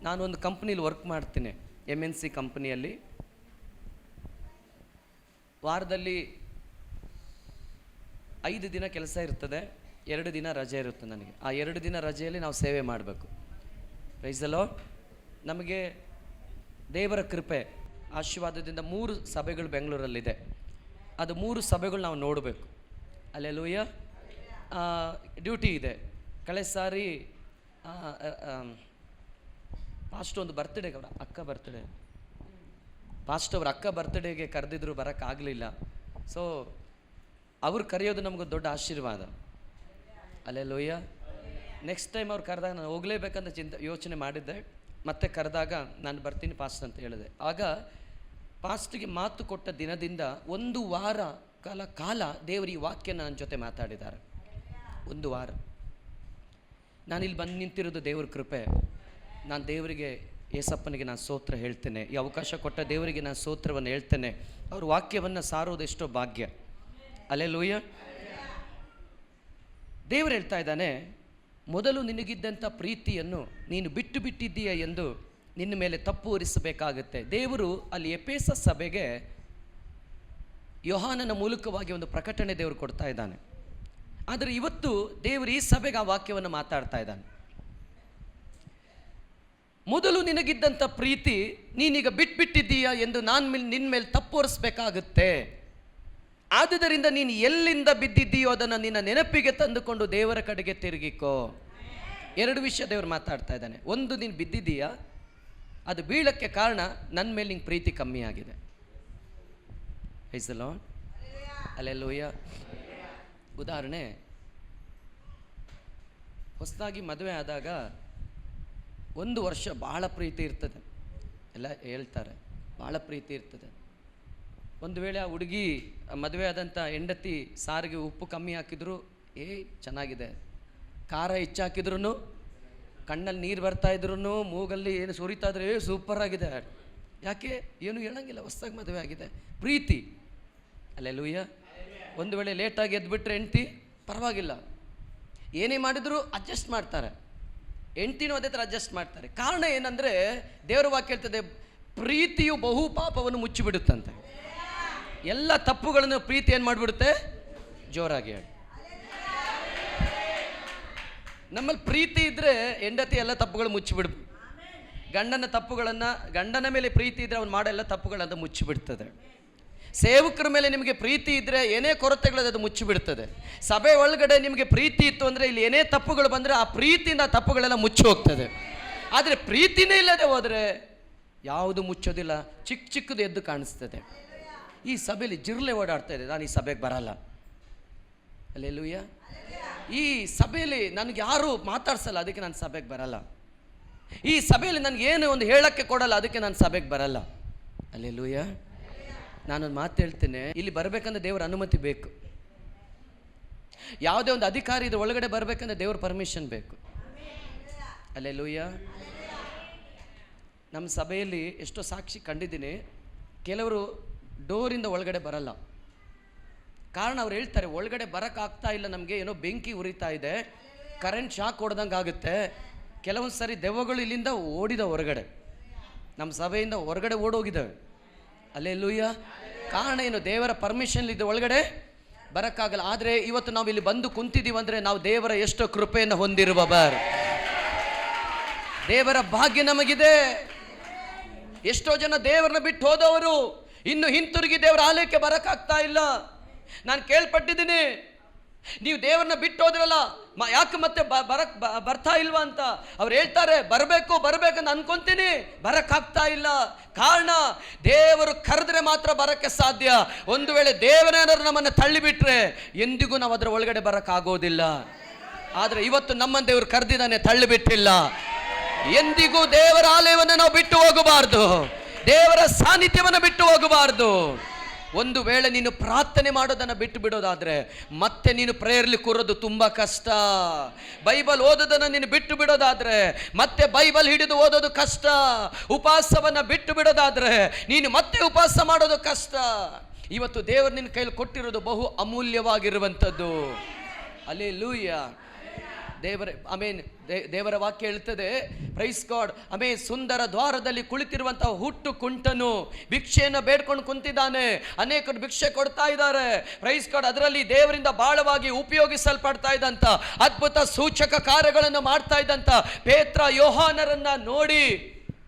ನಾನೊಂದು ಕಂಪ್ನೀಲಿ ವರ್ಕ್ ಮಾಡ್ತೀನಿ, MNC ಕಂಪ್ನಿಯಲ್ಲಿ. ವಾರದಲ್ಲಿ 5 ದಿನ ಕೆಲಸ ಇರ್ತದೆ, 2 ದಿನ ರಜೆ ಇರುತ್ತೆ ನನಗೆ. ಆ 2 ದಿನ ರಜೆಯಲ್ಲಿ ನಾವು ಸೇವೆ ಮಾಡಬೇಕು. Praise the lord. ನಮಗೆ ದೇವರ ಕೃಪೆ ಆಶೀರ್ವಾದದಿಂದ 3 ಸಭೆಗಳು ಬೆಂಗಳೂರಲ್ಲಿದೆ. ಅದು 3 ಸಭೆಗಳು ನಾವು ನೋಡಬೇಕು. ಅಲ್ಲೆಲೂಯ. ಡ್ಯೂಟಿ ಇದೆ. ಕಳೆದ ಸಾರಿ ಪಾಸ್ಟ್ ಒಂದು ಬರ್ತ್ಡೇಗೆ, ಅವರ ಅಕ್ಕ ಬರ್ತ್ಡೇ, ಪಾಸ್ಟ್ ಅವ್ರ ಅಕ್ಕ ಬರ್ತ್ಡೇಗೆ ಕರೆದಿದ್ರು, ಬರೋಕ್ಕಾಗಲಿಲ್ಲ. ಸೊ ಅವ್ರು ಕರೆಯೋದು ನಮಗೊಂದು ದೊಡ್ಡ ಆಶೀರ್ವಾದ. ಅಲ್ಲೆಲೂಯ. ನೆಕ್ಸ್ಟ್ ಟೈಮ್ ಅವ್ರು ಕರೆದಾಗ ನಾನು ಹೋಗಲೇಬೇಕಂತ ಯೋಚನೆ ಮಾಡಿದ್ದೆ. ಮತ್ತೆ ಕರೆದಾಗ ನಾನು ಬರ್ತೀನಿ ಪಾಸ್ಟ್ ಅಂತ ಹೇಳಿದೆ. ಆಗ ಪಾಸ್ಟ್ಗೆ ಮಾತು ಕೊಟ್ಟ ದಿನದಿಂದ 1 ವಾರ ಕಾಲ ದೇವರು ಈ ವಾಕ್ಯನ ನನ್ನ ಜೊತೆ ಮಾತಾಡಿದ್ದಾರೆ. 1 ವಾರ ನಾನಿಲ್ಲಿ ಬಂದು ನಿಂತಿರೋದು ದೇವ್ರ ಕೃಪೆ. ನಾನು ದೇವರಿಗೆ, ಏಸಪ್ಪನಿಗೆ ನಾನು ಸ್ತೋತ್ರ ಹೇಳ್ತೇನೆ. ಈ ಅವಕಾಶ ಕೊಟ್ಟ ದೇವರಿಗೆ ನಾನು ಸ್ತೋತ್ರವನ್ನು ಹೇಳ್ತೇನೆ. ಅವ್ರ ವಾಕ್ಯವನ್ನು ಸಾರೋದು ಎಷ್ಟೋ ಭಾಗ್ಯ. ಅಲ್ಲೆಲೂಯ. ದೇವರು ಹೇಳ್ತಾ ಇದ್ದಾನೆ, ಮೊದಲು ನಿನಗಿದ್ದಂಥ ಪ್ರೀತಿಯನ್ನು ನೀನು ಬಿಟ್ಟು ಬಿಟ್ಟಿದ್ದೀಯ ಎಂದು ನಿನ್ನ ಮೇಲೆ ತಪ್ಪು ಹೊರಿಸಬೇಕಾಗುತ್ತೆ. ದೇವರು ಅಲ್ಲಿ ಎಫೆಸ ಸಭೆಗೆ ಯೋಹಾನನ ಮೂಲಕವಾಗಿ ಒಂದು ಪ್ರಕಟಣೆ ದೇವರು ಕೊಡ್ತಾ ಇದ್ದಾನೆ. ಆದರೆ ಇವತ್ತು ದೇವರು ಈ ಸಭೆಗೆ ಆ ವಾಕ್ಯವನ್ನು ಮಾತಾಡ್ತಾ ಇದ್ದಾನೆ. ಮೊದಲು ನಿನಗಿದ್ದಂಥ ಪ್ರೀತಿ ನೀನೀಗ ಬಿಟ್ಬಿಟ್ಟಿದ್ದೀಯಾ ಎಂದು ನಿನ್ನ ಮೇಲೆ ತಪ್ಪು ಹೊರಿಸಬೇಕಾಗುತ್ತೆ. ಆದುದರಿಂದ ನೀನು ಎಲ್ಲಿಂದ ಬಿದ್ದಿದ್ದೀಯೋ ಅದನ್ನು ನಿನ್ನ ನೆನಪಿಗೆ ತಂದುಕೊಂಡು ದೇವರ ಕಡೆಗೆ ತಿರುಗಿಕೋ. 2 ವಿಷಯ ದೇವರು ಮಾತಾಡ್ತಾ ಇದ್ದಾನೆ. ಒಂದು, ನೀನು ಬಿದ್ದಿದ್ದೀಯಾ, ಅದು ಬೀಳಕ್ಕೆ ಕಾರಣ ನನ್ನ ಮೇಲೆ ನಿಂಗೆ ಪ್ರೀತಿ ಕಮ್ಮಿ ಆಗಿದೆ. Praise the lord. ಅಲ್ಲೆಲೂಯ. ಉದಾಹರಣೆ, ಹೊಸದಾಗಿ ಮದುವೆ ಆದಾಗ 1 ವರ್ಷ ಭಾಳ ಪ್ರೀತಿ ಇರ್ತದೆ. ಎಲ್ಲ ಹೇಳ್ತಾರೆ ಭಾಳ ಪ್ರೀತಿ ಇರ್ತದೆ. ಒಂದು ವೇಳೆ ಆ ಹುಡುಗಿ ಮದುವೆ ಆದಂಥ ಹೆಂಡತಿ ಸಾರಿಗೆ ಉಪ್ಪು ಕಮ್ಮಿ ಹಾಕಿದ್ರು, ಚೆನ್ನಾಗಿದೆ. ಖಾರ ಹೆಚ್ಚು ಹಾಕಿದ್ರು ಕಣ್ಣಲ್ಲಿ ನೀರು ಬರ್ತಾ ಇದ್ರು, ಮೂಗಲ್ಲಿ ಏನು ಸುರಿತಾ ಇದ್ರೆ ಸೂಪರ್ ಆಗಿದೆ. ಯಾಕೆ? ಏನು ಹೇಳಂಗಿಲ್ಲ, ಹೊಸ್ದಾಗಿ ಮದುವೆ ಆಗಿದೆ, ಪ್ರೀತಿ. ಅಲ್ಲೆಲೂಯ್ಯ. ಒಂದು ವೇಳೆ ಲೇಟಾಗಿ ಎದ್ಬಿಟ್ರೆ ಹೆಂಡ್ತಿ ಪರವಾಗಿಲ್ಲ, ಏನೇ ಮಾಡಿದ್ರು ಅಡ್ಜಸ್ಟ್ ಮಾಡ್ತಾರೆ, ಹೆಂಡ್ತಿನೂ ಅದೇ ಥರ ಅಡ್ಜಸ್ಟ್ ಮಾಡ್ತಾರೆ. ಕಾರಣ ಏನಂದರೆ ದೇವರ ವಾಕ್ಯ ಹೇಳ್ತದೆ, ಪ್ರೀತಿಯು ಬಹು ಪಾಪವನ್ನು ಮುಚ್ಚಿಬಿಡುತ್ತಂತೆ. ಎಲ್ಲ ತಪ್ಪುಗಳನ್ನು ಪ್ರೀತಿ ಏನು ಮಾಡಿಬಿಡುತ್ತೆ? ಜೋರಾಗಿ ಹೇಳಿ. ನಮ್ಮಲ್ಲಿ ಪ್ರೀತಿ ಇದ್ದರೆ ಹೆಂಡತಿ ಎಲ್ಲ ತಪ್ಪುಗಳು ಮುಚ್ಚಿಬಿಡ್ಬೋದು. ಗಂಡನ ಮೇಲೆ ಪ್ರೀತಿ ಇದ್ದರೆ ಅವ್ನು ಮಾಡೋ ಎಲ್ಲ ತಪ್ಪುಗಳನ್ನು ಮುಚ್ಚಿಬಿಡ್ತದೆ. ಸೇವಕರ ಮೇಲೆ ನಿಮಗೆ ಪ್ರೀತಿ ಇದ್ದರೆ ಏನೇ ಕೊರತೆಗಳು ಅದು ಮುಚ್ಚಿಬಿಡ್ತದೆ. ಸಭೆ ಒಳಗಡೆ ನಿಮಗೆ ಪ್ರೀತಿ ಇತ್ತು ಅಂದರೆ ಇಲ್ಲಿ ಏನೇ ತಪ್ಪುಗಳು ಬಂದರೆ ಆ ಪ್ರೀತಿಯಿಂದ ತಪ್ಪುಗಳೆಲ್ಲ ಮುಚ್ಚಿ ಹೋಗ್ತದೆ. ಆದರೆ ಪ್ರೀತಿನೇ ಇಲ್ಲದೆ ಹೋದರೆ ಯಾವುದು ಮುಚ್ಚೋದಿಲ್ಲ, ಚಿಕ್ಕ ಚಿಕ್ಕದು ಎದ್ದು ಕಾಣಿಸ್ತದೆ. ಈ ಸಭೆಯಲ್ಲಿ ಜಿರ್ಲೆ ಓಡಾಡ್ತಾ ಇದೆ, ನಾನು ಈ ಸಭೆಗೆ ಬರಲ್ಲ. ಅಲ್ಲೆಲೂಯ್ಯ. ಈ ಸಭೆಯಲ್ಲಿ ನನಗೆ ಯಾರು ಮಾತಾಡ್ಸಲ್ಲ, ಅದಕ್ಕೆ ನಾನು ಸಭೆಗೆ ಬರಲ್ಲ. ಈ ಸಭೆಯಲ್ಲಿ ನನಗೇನು ಒಂದು ಹೇಳಕ್ಕೆ ಕೊಡಲ್ಲ, ಅದಕ್ಕೆ ನಾನು ಸಭೆಗೆ ಬರಲ್ಲ. ಅಲ್ಲೆಲೂಯ್ಯ. ನಾನೊಂದು ಮಾತು ಹೇಳ್ತೇನೆ, ಇಲ್ಲಿ ಬರಬೇಕಂದ್ರೆ ದೇವರ ಅನುಮತಿ ಬೇಕು. ಯಾವುದೇ ಒಂದು ಅಧಿಕಾರಿ ಇದ್ರ ಒಳಗಡೆ ಬರಬೇಕಂದ್ರೆ ದೇವ್ರ ಪರ್ಮಿಷನ್ ಬೇಕು. ಅಲ್ಲೆಲೂಯ್ಯ. ನಮ್ಮ ಸಭೆಯಲ್ಲಿ ಎಷ್ಟೋ ಸಾಕ್ಷಿ ಕಂಡಿದ್ದೀನಿ, ಕೆಲವರು ಡೋರಿಂದ ಒಳಗಡೆ ಬರಲ್ಲ. ಕಾರಣ ಅವ್ರು ಹೇಳ್ತಾರೆ, ಒಳಗಡೆ ಬರೋಕ್ಕಾಗ್ತಾ ಇಲ್ಲ, ನಮಗೆ ಏನೋ ಬೆಂಕಿ ಉರಿತಾ ಇದೆ, ಕರೆಂಟ್ ಶಾಕ್ ಹೊಡೆದಂಗೆ ಆಗುತ್ತೆ. ಕೆಲವೊಂದು ಸರಿ ದೆವ್ವಗಳು ಇಲ್ಲಿಂದ ಓಡಿದ ಹೊರಗಡೆ, ನಮ್ಮ ಸಭೆಯಿಂದ ಹೊರಗಡೆ ಓಡೋಗಿದ್ದಾವೆ. ಅಲ್ಲೆಲೂಯ್ಯ. ಕಾರಣ ಏನು? ದೇವರ ಪರ್ಮಿಷನ್ ಇದ್ದ ಒಳಗಡೆ ಬರೋಕ್ಕಾಗಲ್ಲ. ಆದರೆ ಇವತ್ತು ನಾವು ಇಲ್ಲಿ ಬಂದು ಕುಂತಿದ್ದೀವಿ ಅಂದರೆ ನಾವು ದೇವರ ಎಷ್ಟೋ ಕೃಪೆಯನ್ನು ಹೊಂದಿರುವವರು, ದೇವರ ಭಾಗ್ಯ ನಮಗಿದೆ. ಎಷ್ಟೋ ಜನ ದೇವರನ್ನ ಬಿಟ್ಟು ಹೋದವರು ಇನ್ನು ಹಿಂತಿರುಗಿ ದೇವರ ಆಲಯಕ್ಕೆ ಬರೋಕ್ಕಾಗ್ತಾ ಇಲ್ಲ. ನಾನು ಕೇಳ್ಪಟ್ಟಿದ್ದೀನಿ, ನೀವು ದೇವರನ್ನ ಬಿಟ್ಟು ಹೋದ್ರಲ್ಲ, ಯಾಕೆ ಮತ್ತೆ ಬರ್ತಾ ಇಲ್ವಾ ಅಂತ. ಅವ್ರು ಹೇಳ್ತಾರೆ, ಬರಬೇಕಂತ ಅನ್ಕೊಂತೀನಿ, ಬರಕ್ಕಾಗ್ತಾ ಇಲ್ಲ. ಕಾರಣ ದೇವರು ಕರೆದ್ರೆ ಮಾತ್ರ ಬರಕ್ಕೆ ಸಾಧ್ಯ. ಒಂದು ವೇಳೆ ದೇವರೇನಾದ್ರು ನಮ್ಮನ್ನು ತಳ್ಳಿಬಿಟ್ರೆ ಎಂದಿಗೂ ನಾವು ಅದರ ಒಳಗಡೆ ಬರಕ್ಕಾಗೋದಿಲ್ಲ. ಆದರೆ ಇವತ್ತು ನಮ್ಮನ್ನು ದೇವರು ಕರೆದಿದ್ದಾನೆ, ತಳ್ಳಿಬಿಟ್ಟಿಲ್ಲ. ಎಂದಿಗೂ ದೇವರ ಆಲಯವನ್ನು ನಾವು ಬಿಟ್ಟು ಹೋಗಬಾರ್ದು, ದೇವರ ಸಾನ್ನಿಧ್ಯವನ್ನು ಬಿಟ್ಟು ಹೋಗಬಾರ್ದು. ಒಂದು ವೇಳೆ ನೀನು ಪ್ರಾರ್ಥನೆ ಮಾಡೋದನ್ನು ಬಿಟ್ಟು ಬಿಡೋದಾದರೆ ಮತ್ತೆ ನೀನು ಪ್ರೇಯರ್ಲಿ ಕೂರೋದು ತುಂಬ ಕಷ್ಟ. ಬೈಬಲ್ ಓದೋದನ್ನು ನೀನು ಬಿಟ್ಟು ಬಿಡೋದಾದರೆ ಮತ್ತೆ ಬೈಬಲ್ ಹಿಡಿದು ಓದೋದು ಕಷ್ಟ. ಉಪವಾಸವನ್ನು ಬಿಟ್ಟು ಬಿಡೋದಾದರೆ ನೀನು ಮತ್ತೆ ಉಪವಾಸ ಮಾಡೋದು ಕಷ್ಟ. ಇವತ್ತು ದೇವರು ನಿನ್ನ ಕೈಲಿ ಕೊಟ್ಟಿರೋದು ಬಹು ಅಮೂಲ್ಯವಾಗಿರುವಂಥದ್ದು. ಅಲ್ಲೆಲೂಯ್ಯ. ದೇವರ ವಾಕ್ಯ ಹೇಳ್ತದೆ, ಪ್ರೈಸ್ ಗಾಡ್. ಸುಂದರ ದ್ವಾರದಲ್ಲಿ ಕುಳಿತಿರುವಂತಹ ಹುಟ್ಟು ಕುಂಟನು ಭಿಕ್ಷೆಯನ್ನು ಬೇಡ್ಕೊಂಡು ಕುಂತಿದ್ದಾನೆ. ಅನೇಕರು ಭಿಕ್ಷೆ ಕೊಡ್ತಾ ಇದ್ದಾರೆ. Praise God. ಅದರಲ್ಲಿ ದೇವರಿಂದ ಬಾಳವಾಗಿ ಉಪಯೋಗಿಸಲ್ಪಡ್ತಾ ಇದ್ದಂಥ ಅದ್ಭುತ ಸೂಚಕ ಕಾರ್ಯಗಳನ್ನು ಮಾಡ್ತಾ ಇದ್ದಂಥ ಪೇತ್ರ ಯೋಹಾನರನ್ನ ನೋಡಿ,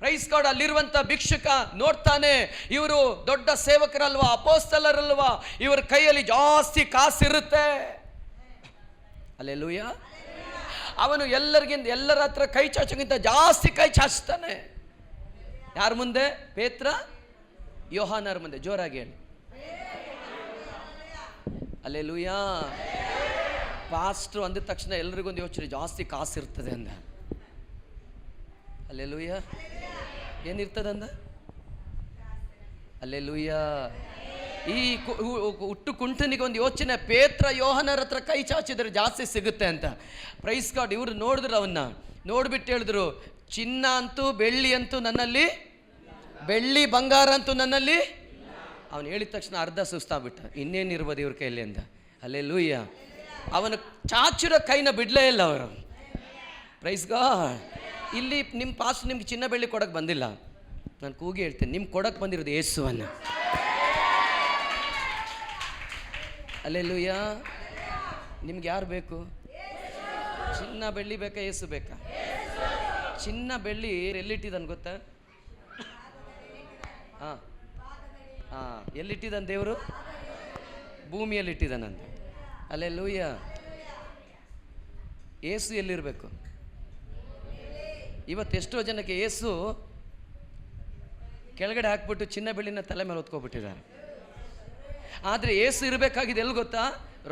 ಪ್ರೈಸ್ ಗಾಡ್, ಅಲ್ಲಿರುವಂಥ ಭಿಕ್ಷುಕ ನೋಡ್ತಾನೆ, ಇವರು ದೊಡ್ಡ ಸೇವಕರಲ್ವಾ, ಅಪೋಸ್ತಲರಲ್ವಾ, ಇವರ ಕೈಯಲ್ಲಿ ಜಾಸ್ತಿ ಕಾಸಿರುತ್ತೆ. ಅಲ್ಲೆಲೂಯ್ಯ. ಅವನು ಎಲ್ಲರ ಹತ್ರ ಕೈ ಚಾಚೋಕ್ಕಿಂತ ಜಾಸ್ತಿ ಕೈ ಚಾಚ್ತಾನೆ. ಯಾರ ಮುಂದೆ? ಪೇತ್ರ ಯೋಹಾನರ ಮುಂದೆ. ಜೋರಾಗಿ ಹೇಳಿ ಅಲ್ಲೆಲೂಯ್ಯ. ಪಾಸ್ಟ್ರು ಅಂದ ತಕ್ಷಣ ಎಲ್ರಿಗೊಂದು ಯೋಚನೆ, ಜಾಸ್ತಿ ಕಾಸಿರ್ತದೆ ಅಂದ. ಅಲ್ಲೆಲೂಯ್ಯ. ಏನಿರ್ತದೆ ಅಂದ? ಅಲ್ಲೆಲೂಯ್ಯ. ಈ ಹುಟ್ಟು ಕುಂಟನಿಗೆ ಒಂದು ಯೋಚನೆ, ಪೇತ್ರ ಯೋಹಾನರ ಹತ್ರ ಕೈ ಚಾಚಿದ್ರೆ ಜಾಸ್ತಿ ಸಿಗುತ್ತೆ ಅಂತ. Praise God. ಇವರು ನೋಡಿದ್ರು, ಅವನ್ನ ನೋಡ್ಬಿಟ್ಟು ಹೇಳಿದ್ರು, ಚಿನ್ನ ಅಂತೂ ಬೆಳ್ಳಿ ಅಂತೂ ನನ್ನಲ್ಲಿ, ಬೆಳ್ಳಿ ಬಂಗಾರ ಅಂತೂ ನನ್ನಲ್ಲಿ. ಅವನು ಹೇಳಿದ ತಕ್ಷಣ ಅರ್ಧ ಸುಸ್ತಾಗ್ಬಿಟ್ಟ, ಇನ್ನೇನಿರ್ಬೋದು ಇವ್ರ ಕೈಯಲ್ಲಿ ಅಂದ. ಅಲ್ಲೆಲೂಯ್ಯ. ಅವನು ಚಾಚಿರೋ ಕೈನ ಬಿಡಲೇ ಇಲ್ಲ ಅವರು. Praise God. ಇಲ್ಲಿ ನಿಮ್ಮ ಪಾಸ್ ನಿಮ್ಗೆ ಚಿನ್ನ ಬೆಳ್ಳಿ ಕೊಡಕ್ಕೆ ಬಂದಿಲ್ಲ, ನಾನು ಕೂಗಿ ಹೇಳ್ತೇನೆ, ನಿಮ್ಗೆ ಕೊಡಕ್ಕೆ ಬಂದಿರೋದು ಯೇಸುವನ್ನು. ಅಲ್ಲೆಲೂಯ್ಯ. ನಿಮ್ಗೆ ಯಾರು ಬೇಕು? ಚಿನ್ನ ಬೆಳ್ಳಿ ಬೇಕಾ, ಯೇಸು ಬೇಕಾ? ಚಿನ್ನ ಬೆಳ್ಳಿ ಎಲ್ಲಿಟ್ಟಿದ್ದಾನೆ ಗೊತ್ತಾ? ಎಲ್ಲಿಟ್ಟಿದ್ದಾನೆ ದೇವರು? ಭೂಮಿಯಲ್ಲಿಟ್ಟಿದ್ದಾನಂತ. ಅಲ್ಲೆಲೂಯ್ಯ. ಯೇಸು ಎಲ್ಲಿರಬೇಕು? ಇವತ್ತೆಷ್ಟೋ ಜನಕ್ಕೆ ಯೇಸು ಕೆಳಗಡೆ ಹಾಕ್ಬಿಟ್ಟು ಚಿನ್ನ ಬೆಳ್ಳಿನ ತಲೆ ಮೇಲೆ ಹೊತ್ಕೊಬಿಟ್ಟಿದ್ದಾರೆ. ಆದರೆ ಯೇಸು ಇರಬೇಕಾಗಿದೆ ಎಲ್ಲಿ ಗೊತ್ತಾ?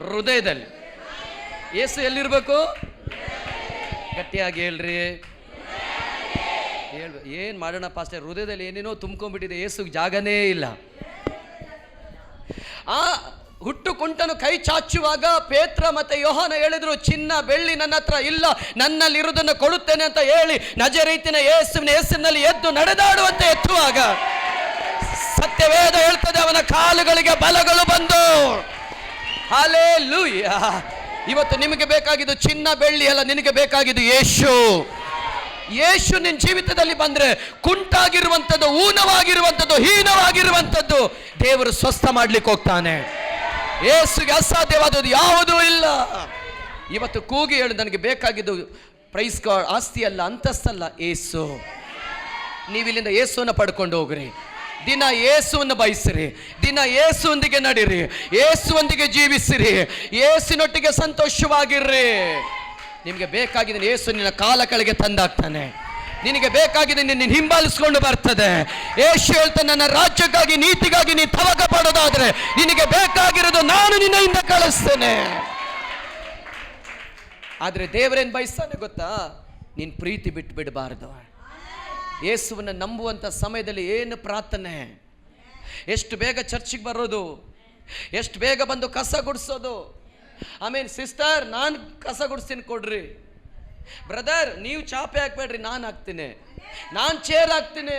ಹೃದಯದಲ್ಲಿ. ಯೇಸು ಎಲ್ಲಿರಬೇಕು? ಗಟ್ಟಿಯಾಗಿ ಹೇಳ್ರಿ. ಏನು ಮಾಡೋಣ ಪಾಸ್ಟರ್, ಹೃದಯದಲ್ಲಿ ಏನೇನೋ ತುಂಬ್ಕೊಂಡ್ಬಿಟ್ಟಿದೆ, ಯೇಸುಗೆ ಜಾಗನೇ ಇಲ್ಲ. ಆ ಹುಟ್ಟು ಕುಂಟನು ಕೈ ಚಾಚುವಾಗ ಪೇತ್ರ ಮತ್ತೆ ಯೋಹಾನ ಹೇಳಿದ್ರು, ಚಿನ್ನ ಬೆಳ್ಳಿ ನನ್ನ ಹತ್ರ ಇಲ್ಲ, ನನ್ನಲ್ಲಿ ಇರುವುದನ್ನು ಕೊಡುತ್ತೇನೆ ಅಂತ ಹೇಳಿ ನಜರೇತಿನ ಯೇಸುವಿನ ಹೆಸರಿನಲ್ಲಿ ಎದ್ದು ನಡೆದಾಡುವಂತೆ ಎತ್ತುವಾಗ ಸತ್ಯವೇದ ಹೇಳ್ತದೆ, ಅವನ ಕಾಲುಗಳಿಗೆ ಬಲಗಳು ಬಂದು. ಹಲ್ಲೆಲೂಯಾ. ಇವತ್ತು ನಿಮಗೆ ಬೇಕಾಗಿದ್ದು ಚಿನ್ನ ಬೆಳ್ಳಿ ಅಲ್ಲ, ನಿನಗೆ ಬೇಕಾಗಿದ್ದು ಯೇಸು. ಯೇಸು ನಿನ್ನ ಜೀವಿತದಲ್ಲಿ ಬಂದ್ರೆ ಕುಂಟಾಗಿರುವಂಥದ್ದು, ಊನವಾಗಿರುವಂಥದ್ದು, ಹೀನವಾಗಿರುವಂಥದ್ದು ದೇವರು ಸ್ವಸ್ಥ ಮಾಡ್ಲಿಕ್ಕೆ ಹೋಗ್ತಾನೆ. ಯೇಸುಗೆ ಅಸಾಧ್ಯವಾದದ್ದು ಯಾವುದೂ ಇಲ್ಲ. ಇವತ್ತು ಕೂಗಿ ಹೇಳು, ನನಗೆ ಬೇಕಾಗಿದ್ದು ಪ್ರೈಸ್ ಗಾಡ್ ಆಸ್ತಿ ಅಲ್ಲ, ಅಂತಸ್ತಲ್ಲ, ಯೇಸು. ನೀವಿಲ್ಲಿಂದ ಯೇಸುವನ್ನು ಪಡ್ಕೊಂಡು ಹೋಗ್ರಿ. ದಿನ ಯೇಸುವನ್ನು ಬಯಸಿರಿ, ದಿನ ಯೇಸುವೊಂದಿಗೆ ನಡೀರಿ, ಯೇಸುವೊಂದಿಗೆ ಜೀವಿಸಿರಿ, ಯೇಸುನೊಟ್ಟಿಗೆ ಸಂತೋಷವಾಗಿರ್ರಿ. ನಿಮಗೆ ಬೇಕಾಗಿದೆ ಯೇಸು ನಿನ್ನ ಕಾಲ ಕೆಳಗೆ ತಂದಾಗ್ತಾನೆ. ನಿನಗೆ ಬೇಕಾಗಿದೆ ನಿನ್ನ ಹಿಂಬಾಲಿಸ್ಕೊಂಡು ಬರ್ತದೆ. ಯೇಸು ಹೇಳ್ತಾನೆ, ನನ್ನ ರಾಜ್ಯಕ್ಕಾಗಿ ನೀತಿಗಾಗಿ ನೀನು ತವಕ ಪಡೋದಾದ್ರೆ ನಿನಗೆ ಬೇಕಾಗಿರೋದು ನಾನು ನಿನ್ನಿಂದ ಕಳಿಸ್ತೇನೆ. ಆದ್ರೆ ದೇವರೇನ್ ಬಯಸ್ತಾನೆ ಗೊತ್ತಾ? ನೀನ್ ಪ್ರೀತಿ ಬಿಟ್ಟು ಬಿಡಬಾರ್ದು. ಯೇಸುವನ್ನು ನಂಬುವಂಥ ಸಮಯದಲ್ಲಿ ಏನು ಪ್ರಾರ್ಥನೆ, ಎಷ್ಟು ಬೇಗ ಚರ್ಚಿಗೆ ಬರೋದು, ಎಷ್ಟು ಬೇಗ ಬಂದು ಕಸ ಗುಡಿಸೋದು. ಆಮೇಲೆ ಸಿಸ್ಟರ್ ನಾನು ಕಸ ಗುಡಿಸ್ತೀನಿ ಕೊಡ್ರಿ, ಬ್ರದರ್ ನೀವು ಚಾಪೆ ಹಾಕ್ಬೇಡ್ರಿ ನಾನು ಹಾಕ್ತೀನಿ, ನಾನು ಚೇರ್ ಹಾಕ್ತೀನಿ.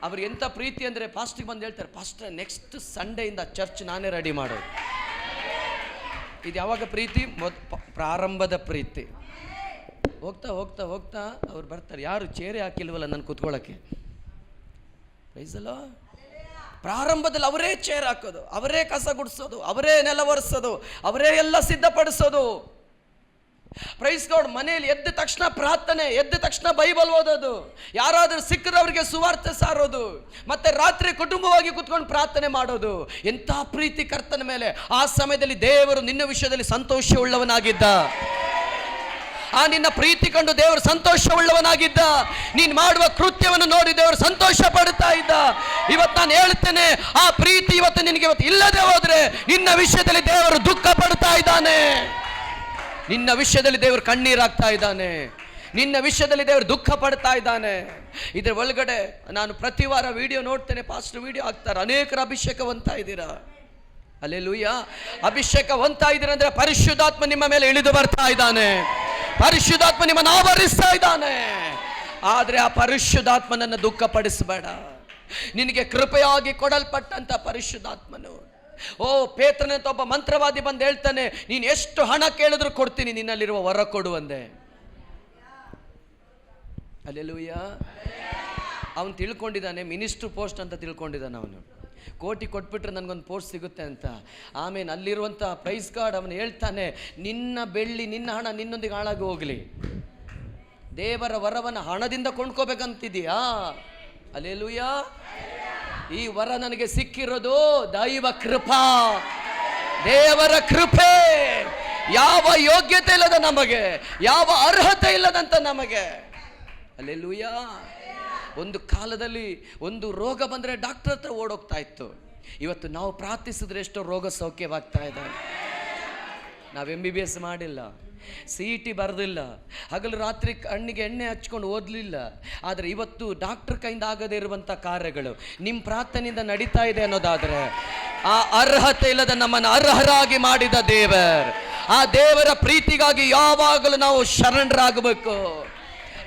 ಅವ್ರಿಗೆ ಎಂಥ ಪ್ರೀತಿ ಅಂದರೆ ಫಾಸ್ಟಿಗೆ ಬಂದು ಹೇಳ್ತಾರೆ, ಫಾಸ್ಟ್ ನೆಕ್ಸ್ಟ್ ಸಂಡೇಯಿಂದ ಚರ್ಚ್ ನಾನೇ ರೆಡಿ ಮಾಡೋದು. ಇದು ಯಾವಾಗ ಪ್ರೀತಿ? ಪ್ರಾರಂಭದ ಪ್ರೀತಿ. ಹೋಗ್ತಾ ಹೋಗ್ತಾ ಹೋಗ್ತಾ ಅವ್ರು ಬರ್ತಾರೆ, ಯಾರು ಚೇರೆ ಹಾಕಿಲ್ವಲ್ಲ ನಾನು ಕೂತ್ಕೊಳ್ಳೋಕ್ಕೆ. ಪ್ರೈಸಲ್ಲೋ. ಪ್ರಾರಂಭದಲ್ಲಿ ಅವರೇ ಚೇರ್ ಹಾಕೋದು, ಅವರೇ ಕಸ ಗುಡಿಸೋದು, ಅವರೇ ನೆಲ ಒರೆಸೋದು, ಅವರೇ ಎಲ್ಲ ಸಿದ್ಧಪಡಿಸೋದು. Praise God. ಮನೆಯಲ್ಲಿ ಎದ್ದ ತಕ್ಷಣ ಪ್ರಾರ್ಥನೆ, ಎದ್ದ ತಕ್ಷಣ ಬೈಬಲ್ ಓದೋದು, ಯಾರಾದರೂ ಸಿಕ್ಕದವರಿಗೆ ಸುವಾರ್ತೆ ಸಾರೋದು, ಮತ್ತೆ ರಾತ್ರಿ ಕುಟುಂಬವಾಗಿ ಕುತ್ಕೊಂಡು ಪ್ರಾರ್ಥನೆ ಮಾಡೋದು. ಎಂಥ ಪ್ರೀತಿ ಕರ್ತನ ಮೇಲೆ. ಆ ಸಮಯದಲ್ಲಿ ದೇವರು ನಿನ್ನ ವಿಷಯದಲ್ಲಿ ಸಂತೋಷವುಳ್ಳವನಾಗಿದ್ದ. ಆ ನಿನ್ನ ಪ್ರೀತಿ ಕಂಡು ದೇವರು ಸಂತೋಷವುಳ್ಳವನಾಗಿದ್ದ. ನೀನು ಮಾಡುವ ಕೃತ್ಯವನ್ನು ನೋಡಿ ದೇವರು ಸಂತೋಷ ಪಡ್ತಾ ಇದ್ದ. ಇವತ್ತು ನಾನು ಹೇಳ್ತೇನೆ, ಆ ಪ್ರೀತಿ ಇವತ್ತು ನಿನಗೆ ಇವತ್ತು ಇಲ್ಲದೆ ಹೋದ್ರೆ ನಿನ್ನ ವಿಷಯದಲ್ಲಿ ದೇವರು ದುಃಖ ಪಡ್ತಾ ಇದ್ದಾನೆ. ನಿನ್ನ ವಿಷಯದಲ್ಲಿ ದೇವರು ಕಣ್ಣೀರಾಗ್ತಾ ಇದ್ದಾನೆ. ನಿನ್ನ ವಿಷಯದಲ್ಲಿ ದೇವರು ದುಃಖ ಪಡ್ತಾ ಇದ್ದಾನೆ. ಇದರ ಒಳಗಡೆ ನಾನು ಪ್ರತಿ ವಾರ ವಿಡಿಯೋ ನೋಡ್ತೇನೆ, ಪಾಸ್ಟರ್ ವಿಡಿಯೋ ಹಾಕ್ತಾರೆ, ಅನೇಕರ ಅಭಿಷೇಕ ಹೊಂದ್ತಾ ಇದ್ದೀರಾ. ಹಲ್ಲೆಲೂಯಾ. ಅಭಿಷೇಕ ಹೊಂದ್ತಾ ಇದ್ದೀರಾ ಅಂದ್ರೆ ಪರಿಶುದ್ಧಾತ್ಮ ನಿಮ್ಮ ಮೇಲೆ ಇಳಿದು ಬರ್ತಾ ಇದ್ದಾನೆ, ಪರಿಶುದ್ಧಾತ್ಮ ನಿಮ್ಮನ್ನು ಆವರಿಸ್ತಾ ಇದ್ದಾನೆ. ಆದ್ರೆ ಆ ಪರಿಶುದ್ಧಾತ್ಮನನ್ನು ದುಃಖಪಡಿಸಬೇಡ. ನಿನಗೆ ಕೃಪೆಯಾಗಿ ಕೊಡಲ್ಪಟ್ಟಂತ ಪರಿಶುದ್ಧಾತ್ಮನು. ಓ ಪೇತ್ರನಂತ ಒಬ್ಬ ಮಂತ್ರವಾದಿ ಬಂದು ಹೇಳ್ತಾನೆ, ನೀನು ಎಷ್ಟು ಹಣ ಕೇಳಿದ್ರು ಕೊಡ್ತೀನಿ, ನಿನ್ನಲ್ಲಿರುವ ವರ ಕೊಡು ಅಂದೆ. ಹಲ್ಲೆಲೂಯಾ. ಅವನು ತಿಳ್ಕೊಂಡಿದ್ದಾನೆ ಮಿನಿಸ್ಟ್ರ್ ಪೋಸ್ಟ್ ಅಂತ ತಿಳ್ಕೊಂಡಿದ್ದಾನೆ. ಅವನು ಕೋಟಿ ಕೊಟ್ಬಿಟ್ರೆ ನನಗೊಂದು ಪೋಸ್ಟ್ ಸಿಗುತ್ತೆ ಅಂತ. ಆಮೇಲೆ ಅಲ್ಲಿರುವಂಥ ಪ್ರೈಸ್ ಗಾರ್ಡ್ ಅವನು ಹೇಳ್ತಾನೆ, ನಿನ್ನ ಬೆಳ್ಳಿ ನಿನ್ನ ಹಣ ನಿನ್ನೊಂದಿಗೆ ಹಾಳಾಗಿ ಹೋಗಲಿ, ದೇವರ ವರವನ್ನು ಹಣದಿಂದ ಕೊಂಡ್ಕೋಬೇಕಂತಿದೀಯಾ? ಹಲ್ಲೆಲೂಯಾ. ಈ ವರ ನನಗೆ ಸಿಕ್ಕಿರೋದು ದೈವ ಕೃಪಾ, ದೇವರ ಕೃಪೆ. ಯಾವ ಯೋಗ್ಯತೆ ಇಲ್ಲದ ನಮಗೆ, ಯಾವ ಅರ್ಹತೆ ಇಲ್ಲದಂತ ನಮಗೆ. ಹಲ್ಲೆಲೂಯಾ. ಒಂದು ಕಾಲದಲ್ಲಿ ಒಂದು ರೋಗ ಬಂದರೆ ಡಾಕ್ಟರ್ ಹತ್ರ ಓಡೋಗ್ತಾ ಇತ್ತು. ಇವತ್ತು ನಾವು ಪ್ರಾರ್ಥಿಸಿದ್ರೆ ಎಷ್ಟೋ ರೋಗ ಸೌಖ್ಯವಾಗ್ತಾ ಇದೆ. ನಾವು MBBS ಮಾಡಿಲ್ಲ, CET ಬರೆದಿಲ್ಲ, ಹಗಲು ರಾತ್ರಿ ಕಣ್ಣಿಗೆ ಎಣ್ಣೆ ಹಚ್ಕೊಂಡು ಓದಲಿಲ್ಲ. ಆದರೆ ಇವತ್ತು ಡಾಕ್ಟರ್ ಕೈಯಿಂದ ಆಗದೇ ಇರುವಂಥ ಕಾರ್ಯಗಳು ನಿಮ್ಮ ಪ್ರಾರ್ಥನೆಯಿಂದ ನಡೀತಾ ಇದೆ ಅನ್ನೋದಾದರೆ ಆ ಅರ್ಹತೆ ಇಲ್ಲದ ನಮ್ಮನ್ನು ಅರ್ಹರಾಗಿ ಮಾಡಿದ ದೇವರು, ಆ ದೇವರ ಪ್ರೀತಿಗಾಗಿ ಯಾವಾಗಲೂ ನಾವು ಶರಣರಾಗಬೇಕು.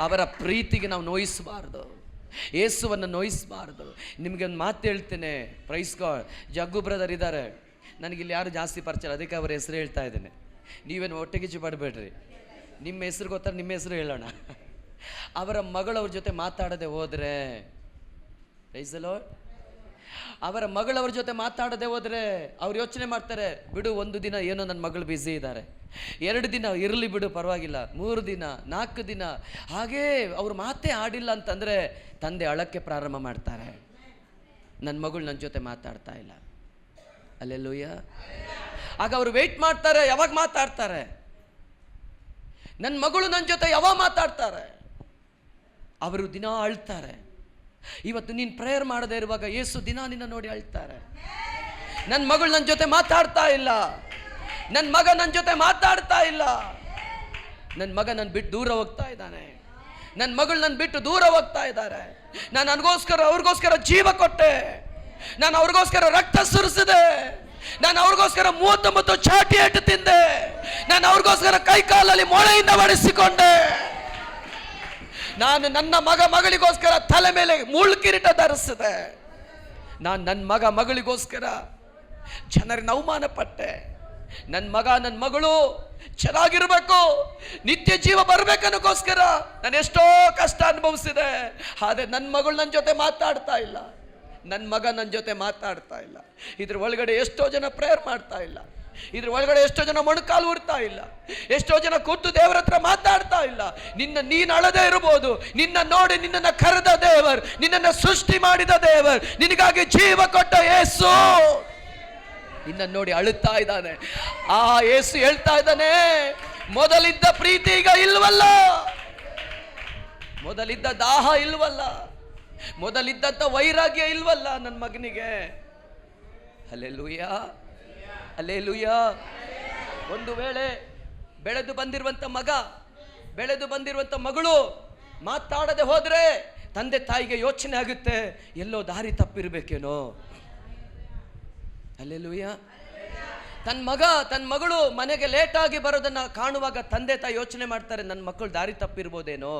ಅವರ ಪ್ರೀತಿಗೆ ನಾವು ನೋಯಿಸಬಾರ್ದು, ಯೇಸುವನ್ನು ನೋಯಿಸಬಾರ್ದು. ನಿಮಗೆ ಒಂದು ಮಾತು ಹೇಳ್ತೇನೆ, ಪ್ರೈಸ್ ಗಾಡ್. ಜಗ್ಗು ಬ್ರದರ್ ಇದ್ದಾರೆ, ನನಗಿಲ್ಲಿ ಯಾರು ಜಾಸ್ತಿ ಪರಿಚಯ, ಅದಕ್ಕೆ ಅವರ ಹೆಸರು ಹೇಳ್ತಾ ಇದ್ದೇನೆ. ನೀವೇನು ಹೊಟ್ಟೆಗಿಚ್ಚು ಪಡಬೇಡ್ರಿ, ನಿಮ್ಮ ಹೆಸರು ಗೊತ್ತಾರೆ, ನಿಮ್ಮ ಹೆಸರು ಹೇಳೋಣ. ಅವರ ಮಗಳವ್ರ ಜೊತೆ ಮಾತಾಡದೆ ಹೋದರೆ, ಪ್ರೈಸ್ ಲಾರ್ಡ್, ಅವರ ಮಗಳವ್ರ ಜೊತೆ ಮಾತಾಡದೆ ಹೋದರೆ ಅವ್ರು ಯೋಚನೆ ಮಾಡ್ತಾರೆ, ಬಿಡು ಒಂದು ದಿನ ಏನೋ ನನ್ನ ಮಗಳು ಬ್ಯುಸಿ ಇದ್ದಾರೆ, 2 ದಿನ ಇರಲಿ ಬಿಡು ಪರವಾಗಿಲ್ಲ, 3 ದಿನ 4 ದಿನ ಹಾಗೇ ಅವ್ರು ಮಾತೇ ಆಡಿಲ್ಲ ಅಂತಂದರೆ ತಂದೆ ಅಳಕ್ಕೆ ಪ್ರಾರಂಭ ಮಾಡ್ತಾರೆ, ನನ್ನ ಮಗಳು ನನ್ನ ಜೊತೆ ಮಾತಾಡ್ತಾ ಇಲ್ಲ. ಹಲ್ಲೆಲೂಯಾ. ಆಗ ಅವರು ವೆಯ್ಟ್ ಮಾಡ್ತಾರೆ, ಯಾವಾಗ ಮಾತಾಡ್ತಾರೆ, ನನ್ನ ಮಗಳು ನನ್ನ ಜೊತೆ ಯಾವಾಗ ಮಾತಾಡ್ತಾರೆ. ಅವರು ದಿನ ಅಳ್ತಾರೆ. ಇವತ್ತು ನೀನು ಪ್ರೇಯರ್ ಮಾಡದೇ ಇರುವಾಗ ಯೇಸು ದಿನ ನಿನ್ನ ನೋಡಿ ಅಳ್ತಾರೆ. ನನ್ನ ಮಗಳು ನನ್ನ ಜೊತೆ ಮಾತಾಡ್ತಾ ಇಲ್ಲ, ನನ್ನ ಮಗ ನನ್ನ ಜೊತೆ ಮಾತಾಡ್ತಾ ಇಲ್ಲ, ನನ್ನ ಮಗ ನನ್ನ ಬಿಟ್ಟು ದೂರ ಹೋಗ್ತಾ ಇದ್ದಾನೆ, ನನ್ನ ಮಗಳು ನನ್ನ ಬಿಟ್ಟು ದೂರ ಹೋಗ್ತಾ ಇದ್ದಾರೆ. ನಾನು ಅವ್ರಿಗೋಸ್ಕರ ಜೀವ ಕೊಟ್ಟೆ, ನಾನು ಅವ್ರಿಗೋಸ್ಕರ ರಕ್ತ ಸುರಿಸಿದೆ, ನಾನು ಅವ್ರಿಗೋಸ್ಕರ 39 ಚಾಟಿ ಏಟು ತಿಂದೆ. ನಾನು ಅವ್ರಿಗೋಸ್ಕರ ಕೈ ಕಾಲಲ್ಲಿ ಮೊಳೆಯಿಂದ ಬಡಿಸಿಕೊಂಡೆ. ನಾನು ನನ್ನ ಮಗಳಿಗೋಸ್ಕರ ತಲೆ ಮೇಲೆ ಮುಳ್ಳು ಕಿರೀಟ ಧರಿಸಿದೆ. ನಾನು ನನ್ನ ಮಗಳಿಗೋಸ್ಕರ ಜನರಿಗೆ ಅವಮಾನ ಪಟ್ಟೆ. ನನ್ನ ಮಗಳು ಚೆನ್ನಾಗಿರ್ಬೇಕು, ನಿತ್ಯ ಜೀವ ಬರ್ಬೇಕನ್ನೋಕ್ಕೋಸ್ಕರ ನಾನು ಎಷ್ಟೋ ಕಷ್ಟ ಅನುಭವಿಸಿದೆ. ಆದರೆ ನನ್ನ ಮಗಳು ನನ್ನ ಜೊತೆ ಮಾತಾಡ್ತಾ ಇಲ್ಲ, ನನ್ನ ಮಗ ನನ್ನ ಜೊತೆ ಮಾತಾಡ್ತಾ ಇಲ್ಲ. ಇದ್ರ ಒಳಗಡೆ ಎಷ್ಟೋ ಜನ ಪ್ರೇಯರ್ ಮಾಡ್ತಾ ಇಲ್ಲ, ಇದ್ರ ಒಳಗಡೆ ಎಷ್ಟೋ ಜನ ಮೊಣಕಾಲು ಉರ್ತಾ ಇಲ್ಲ, ಎಷ್ಟೋ ಜನ ಕೂತು ದೇವರ ಹತ್ರ ಮಾತಾಡ್ತಾ ಇಲ್ಲ. ನೀನು ಅಳದೇ ಇರಬಹುದು, ನಿನ್ನ ನೋಡಿ ನಿನ್ನನ್ನು ಕರೆದ ದೇವರು, ನಿನ್ನನ್ನು ಸೃಷ್ಟಿ ಮಾಡಿದ ದೇವರು, ನಿನಗಾಗಿ ಜೀವ ಕೊಟ್ಟ ಯೇಸು ನಿನ್ನ ನೋಡಿ ಅಳುತ್ತಾ ಇದ್ದಾನೆ. ಆ ಯೇಸು ಹೇಳ್ತಾ ಇದ್ದಾನೆ, ಮೊದಲಿದ್ದ ಪ್ರೀತಿ ಈಗ ಇಲ್ವಲ್ಲ, ಮೊದಲಿದ್ದ ದಾಹ ಇಲ್ವಲ್ಲ, ಮೊದಲಿದ್ದಂತ ವೈರಾಗ್ಯ ಇಲ್ವಲ್ಲ ನನ್ನ ಮಗನಿಗೆ. Hallelujah, hallelujah. ಒಂದು ವೇಳೆ ಬೆಳೆದು ಬಂದಿರುವಂತ ಮಗ, ಬೆಳೆದು ಬಂದಿರುವಂತ ಮಗಳು ಮಾತಾಡದೆ ಹೋದ್ರೆ ತಂದೆ ತಾಯಿಗೆ ಯೋಚನೆ ಆಗುತ್ತೆ, ಎಲ್ಲೋ ದಾರಿ ತಪ್ಪಿರ್ಬೇಕೇನೋ. ಹಲ್ಲೆಲೂಯಾ. ತನ್ನ ಮಗಳು ಮನೆಗೆ ಲೇಟಾಗಿ ಬರೋದನ್ನ ಕಾಣುವಾಗ ತಂದೆ ತಾಯಿ ಯೋಚನೆ ಮಾಡ್ತಾರೆ, ನನ್ನ ಮಕ್ಕಳು ದಾರಿ ತಪ್ಪಿರ್ಬೋದೇನೋ.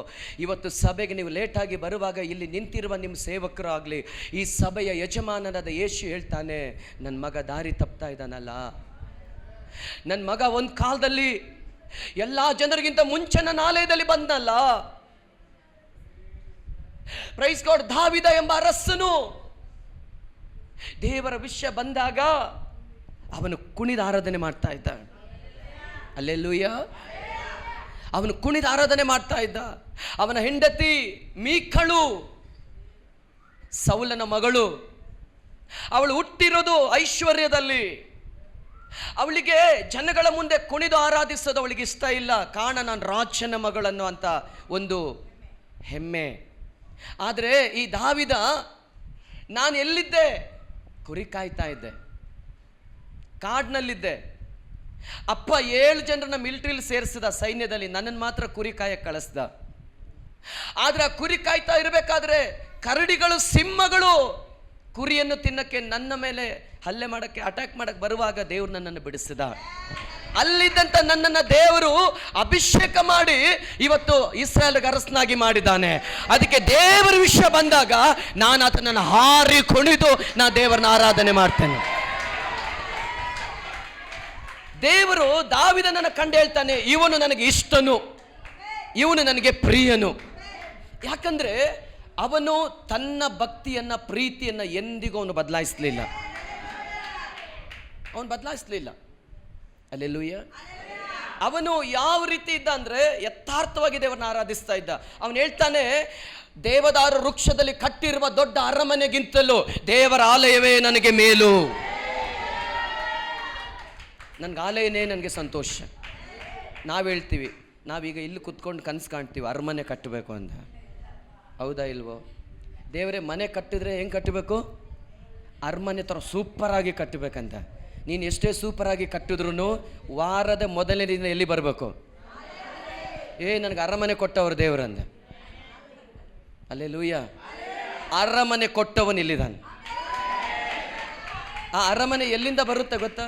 ಇವತ್ತು ಸಭೆಗೆ ನೀವು ಲೇಟಾಗಿ ಬರುವಾಗ ಇಲ್ಲಿ ನಿಂತಿರುವ ನಿಮ್ಮ ಸೇವಕರು ಆಗಲಿ, ಈ ಸಭೆಯ ಯಜಮಾನನಾದ ಯೇಸು ಹೇಳ್ತಾನೆ, ನನ್ನ ಮಗ ದಾರಿ ತಪ್ತಾ ಇದ್ದಾನಲ್ಲ. ನನ್ನ ಮಗ ಒಂದು ಕಾಲದಲ್ಲಿ ಎಲ್ಲ ಜನರಿಗಿಂತ ಮುಂಚೆ ನನ್ನ ಆಲಯದಲ್ಲಿ ಬಂದಲ್ಲ. Praise God. ದಾವಿದ ಎಂಬ ಅರಸನು ದೇವರ ವಿಷಯ ಬಂದಾಗ ಅವನು ಕುಣಿದ ಆರಾಧನೆ ಮಾಡ್ತಾ ಇದ್ದ. ಹಲ್ಲೆಲೂಯಾ. ಅವನು ಕುಣಿದ ಆರಾಧನೆ ಮಾಡ್ತಾ ಇದ್ದ. ಅವನ ಹೆಂಡತಿ ಮೀಕಳು ಸೌಲನ ಮಗಳು. ಅವಳು ಹುಟ್ಟಿರೋದು ಐಶ್ವರ್ಯದಲ್ಲಿ. ಅವಳಿಗೆ ಜನಗಳ ಮುಂದೆ ಕುಣಿದು ಆರಾಧಿಸೋದು ಅವಳಿಗೆ ಇಷ್ಟ ಇಲ್ಲ. ಕಾರಣ ನಾನು ರಾಜನ ಮಗಳನ್ನು ಅಂತ ಒಂದು ಹೆಮ್ಮೆ. ಆದರೆ ಈ ದಾವಿದ, ನಾನು ಎಲ್ಲಿದ್ದೆ? ಕುರಿ ಕಾಯ್ತಾ ಇದ್ದೆ, ಕಾಡಿನಲ್ಲಿದ್ದೆ. ಅಪ್ಪ 7 ಜನರನ್ನ ಮಿಲಿಟರಿಲಿ ಸೇರಿಸಿದ ಸೈನ್ಯದಲ್ಲಿ, ನನ್ನನ್ನು ಮಾತ್ರ ಕುರಿ ಕಾಯಕ್ಕೆ ಕಳಿಸ್ದ. ಆದ್ರೆ ಆ ಕುರಿ ಕಾಯ್ತಾ ಇರಬೇಕಾದ್ರೆ ಕರಡಿಗಳು, ಸಿಂಹಗಳು ಕುರಿಯನ್ನು ತಿನ್ನಕ್ಕೆ ನನ್ನ ಮೇಲೆ ಹಲ್ಲೆ ಮಾಡಕ್ಕೆ, ಅಟ್ಯಾಕ್ ಮಾಡಕ್ಕೆ ಬರುವಾಗ ದೇವರು ನನ್ನನ್ನು ಬಿಡಿಸಿದ. ಅಲ್ಲಿದ್ದಂತ ನನ್ನನ್ನು ದೇವರು ಅಭಿಷೇಕ ಮಾಡಿ ಇವತ್ತು ಇಸ್ರಾಯೇಲ್ಗೆ ಅರಸನಾಗಿ ಮಾಡಿದ್ದಾನೆ. ಅದಕ್ಕೆ ದೇವರ ವಿಷಯ ಬಂದಾಗ ನಾನು ಆತನನ್ನು ಹಾರಿ ಕುಣಿದು ನಾ ದೇವರನ್ನ ಆರಾಧನೆ ಮಾಡ್ತೇನೆ. ದೇವರು ದಾವಿದನನ್ನು ಕಂಡು ಹೇಳ್ತಾನೆ, ಇವನು ನನಗೆ ಇಷ್ಟನು, ಇವನು ನನಗೆ ಪ್ರಿಯನು. ಯಾಕಂದ್ರೆ ಅವನು ತನ್ನ ಭಕ್ತಿಯನ್ನ, ಪ್ರೀತಿಯನ್ನ ಎಂದಿಗೂ ಅವನು ಬದಲಾಯಿಸಲಿಲ್ಲ. ಹಲ್ಲೆಲೂಯಾ. ಅವನು ಯಾವ ರೀತಿ ಇದ್ದ ಅಂದ್ರೆ ಯಥಾರ್ಥವಾಗಿ ದೇವರನ್ನ ಆರಾಧಿಸ್ತಾ ಇದ್ದ. ಅವನು ಹೇಳ್ತಾನೆ, ದೇವದಾರು ವೃಕ್ಷದಲ್ಲಿ ಕಟ್ಟಿರುವ ದೊಡ್ಡ ಅರಮನೆಗಿಂತಲೂ ದೇವರ ಆಲಯವೇ ನನಗೆ ಮೇಲು. ನನಗೆ ಆಲಯನೇ ನನಗೆ ಸಂತೋಷ. ನಾವು ಹೇಳ್ತೀವಿ, ನಾವೀಗ ಇಲ್ಲಿ ಕುತ್ಕೊಂಡು ಕನಸು ಕಾಣ್ತೀವಿ ಅರಮನೆ ಕಟ್ಟಬೇಕು ಅಂತ. ಹೌದಾ ಇಲ್ವೋ? ದೇವರೇ ಮನೆ ಕಟ್ಟಿದ್ರೆ ಹೆಂಗೆ ಕಟ್ಟಬೇಕು? ಅರಮನೆ ಥರ ಸೂಪರಾಗಿ ಕಟ್ಟಬೇಕಂತ. ನೀನು ಎಷ್ಟೇ ಸೂಪರಾಗಿ ಕಟ್ಟಿದ್ರು ವಾರದ ಮೊದಲನೇ ದಿನ ಎಲ್ಲಿ ಬರಬೇಕು? ನನಗೆ ಅರಮನೆ ಕೊಟ್ಟವರು ದೇವರಂದ. ಹಲ್ಲೆಲೂಯಾ. ಅರಮನೆ ಕೊಟ್ಟವನು ಇಲ್ಲಿದ್ದಾನೆ. ಆ ಅರಮನೆ ಎಲ್ಲಿಂದ ಬರುತ್ತೆ ಗೊತ್ತಾ?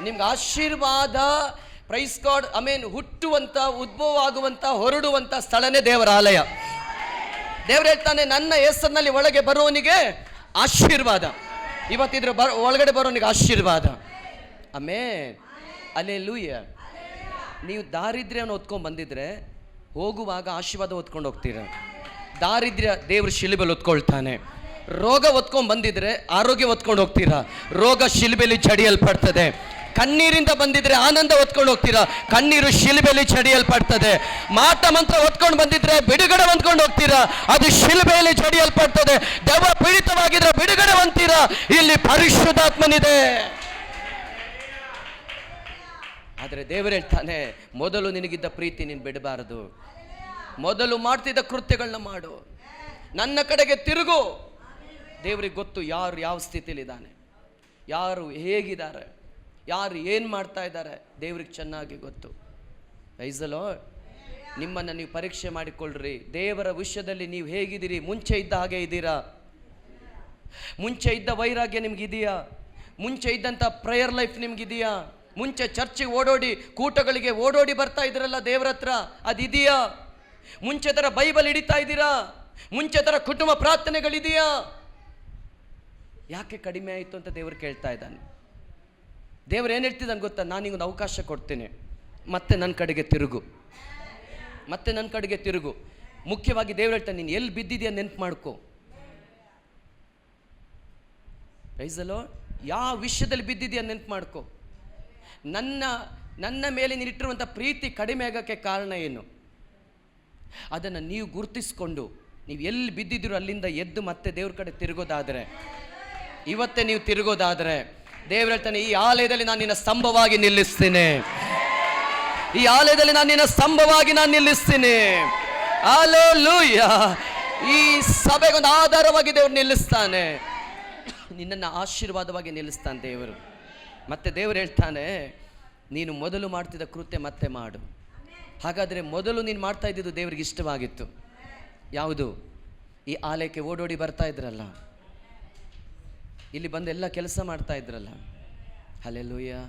ನಿಮ್ಗೆ ಆಶೀರ್ವಾದ, ಪ್ರೈಸ್ ಗಾಡ್, ಹುಟ್ಟುವಂತ, ಉದ್ಭವ ಆಗುವಂತ, ಹೊರಡುವಂತ ಸ್ಥಳನೇ ದೇವರ ಆಲಯ. ದೇವರು ಹೇಳ್ತಾನೆ, ನನ್ನ ಹೆಸರಿನಲ್ಲಿ ಒಳಗೆ ಬರುವವನಿಗೆ ಆಶೀರ್ವಾದ. ಇವತ್ತಿದ್ರ ಒಳಗಡೆ ಬರೋನಿಗೆ ಆಶೀರ್ವಾದ. ಆಮೇನ್, ಹಲ್ಲೆಲೂಯಾ. ನೀವು ದಾರಿದ್ರ್ಯವನ್ನು ಹೊತ್ಕೊಂಡು ಬಂದಿದ್ರೆ ಹೋಗುವಾಗ ಆಶೀರ್ವಾದ ಹೊತ್ಕೊಂಡು ಹೋಗ್ತೀರ. ದಾರಿದ್ರ್ಯ ದೇವ್ರ ಶಿಲುಬೆಯಲ್ಲಿ ಹೊತ್ಕೊಳ್ತಾನೆ. ರೋಗ ಹೊತ್ಕೊಂಡು ಬಂದಿದ್ರೆ ಆರೋಗ್ಯ ಹೊತ್ಕೊಂಡು ಹೋಗ್ತೀರಾ, ರೋಗ ಶಿಲುಬೆಯಲ್ಲಿ ಜಡಿಯಲ್ಪಡ್ತದೆ. ಕಣ್ಣೀರಿಂದ ಬಂದಿದ್ರೆ ಆನಂದ ಹೊತ್ಕೊಂಡು ಹೋಗ್ತೀರಾ, ಕಣ್ಣೀರು ಶಿಲುಬೆಯಲ್ಲಿ ಜಡಿಯಲ್ಪಡ್ತದೆ. ಮಾಟ ಮಂತ್ರ ಹೊತ್ಕೊಂಡು ಬಂದಿದ್ರೆ ಬಿಡುಗಡೆ ಹೊಂದ್ಕೊಂಡು ಹೋಗ್ತೀರಾ, ಅದು ಶಿಲುಬೆಯಲ್ಲಿ ಜಡಿಯಲ್ಪಡ್ತದೆ. ದೆವ್ವ ಪೀಡಿತವಾಗಿದ್ರೆ ಬಿಡುಗಡೆ ಹೊಂದ್ತೀರಾ, ಇಲ್ಲಿ ಪರಿಶುದ್ಧಾತ್ಮನಿದೆ. ಆದರೆ ದೇವರು ಹೇಳ್ತಾನೆ, ಮೊದಲು ನಿನಗಿದ್ದ ಪ್ರೀತಿ ನೀನು ಬಿಡಬಾರದು. ಮೊದಲು ಮಾಡ್ತಿದ್ದ ಕೃತ್ಯಗಳನ್ನ ಮಾಡು, ನನ್ನ ಕಡೆಗೆ ತಿರುಗು. ದೇವರಿಗೆ ಗೊತ್ತು ಯಾರು ಯಾವ ಸ್ಥಿತಿಲಿದ್ದಾನೆ, ಯಾರು ಹೇಗಿದ್ದಾರೆ, ಯಾರು ಏನು ಮಾಡ್ತಾ ಇದ್ದಾರೆ, ದೇವ್ರಿಗೆ ಚೆನ್ನಾಗಿ ಗೊತ್ತು. Praise the lord. ನಿಮ್ಮನ್ನು ನೀವು ಪರೀಕ್ಷೆ ಮಾಡಿಕೊಳ್ಳ್ರಿ. ದೇವರ ವಿಷಯದಲ್ಲಿ ನೀವು ಹೇಗಿದ್ದೀರಿ? ಮುಂಚೆ ಇದ್ದ ಹಾಗೆ ಇದ್ದೀರಾ? ಮುಂಚೆ ಇದ್ದ ವೈರಾಗ್ಯ ನಿಮ್ಗಿದೆಯಾ? ಮುಂಚೆ ಇದ್ದಂಥ ಪ್ರೇಯರ್ ಲೈಫ್ ನಿಮ್ಗಿದೆಯಾ? ಮುಂಚೆ ಚರ್ಚಿಗೆ ಓಡೋಡಿ ಕೂಟಗಳಿಗೆ ಓಡೋಡಿ ಬರ್ತಾ ಇದ್ರಲ್ಲ ದೇವ್ರ ಹತ್ರ, ಅದಿದೆಯಾ? ಮುಂಚೆ ಥರ ಬೈಬಲ್ ಹಿಡಿತಾ ಇದ್ದೀರಾ? ಮುಂಚೆ ಥರ ಕುಟುಂಬ ಪ್ರಾರ್ಥನೆಗಳಿದೆಯಾ? ಯಾಕೆ ಕಡಿಮೆ ಆಯಿತು ಅಂತ ದೇವರು ಕೇಳ್ತಾ ಇದ್ದಾನೆ. ದೇವ್ರು ಏನು ಹೇಳ್ತಿದ್ದಾನೆ ಗೊತ್ತಾ? ನಾನು ನಿಗೊಂದು ಅವಕಾಶ ಕೊಡ್ತೀನಿ, ಮತ್ತೆ ನನ್ನ ಕಡೆಗೆ ತಿರುಗು, ಮತ್ತೆ ನನ್ನ ಕಡೆಗೆ ತಿರುಗು. ಮುಖ್ಯವಾಗಿ ದೇವ್ರು ಹೇಳ್ತಾನೆ, ನೀನು ಎಲ್ಲಿ ಬಿದ್ದಿದೆಯಾ ನೆನ್ಪು ಮಾಡ್ಕೋ. Praise the lord. ಯಾವ ವಿಷಯದಲ್ಲಿ ಬಿದ್ದಿದೆಯಾ ನೆನ್ಪು ಮಾಡ್ಕೋ. ನನ್ನ ಮೇಲೆ ನೀನಿಟ್ಟಿರುವಂಥ ಪ್ರೀತಿ ಕಡಿಮೆ ಆಗೋಕ್ಕೆ ಕಾರಣ ಏನು? ಅದನ್ನು ನೀವು ಗುರುತಿಸ್ಕೊಂಡು ನೀವು ಎಲ್ಲಿ ಬಿದ್ದಿದ್ದೀರೋ ಅಲ್ಲಿಂದ ಎದ್ದು ಮತ್ತೆ ದೇವ್ರ ಕಡೆ ತಿರುಗೋದಾದರೆ, ಇವತ್ತೇ ನೀವು ತಿರುಗೋದಾದರೆ, ದೇವ್ರು ಹೇಳ್ತಾನೆ, ಈ ಆಲಯದಲ್ಲಿ ನಾನು ನಿನ್ನ ಸ್ತಂಭವಾಗಿ ನಿಲ್ಲಿಸ್ತೀನಿ. ಈ ಆಲಯದಲ್ಲಿ ನಾನು ನಿನ್ನ ಸ್ತಂಭವಾಗಿ ನಾನು ನಿಲ್ಲಿಸ್ತೀನಿ. ಹಲ್ಲೆಲೂಯಾ. ಈ ಸಭೆಗೊಂದು ಆಧಾರವಾಗಿ ದೇವರು ನಿಲ್ಲಿಸ್ತಾನೆ, ನಿನ್ನನ್ನು ಆಶೀರ್ವಾದವಾಗಿ ನಿಲ್ಲಿಸ್ತಾನೆ ದೇವರು. ಮತ್ತೆ ದೇವರು ಹೇಳ್ತಾನೆ, ನೀನು ಮೊದಲು ಮಾಡ್ತಿದ್ದ ಕೃತ್ಯ ಮತ್ತೆ ಮಾಡು. ಹಾಗಾದರೆ ಮೊದಲು ನೀನು ಮಾಡ್ತಾ ಇದ್ದಿದ್ದು ದೇವರಿಗೆ ಇಷ್ಟವಾಗಿತ್ತು ಯಾವುದು? ಈ ಆಲಯಕ್ಕೆ ಓಡೋಡಿ ಬರ್ತಾ ಇದ್ರಲ್ಲ, ಇಲ್ಲಿ ಬಂದು ಎಲ್ಲ ಕೆಲಸ ಮಾಡ್ತಾ ಇದ್ರಲ್ಲ. Hallelujah,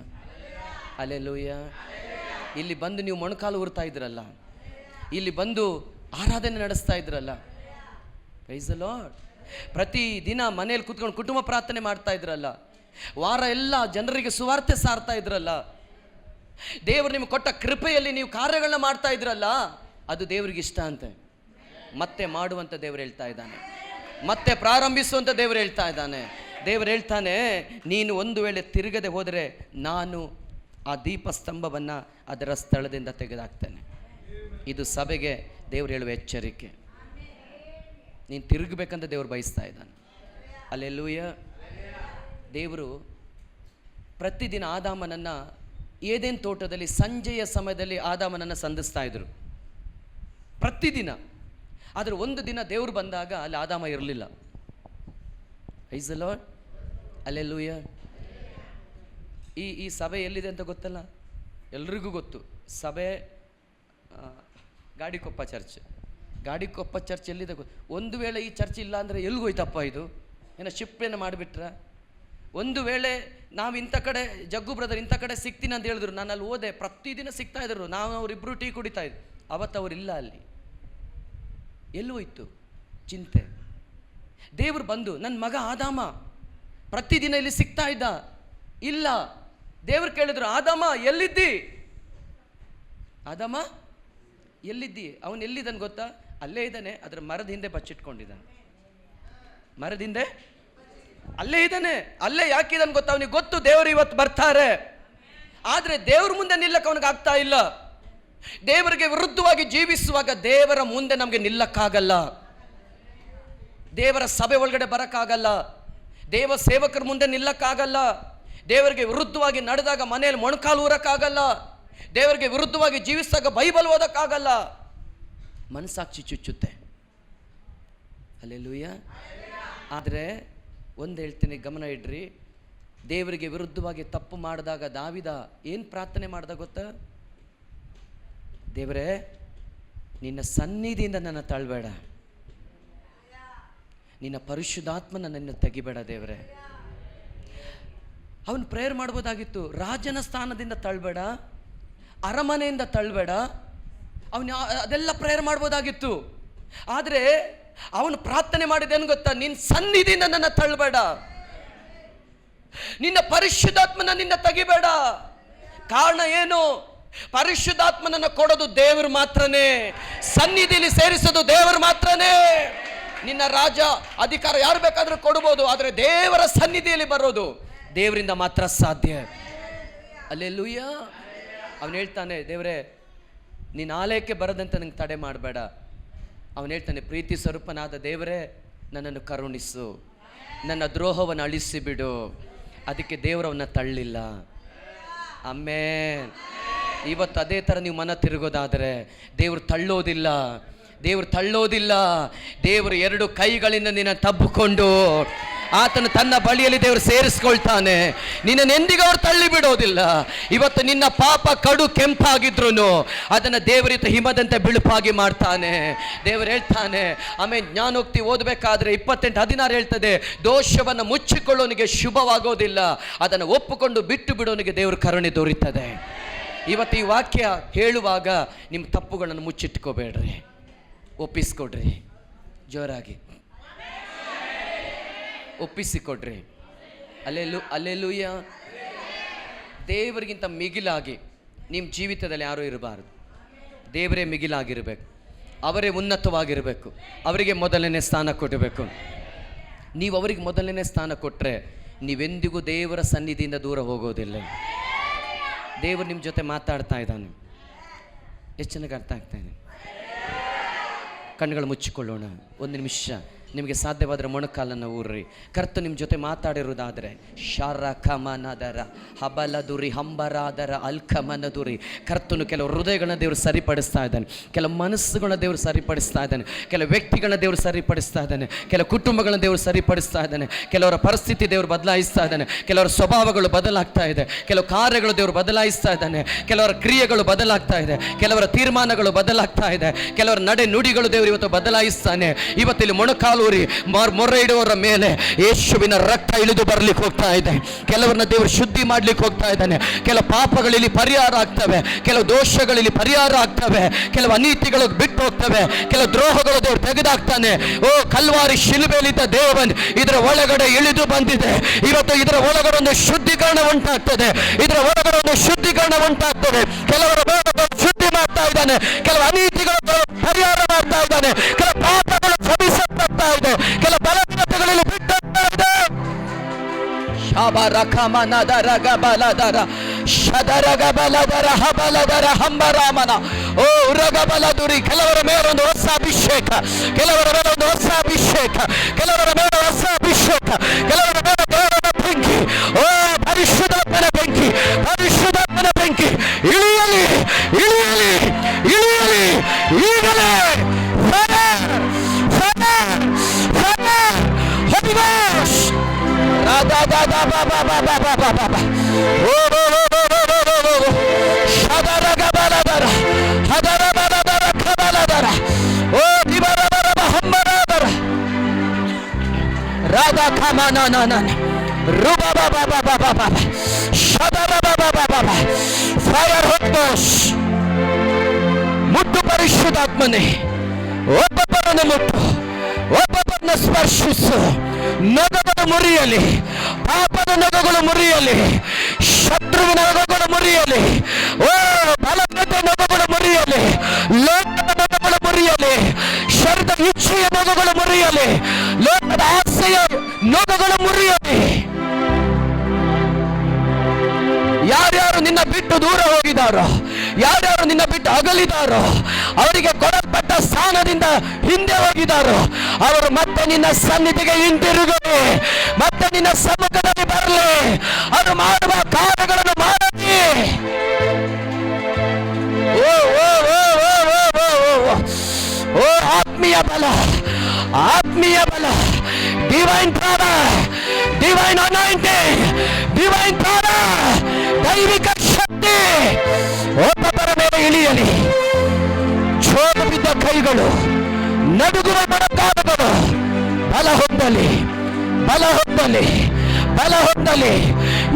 hallelujah. ಇಲ್ಲಿ ಬಂದು ನೀವು ಮೊಣಕಾಲು ಊರ್ತಾ ಇದ್ರಲ್ಲ, ಇಲ್ಲಿ ಬಂದು ಆರಾಧನೆ ನಡೆಸ್ತಾ ಇದ್ರಲ್ಲ. Praise the lord. ಪ್ರತಿ ದಿನ ಮನೆಯಲ್ಲಿ ಕೂತ್ಕೊಂಡು ಕುಟುಂಬ ಪ್ರಾರ್ಥನೆ ಮಾಡ್ತಾ ಇದ್ರಲ್ಲ, ವಾರ ಎಲ್ಲ ಜನರಿಗೆ ಸುವಾರ್ತೆ ಸಾರ್ತಾ ಇದ್ರಲ್ಲ, ದೇವರು ನಿಮಗೆ ಕೊಟ್ಟ ಕೃಪೆಯಲ್ಲಿ ನೀವು ಕಾರ್ಯಗಳನ್ನ ಮಾಡ್ತಾ ಇದ್ರಲ್ಲ, ಅದು ದೇವರಿಗೆ ಇಷ್ಟ ಅಂತೆ. ಮತ್ತೆ ಮಾಡುವಂಥ ದೇವರು ಹೇಳ್ತಾ ಇದ್ದಾನೆ, ಮತ್ತೆ ಪ್ರಾರಂಭಿಸುವಂಥ ದೇವರು ಹೇಳ್ತಾ ಇದ್ದಾನೆ. ದೇವರು ಹೇಳ್ತಾನೆ, ನೀನು ಒಂದು ವೇಳೆ ತಿರುಗದೆ ಹೋದರೆ ನಾನು ಆ ದೀಪಸ್ತಂಭವನ್ನು ಅದರ ಸ್ಥಳದಿಂದ ತೆಗೆದುಹಾಕ್ತೇನೆ. ಇದು ಸಭೆಗೆ ದೇವರು ಹೇಳುವ ಎಚ್ಚರಿಕೆ. ನೀನು ತಿರುಗಬೇಕಂತ ದೇವರು ಬಯಸ್ತಾ ಇದ್ದಾನೆ. ಹಲ್ಲೆಲೂಯಾ. ದೇವರು ಪ್ರತಿದಿನ ಆದಾಮನನ್ನು ಏದೇನ್ ತೋಟದಲ್ಲಿ ಸಂಜೆಯ ಸಮಯದಲ್ಲಿ ಆದಾಮನನ್ನು ಸಂಧಿಸ್ತಾ ಇದ್ರು ಪ್ರತಿದಿನ. ಆದರೆ ಒಂದು ದಿನ ದೇವರು ಬಂದಾಗ ಅಲ್ಲಿ ಆದಾಮ ಇರಲಿಲ್ಲ. Praise the lord. ಹಲ್ಲೆಲೂಯಾ. ಈ ಸಭೆ ಎಲ್ಲಿದೆ ಅಂತ ಗೊತ್ತಲ್ಲ, ಎಲ್ರಿಗೂ ಗೊತ್ತು. ಸಭೆ ಗಾಡಿಕೊಪ್ಪ ಚರ್ಚ್. ಗಾಡಿಕೊಪ್ಪ ಚರ್ಚ್ ಎಲ್ಲಿದೆ ಗೊತ್ತು. ಒಂದು ವೇಳೆ ಈ ಚರ್ಚ್ ಇಲ್ಲ ಅಂದರೆ ಎಲ್ಲಿಗೋಯ್ತಪ್ಪ ಇದು? ಏನೋ ಶಿಫ್ಟೇನು ಮಾಡಿಬಿಟ್ರ? ಒಂದು ವೇಳೆ ನಾವು ಇಂಥ ಕಡೆ ಜಗ್ಗು ಬ್ರದರ್ ಇಂಥ ಕಡೆ ಸಿಗ್ತೀನಿ ಅಂತ ಹೇಳಿದ್ರು, ನಾನು ಅಲ್ಲಿ ಹೋದೆ, ಪ್ರತಿದಿನ ಸಿಗ್ತಾ ಇದ್ರು, ನಾವು ಅವರಿಬ್ಬರು ಟೀ ಕುಡಿತಾ ಇದ್ವಿ. ಅವತ್ತು ಅವರಿಲ್ಲ ಅಲ್ಲಿ. ಎಲ್ಲಿ ಹೋಯ್ತು ಚಿಂತೆ? ದೇವರು ಬಂದು, ನನ್ನ ಮಗ ಆದಾಮ ಪ್ರತಿದಿನ ಇಲ್ಲಿ ಸಿಗ್ತಾ ಇದ್ದ, ಇಲ್ಲ. ದೇವರು ಕೇಳಿದ್ರು, ಆದಾಮ ಎಲ್ಲಿದ್ದಿ? ಆದಾಮ ಎಲ್ಲಿದ್ದಿ? ಅವನು ಎಲ್ಲಿದ್ದಾನೆ ಗೊತ್ತಾ? ಅಲ್ಲೇ ಇದ್ದಾನೆ, ಅದರ ಮರದ ಹಿಂದೆ ಬಚ್ಚಿಟ್ಕೊಂಡಿದ್ದಾನೆ. ಮರದ ಹಿಂದೆ ಅಲ್ಲೇ ಇದ್ದಾನೆ. ಅಲ್ಲೇ ಯಾಕಿದ್ದಾನೆ ಗೊತ್ತಾ? ಅವನಿಗೆ ಗೊತ್ತು ದೇವರು ಇವತ್ತು ಬರ್ತಾರೆ. ಆದರೆ ದೇವ್ರ ಮುಂದೆ ನಿಲ್ಲಕ್ಕೆ ಅವನಿಗೆ ಆಗ್ತಾ ಇಲ್ಲ. ದೇವರಿಗೆ ವಿರುದ್ಧವಾಗಿ ಜೀವಿಸುವಾಗ ದೇವರ ಮುಂದೆ ನಮಗೆ ನಿಲ್ಲಕ್ಕಾಗಲ್ಲ. ದೇವರ ಸಭೆ ಒಳಗಡೆ ಬರೋಕ್ಕಾಗಲ್ಲ. ದೇವ ಸೇವಕರ ಮುಂದೆ ನಿಲ್ಲಕ್ಕಾಗಲ್ಲ. ದೇವರಿಗೆ ವಿರುದ್ಧವಾಗಿ ನಡೆದಾಗ ಮನೆಯಲ್ಲಿ ಮೊಣಕಾಲು ಊರಕ್ಕಾಗಲ್ಲ. ದೇವರಿಗೆ ವಿರುದ್ಧವಾಗಿ ಜೀವಿಸಿದಾಗ ಬೈಬಲ್ ಓದಕ್ಕಾಗಲ್ಲ. ಮನಸ್ಸಾಕ್ಷಿ ಚುಚ್ಚುತ್ತೆ. ಹಲ್ಲೆಲೂಯಾ. ಆದರೆ ಒಂದು ಹೇಳ್ತೀನಿ, ಗಮನ ಇಡ್ರಿ. ದೇವರಿಗೆ ವಿರುದ್ಧವಾಗಿ ತಪ್ಪು ಮಾಡಿದಾಗ ದಾವಿದ ಏನು ಪ್ರಾರ್ಥನೆ ಮಾಡ್ದ ಗೊತ್ತಾ? ದೇವರೇ, ನಿನ್ನ ಸನ್ನಿಧಿಯಿಂದ ನನ್ನ ತಳ್ಳಬೇಡ, ನಿನ್ನ ಪರಿಶುದ್ಧಾತ್ಮ ನನ್ನನ್ನು ತೆಗಿಬೇಡ ದೇವರೇ. ಅವನು ಪ್ರೇಯರ್ ಮಾಡ್ಬೋದಾಗಿತ್ತು. ರಾಜನ ಸ್ಥಾನದಿಂದ ತಳ್ಳಬೇಡ, ಅರಮನೆಯಿಂದ ತಳ್ಳಬೇಡ, ಅವನು ಅದೆಲ್ಲ ಪ್ರೇಯರ್ ಮಾಡ್ಬೋದಾಗಿತ್ತು. ಆದರೆ ಅವನು ಪ್ರಾರ್ಥನೆ ಮಾಡಿದ್ದೇನು ಗೊತ್ತಾ? ನಿನ್ನ ಸನ್ನಿಧಿಯಿಂದ ನನ್ನ ತಳ್ಳಬೇಡ, ನಿನ್ನ ಪರಿಶುದ್ಧಾತ್ಮನ ನಿನ್ನ ತೆಗಿಬೇಡ. ಕಾರಣ ಏನು? ಪರಿಶುದ್ಧಾತ್ಮನನ್ನು ಕೊಡೋದು ದೇವರು ಮಾತ್ರನೇ, ಸನ್ನಿಧಿಲಿ ಸೇರಿಸೋದು ದೇವರು ಮಾತ್ರನೇ. ನಿನ್ನ ರಾಜ ಅಧಿಕಾರ ಯಾರು ಬೇಕಾದ್ರೂ ಕೊಡ್ಬೋದು, ಆದರೆ ದೇವರ ಸನ್ನಿಧಿಯಲ್ಲಿ ಬರೋದು ದೇವರಿಂದ ಮಾತ್ರ ಸಾಧ್ಯ. ಹಲ್ಲೆಲೂಯಾ. ಅವನು ಹೇಳ್ತಾನೆ, ದೇವರೇ ನೀನು ಆಲಯಕ್ಕೆ ಬರದಂತೆ ನಂಗೆ ತಡೆ ಮಾಡಬೇಡ. ಅವನು ಹೇಳ್ತಾನೆ, ಪ್ರೀತಿ ಸ್ವರೂಪನಾದ ದೇವರೇ ನನ್ನನ್ನು ಕರುಣಿಸು, ನನ್ನ ದ್ರೋಹವನ್ನು ಅಳಿಸಿಬಿಡು. ಅದಕ್ಕೆ ದೇವರವನ್ನ ತಳ್ಳಿಲ್ಲ. ಆಮೆನ್. ಇವತ್ತು ಅದೇ ಥರ ನೀವು ಮನ ತಿರುಗೋದಾದರೆ ದೇವರು ತಳ್ಳೋದಿಲ್ಲ, ದೇವರು ತಳ್ಳೋದಿಲ್ಲ. ದೇವರು 2 ಕೈಗಳಿಂದ ನಿನ್ನ ತಬ್ಬಿಕೊಂಡು ಆತನು ತನ್ನ ಬಳಿಯಲ್ಲಿ ದೇವರು ಸೇರಿಸ್ಕೊಳ್ತಾನೆ. ನಿನ್ನನ್ನೆಂದಿಗೂ ಅವ್ರು ತಳ್ಳಿ ಬಿಡೋದಿಲ್ಲ. ಇವತ್ತು ನಿನ್ನ ಪಾಪ ಕಡು ಕೆಂಪಾಗಿದ್ರು ಅದನ್ನು ದೇವರಿತ ಹಿಮದಂತೆ ಬಿಳುಪಾಗಿ ಮಾಡ್ತಾನೆ. ದೇವರು ಹೇಳ್ತಾನೆ. ಆಮೇಲೆ ಜ್ಞಾನೋಕ್ತಿ ಓದಬೇಕಾದ್ರೆ 28:16 ಹೇಳ್ತದೆ, ದೋಷವನ್ನು ಮುಚ್ಚಿಕೊಳ್ಳೋನಿಗೆ ಶುಭವಾಗೋದಿಲ್ಲ, ಅದನ್ನು ಒಪ್ಪುಕೊಂಡು ಬಿಟ್ಟು ಬಿಡೋನಿಗೆ ದೇವರು ಕರುಣೆ ದೊರೀತದೆ. ಇವತ್ತು ಈ ವಾಕ್ಯ ಹೇಳುವಾಗ ನಿಮ್ಮ ತಪ್ಪುಗಳನ್ನು ಮುಚ್ಚಿಟ್ಕೋಬೇಡ್ರಿ, ಒಪ್ಪಿಸ್ಕೊಡ್ರಿ, ಜೋರಾಗಿ ಒಪ್ಪಿಸಿಕೊಡ್ರಿ. ಅಲ್ಲೆಲ್ಲೂಯ್ಯ. ದೇವರಿಗಿಂತ ಮಿಗಿಲಾಗಿ ನಿಮ್ಮ ಜೀವಿತದಲ್ಲಿ ಯಾರೂ ಇರಬಾರ್ದು. ದೇವರೇ ಮಿಗಿಲಾಗಿರಬೇಕು, ಅವರೇ ಉನ್ನತವಾಗಿರಬೇಕು, ಅವರಿಗೆ ಮೊದಲನೇ ಸ್ಥಾನ ಕೊಡಬೇಕು. ನೀವು ಅವರಿಗೆ ಮೊದಲನೇ ಸ್ಥಾನ ಕೊಟ್ಟರೆ ನೀವೆಂದಿಗೂ ದೇವರ ಸನ್ನಿಧಿಯಿಂದ ದೂರ ಹೋಗೋದಿಲ್ಲ. ದೇವರು ನಿಮ್ಮ ಜೊತೆ ಮಾತಾಡ್ತಾ ಇದ್ದಾನೆ. ಎಷ್ಟು ಚೆನ್ನಾಗಿ ಅರ್ಥ ಆಗ್ತಾ ಇದೆ. ಕಣ್ಣುಗಳು ಮುಚ್ಚಿಕೊಳ್ಳೋಣ 1 ನಿಮಿಷ. ನಿಮಗೆ ಸಾಧ್ಯವಾದರೆ ಮೊಣಕಾಲನ್ನು ಊರ್ರಿ. ಕರ್ತ ನಿಮ್ಮ ಜೊತೆ ಮಾತಾಡಿರೋದಾದರೆ ಶಾರಕಮನದರ ಹಬಲದುರಿ ಹಂಬರಾದರ ಅಲ್ಕಮನದುರಿ. ಕರ್ತನು ಕೆಲವು ಹೃದಯಗಳನ್ನ ದೇವರು ಸರಿಪಡಿಸ್ತಾ ಇದ್ದಾನೆ, ಕೆಲವು ಮನಸ್ಸುಗಳನ್ನ ದೇವರು ಸರಿಪಡಿಸ್ತಾ ಇದ್ದಾನೆ, ಕೆಲವು ವ್ಯಕ್ತಿಗಳನ್ನ ದೇವರು ಸರಿಪಡಿಸ್ತಾ ಇದ್ದಾನೆ, ಕೆಲವು ಕುಟುಂಬಗಳನ್ನ ದೇವರು ಸರಿಪಡಿಸ್ತಾ ಇದ್ದಾನೆ, ಕೆಲವರ ಪರಿಸ್ಥಿತಿ ದೇವರು ಬದಲಾಯಿಸ್ತಾ ಇದ್ದಾನೆ, ಕೆಲವರ ಸ್ವಭಾವಗಳು ಬದಲಾಗ್ತಾ ಇದೆ, ಕೆಲವು ಕಾರ್ಯಗಳು ದೇವರು ಬದಲಾಯಿಸ್ತಾ ಇದ್ದಾನೆ, ಕೆಲವರ ಕ್ರಿಯೆಗಳು ಬದಲಾಗ್ತಾ ಇದೆ, ಕೆಲವರ ತೀರ್ಮಾನಗಳು ಬದಲಾಗ್ತಾ ಇದೆ, ಕೆಲವರ ನಡೆ ನುಡಿಗಳು ದೇವರು ಇವತ್ತು ಬದಲಾಯಿಸ್ತಾನೆ. ಇವತ್ತಿಲ್ಲಿ ಮೊಣಕಾಲು ಮೊರೆ ಇಡುವವರ ಮೇಲೆ ಯೇಸುವಿನ ರಕ್ತ ಇಳಿದು ಬರ್ಲಿಕ್ಕೆ ಹೋಗ್ತಾ ಇದೆ. ಕೆಲವರನ್ನ ದೇವರು ಶುದ್ಧಿ ಮಾಡ್ಲಿಕ್ಕೆ ಹೋಗ್ತಾ ಇದ್ದಾನೆ. ಕೆಲವು ಪಾಪಗಳಲ್ಲಿ ಪರಿಹಾರ ಆಗ್ತವೆ, ಕೆಲವು ದೋಷಗಳಲ್ಲಿ ಪರಿಹಾರ ಆಗ್ತವೆ, ಕೆಲವು ಅನೀತಿಗಳು ಬಿಟ್ಟು ಹೋಗ್ತವೆ, ಕೆಲವು ದ್ರೋಹಗಳು ದೇವರು ತೆಗೆದಾಕ್ತಾನೆ. ಓ ಕಲ್ವಾರಿ ಶಿಲುಬೆಯಲ್ಲಿದ್ದ ದೇವನ್ ಇದರ ಒಳಗಡೆ ಇಳಿದು ಬಂದಿದೆ. ಇವತ್ತು ಇದರ ಒಳಗಡೆ ಒಂದು ಶುದ್ಧೀಕರಣ ಉಂಟಾಗ್ತದೆ, ಇದರ ಒಳಗಡೆ ಒಂದು ಶುದ್ಧೀಕರಣ ಉಂಟಾಗ್ತದೆ. ಕೆಲವರ ಶುದ್ಧಿ ಮಾಡ್ತಾ ಇದ್ದಾನೆ, ಕೆಲವು ಅನೀತಿಗಳು ಪರಿಹಾರ ಮಾಡ್ತಾ ಇದ್ದಾನೆ, ಕೆಲವು ಪಾಪಗಳು ಕ್ಷಮಿಸಲ್ಪಡ್ತಾ ಇದೆ, ಕೆಲವು ಬಲಹೀನತೆಗಳಲ್ಲಿ ಬಿಟ್ಟೋಗ್ತಾ ಇದೆ. ಶಾಬರಕಮನದರ ಗಬಲದರ ಶದರ ಗಬಲದರ ಹಬಲದರ ಹಂಬರಾಮನ ಓ ಉರಗಬಲದುರಿ. ಕೆಲವರ ಮೇಲೆ ಒಂದು ಹೊಸ ಅಭಿಷೇಕ, ಕೆಲವರ ಮೇಲೆ ಒಂದು ಹೊಸ ಅಭಿಷೇಕ, ಕೆಲವರ ಮೇಲೆ ಹೊಸ ಅಭಿಷೇಕ, ಕೆಲವರ ಮೇಲೆ ದೇವರ ಬೆಂಕಿ. ಓ ಪರಿಶುದ್ಧಾತ್ಮನ ಬೆಂಕಿ, ಪರಿಶುದ್ಧಾತ್ಮನ ಬೆಂಕಿ ಇಳಿಯಲಿ, ಇಳಿಯಲಿ, ಇಳಿಯಲಿ ಈಗಲೇ. ಮುಟ್ಟು ಪರಿಶುದ್ಧಾತ್ಮನೇ, ಒಬ್ಬೊಬ್ಬರನ್ನು ಮುಟ್ಟು, ಒಬ್ಬೊಬ್ಬರನ್ನ ಸ್ಪರ್ಶಿಸು. ನೊಗಗಳು ಮುರಿಯಲಿ, ಪಾಪದ ನೊಗಗಳು ಮುರಿಯಲಿ, ಶತ್ರುವಿನ ನೊಗಗಳು ಮುರಿಯಲಿ, ಓ ಬಲದ ನೊಗಗಳು ಮುರಿಯಲಿ, ಲೋಕದ ನೊಗಗಳು ಮುರಿಯಲಿ, ಶರೀರದ ಇಚ್ಛೆಯ ನೊಗಗಳು ಮುರಿಯಲಿ, ಲೋಕದ ಆಸೆಯ ನೊಗಗಳು ಮುರಿಯಲಿ. ಯಾರ್ಯಾರು ನಿನ್ನ ಬಿಟ್ಟು ದೂರ ಹೋಗಿದಾರೋ, ಯಾರ್ಯಾರು ನಿನ್ನ ಬಿಟ್ಟು ಅಗಲಿದಾರೋ, ಅವರಿಗೆ ಕೊಡಲ್ಪಟ್ಟ ಸ್ಥಾನದಿಂದ ಹಿಂದೆ ಹೋಗಿದಾರೋ, ಅವರು ಮತ್ತೆ ನಿನ್ನ ಸನ್ನಿಧಿಗೆ ಹಿಂದಿರುಗಲಿ, ಮತ್ತೆ ನಿನ್ನ ಸಮ್ಮುಖದಲ್ಲಿ ಬರಲಿ, ಅವರು ಮಾಡುವ ಕಾರ್ಯಗಳನ್ನು ಮಾಡಲಿ. ಓ ಓ ಓ ಓ ಓ ಓ ಓ ಆತ್ಮೀಯ ಬಲ, ಆತ್ಮೀಯ ಬಲ, divine power, divine anointing, divine power, ದೈವಿಕ ಶಕ್ತಿ ಒಬ್ಬೊಬ್ಬರ ಮೇಲೆ ಇಳಿಯಲಿ. ಜೋರು ಬಿದ್ದ ಕೈಗಳು, ನಡುಗುವ ಮೊಣಕಾಲುಗಳು ಬಲ ಹೊಂದಲಿ, ಬಲ ಹೊಂದಲಿ, ಬಲ ಹೊಂದಲಿ.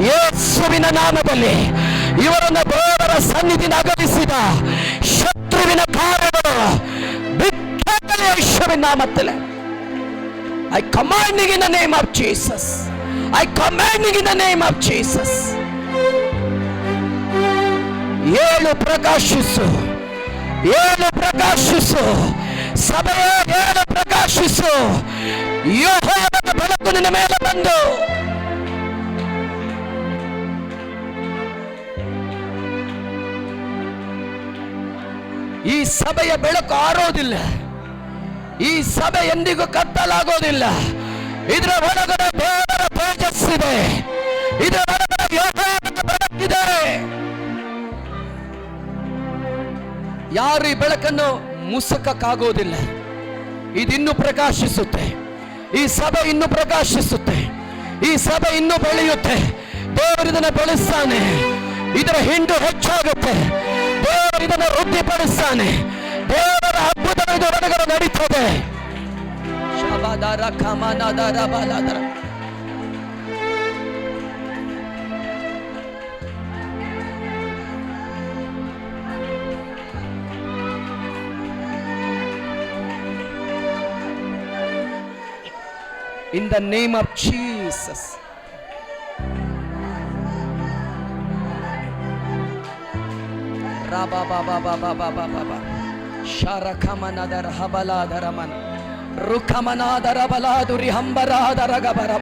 ಯೇಸುವಿನ ನಾಮದಲ್ಲಿ ಇವರನ್ನು ದೇವರ ಸನ್ನಿಧಿನ ಅಗಲಿಸಿದ ಶತ್ರುವಿನ ಕಾರ್ಯಗಳು ಬಿಟ್ಟರೆ ಯೇಸುವಿನ ನಾಮದಲ್ಲಿ I commanding in the name of Jesus. I commanding in the name of Jesus. ಏಳು ಪ್ರಕಾಶಿಸು, ಏಳು ಪ್ರಕಾಶಿಸು, ಸಭೆಯೇ ಏಳು ಪ್ರಕಾಶಿಸು. ಯೆಹೋವನ ಬೆಳಕು ನಿನ್ನ ಮೇಲೆ ಬಂದು ಈ ಸಭೆಯ ಬೆಳಕು ಆರೋದಿಲ್ಲ, ಈ ಸಭೆ ಎಂದಿಗೂ ಕತ್ತಲಾಗೋದಿಲ್ಲ. ಇದರ ಒಳಗಡೆ ದೇವರ ತೇಜಸ್ಸಿದೆ, ಇದರ ಒಳಗಡೆ ಯೆಹೋವನ ಬೆಳಕಿದೆ. ಯಾರು ಈ ಬೆಳಕನ್ನು ಮುಸುಕಕ್ಕಾಗೋದಿಲ್ಲ. ಇದಿನ್ನೂ ಪ್ರಕಾಶಿಸುತ್ತೆ. ಈ ಸಭೆ ಇನ್ನೂ ಪ್ರಕಾಶಿಸುತ್ತೆ. ಈ ಸಭೆ ಇನ್ನೂ ಬೆಳೆಯುತ್ತೆ. ದೇವರು ಇದನ್ನು ಬೆಳೆಸ್ತಾನೆ. ಇದರ ಹಿಂಡು ಹೆಚ್ಚಾಗುತ್ತೆ. ದೇವರು ಇದನ್ನು ವೃದ್ಧಿಪಡಿಸ್ತಾನೆ. ದೇವರ ಅದ್ಭುತ ಇದು ಹೊರಗಡೆ ನಡೀತದೆ. ಶಬದಾರ ಕಮನದರ ಬಲದರ in the name of Jesus. Raba baba baba baba baba sharakamana habala daraman rukamana darabala duri hambara daragabara.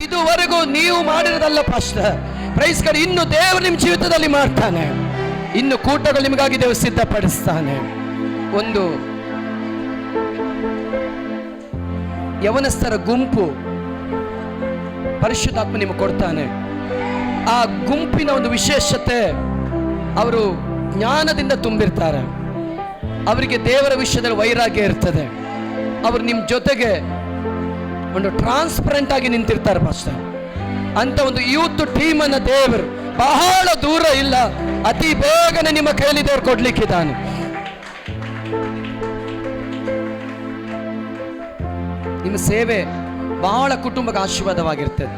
ಇದುವರೆಗೂ ನೀವು ಮಾಡಿರೋದಲ್ಲ ಪಾಸ್ಟರ್. Praise God. ಇನ್ನು ದೇವರು ನಿಮ್ಮ ಜೀವಿತದಲ್ಲಿ ಮಾಡ್ತಾನೆ. ಇನ್ನು ಕೂಟಗಳು ನಿಮಗಾಗಿ ದೇವರು ಸಿದ್ಧಪಡಿಸ್ತಾನೆ. ಒಂದು ಯವನಸ್ಥರ ಗುಂಪು ಪರಿಶುದ್ಧಾತ್ಮ ನಿಮಗೆ ಕೊಡ್ತಾನೆ. ಆ ಗುಂಪಿನ ಒಂದು ವಿಶೇಷತೆ, ಅವರು ಜ್ಞಾನದಿಂದ ತುಂಬಿರ್ತಾರೆ. ಅವರಿಗೆ ದೇವರ ವಿಷಯದಲ್ಲಿ ವೈರಾಗ್ಯ ಇರ್ತದೆ. ಅವರು ನಿಮ್ಮ ಜೊತೆಗೆ ಒಂದು ಟ್ರಾನ್ಸ್ಪರೆಂಟ್ ಆಗಿ ನಿಂತಿರ್ತಾರೆ ಪಾಸ್ಟರ್. ಅಂತ ಒಂದು ಯೂತ್ ಟೀಮ್ ಅನ್ನ ದೇವರು ಬಹಳ ದೂರ ಇಲ್ಲ, ಅತಿ ಬೇಗನೆ ನಿಮ್ಮ ಕೈಯಲ್ಲಿ ದೇವರು ಕೊಡ್ಲಿಕ್ಕಿದ್ದಾನೆ. ನಿಮ್ಮ ಸೇವೆ ಬಹಳ ಕುಟುಂಬಕ್ಕೆ ಆಶೀರ್ವಾದವಾಗಿರ್ತದೆ.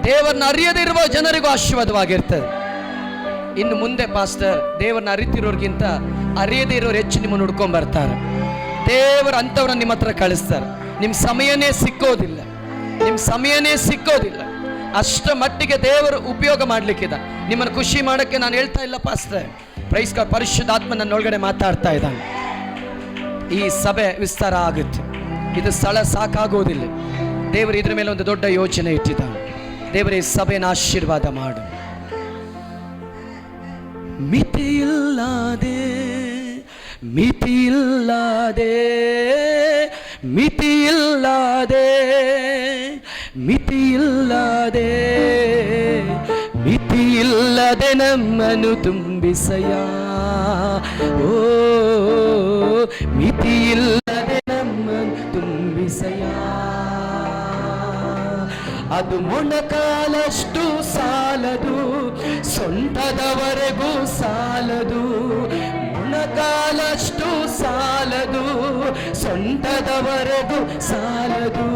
ದೇವರನ್ನ ಅರಿಯದೇ ಇರುವ ಜನರಿಗೂ ಆಶೀರ್ವಾದವಾಗಿರ್ತದೆ. ಇನ್ನು ಮುಂದೆ ಪಾಸ್ಟರ್, ದೇವರನ್ನ ಅರಿತಿರೋರ್ಗಿಂತ ಅರಿಯದೇ ಇರೋರು ಹೆಚ್ಚು ನಿಮ್ಮನ್ನು ಹುಡ್ಕೊಂಡ್ ಬರ್ತಾರೆ. ದೇವರು ಅಂಥವ್ರನ್ನ ನಿಮ್ಮ ಹತ್ರ ಕಳಿಸ್ತಾರೆ. ನಿಮ್ಮ ಸಮಯನೇ ಸಿಕ್ಕೋದಿಲ್ಲ, ನಿಮ್ಮ ಸಮಯನೇ ಸಿಕ್ಕೋದಿಲ್ಲ. ಅಷ್ಟ ಮಟ್ಟಿಗೆ ದೇವರು ಉಪಯೋಗ ಮಾಡ್ಲಿಕ್ಕಿದ. ನಿಮ್ಮನ್ನು ಖುಷಿ ಮಾಡೋಕ್ಕೆ ನಾನು ಹೇಳ್ತಾ ಇಲ್ಲ ಪಾಸ್ಟರ್. Praise God. ಪರಿಶುದ್ಧಾತ್ಮ ನನ್ನ ಒಳಗಡೆ ಮಾತಾಡ್ತಾ ಇದ್ದಾನೆ. ಈ ಸಭೆ ವಿಸ್ತಾರ ಆಗುತ್ತೆ. ಇದು ಸ್ಥಳ ಸಾಕಾಗೋದಿಲ್ಲ. ದೇವರು ಇದ್ರ ಮೇಲೆ ಒಂದು ದೊಡ್ಡ ಯೋಚನೆ ಇಟ್ಟಿದ್ದಾನೆ. ದೇವರೇ ಈ ಸಭೆನ ಆಶೀರ್ವಾದ ಮಾಡು. ಮಿತಿಯಿಲ್ಲದೆ ಮಿತಿಯಿಲ್ಲದೆ ಮಿತಿಯಿಲ್ಲದೆ ಮಿತಿಯಿಲ್ಲದೆ ಮಿತಿಯಿಲ್ಲದೆ ನಮ್ಮನ್ನು ತುಂಬಿಸಯ್ಯ. ಓ ಮಿತಿಯಿಲ್ಲದೆ ನಮ್ಮನ್ನು ತುಂಬಿಸಯ್ಯ. ಅದು ಮೊಣಕಾಲಷ್ಟು ಸಾಲದು, ಸೊಂಟದವರೆಗೂ ಸಾಲದು. ಮೊಣಕಾಲಷ್ಟು ಸಾಲದು, ಸೊಂಟದವರೆಗೂ ಸಾಲದು.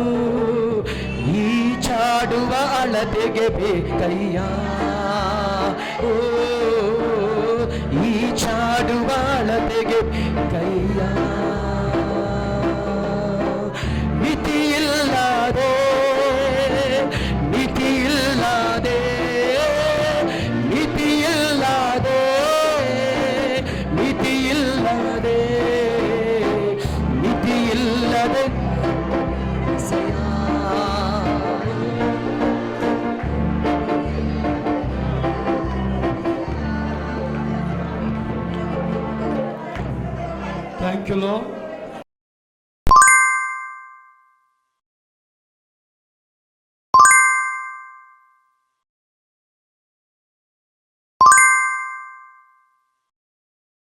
ಈ ಚಾಡುವ ಅಳತೆಗೆ ಬೇಕಯ್ಯ. ಓ ಈ ಚಾಡುವ ಅಳತೆಗೆ ಬೇಕಯ್ಯ. ಮಿತಿಯಿಲ್ಲದೆ ಮಿತಿಯಿಲ್ಲದೆ ಮಿತಿಯಿಲ್ಲದೆ ಮಿತಿಯಿಲ್ಲದೆ Thank you, Lord.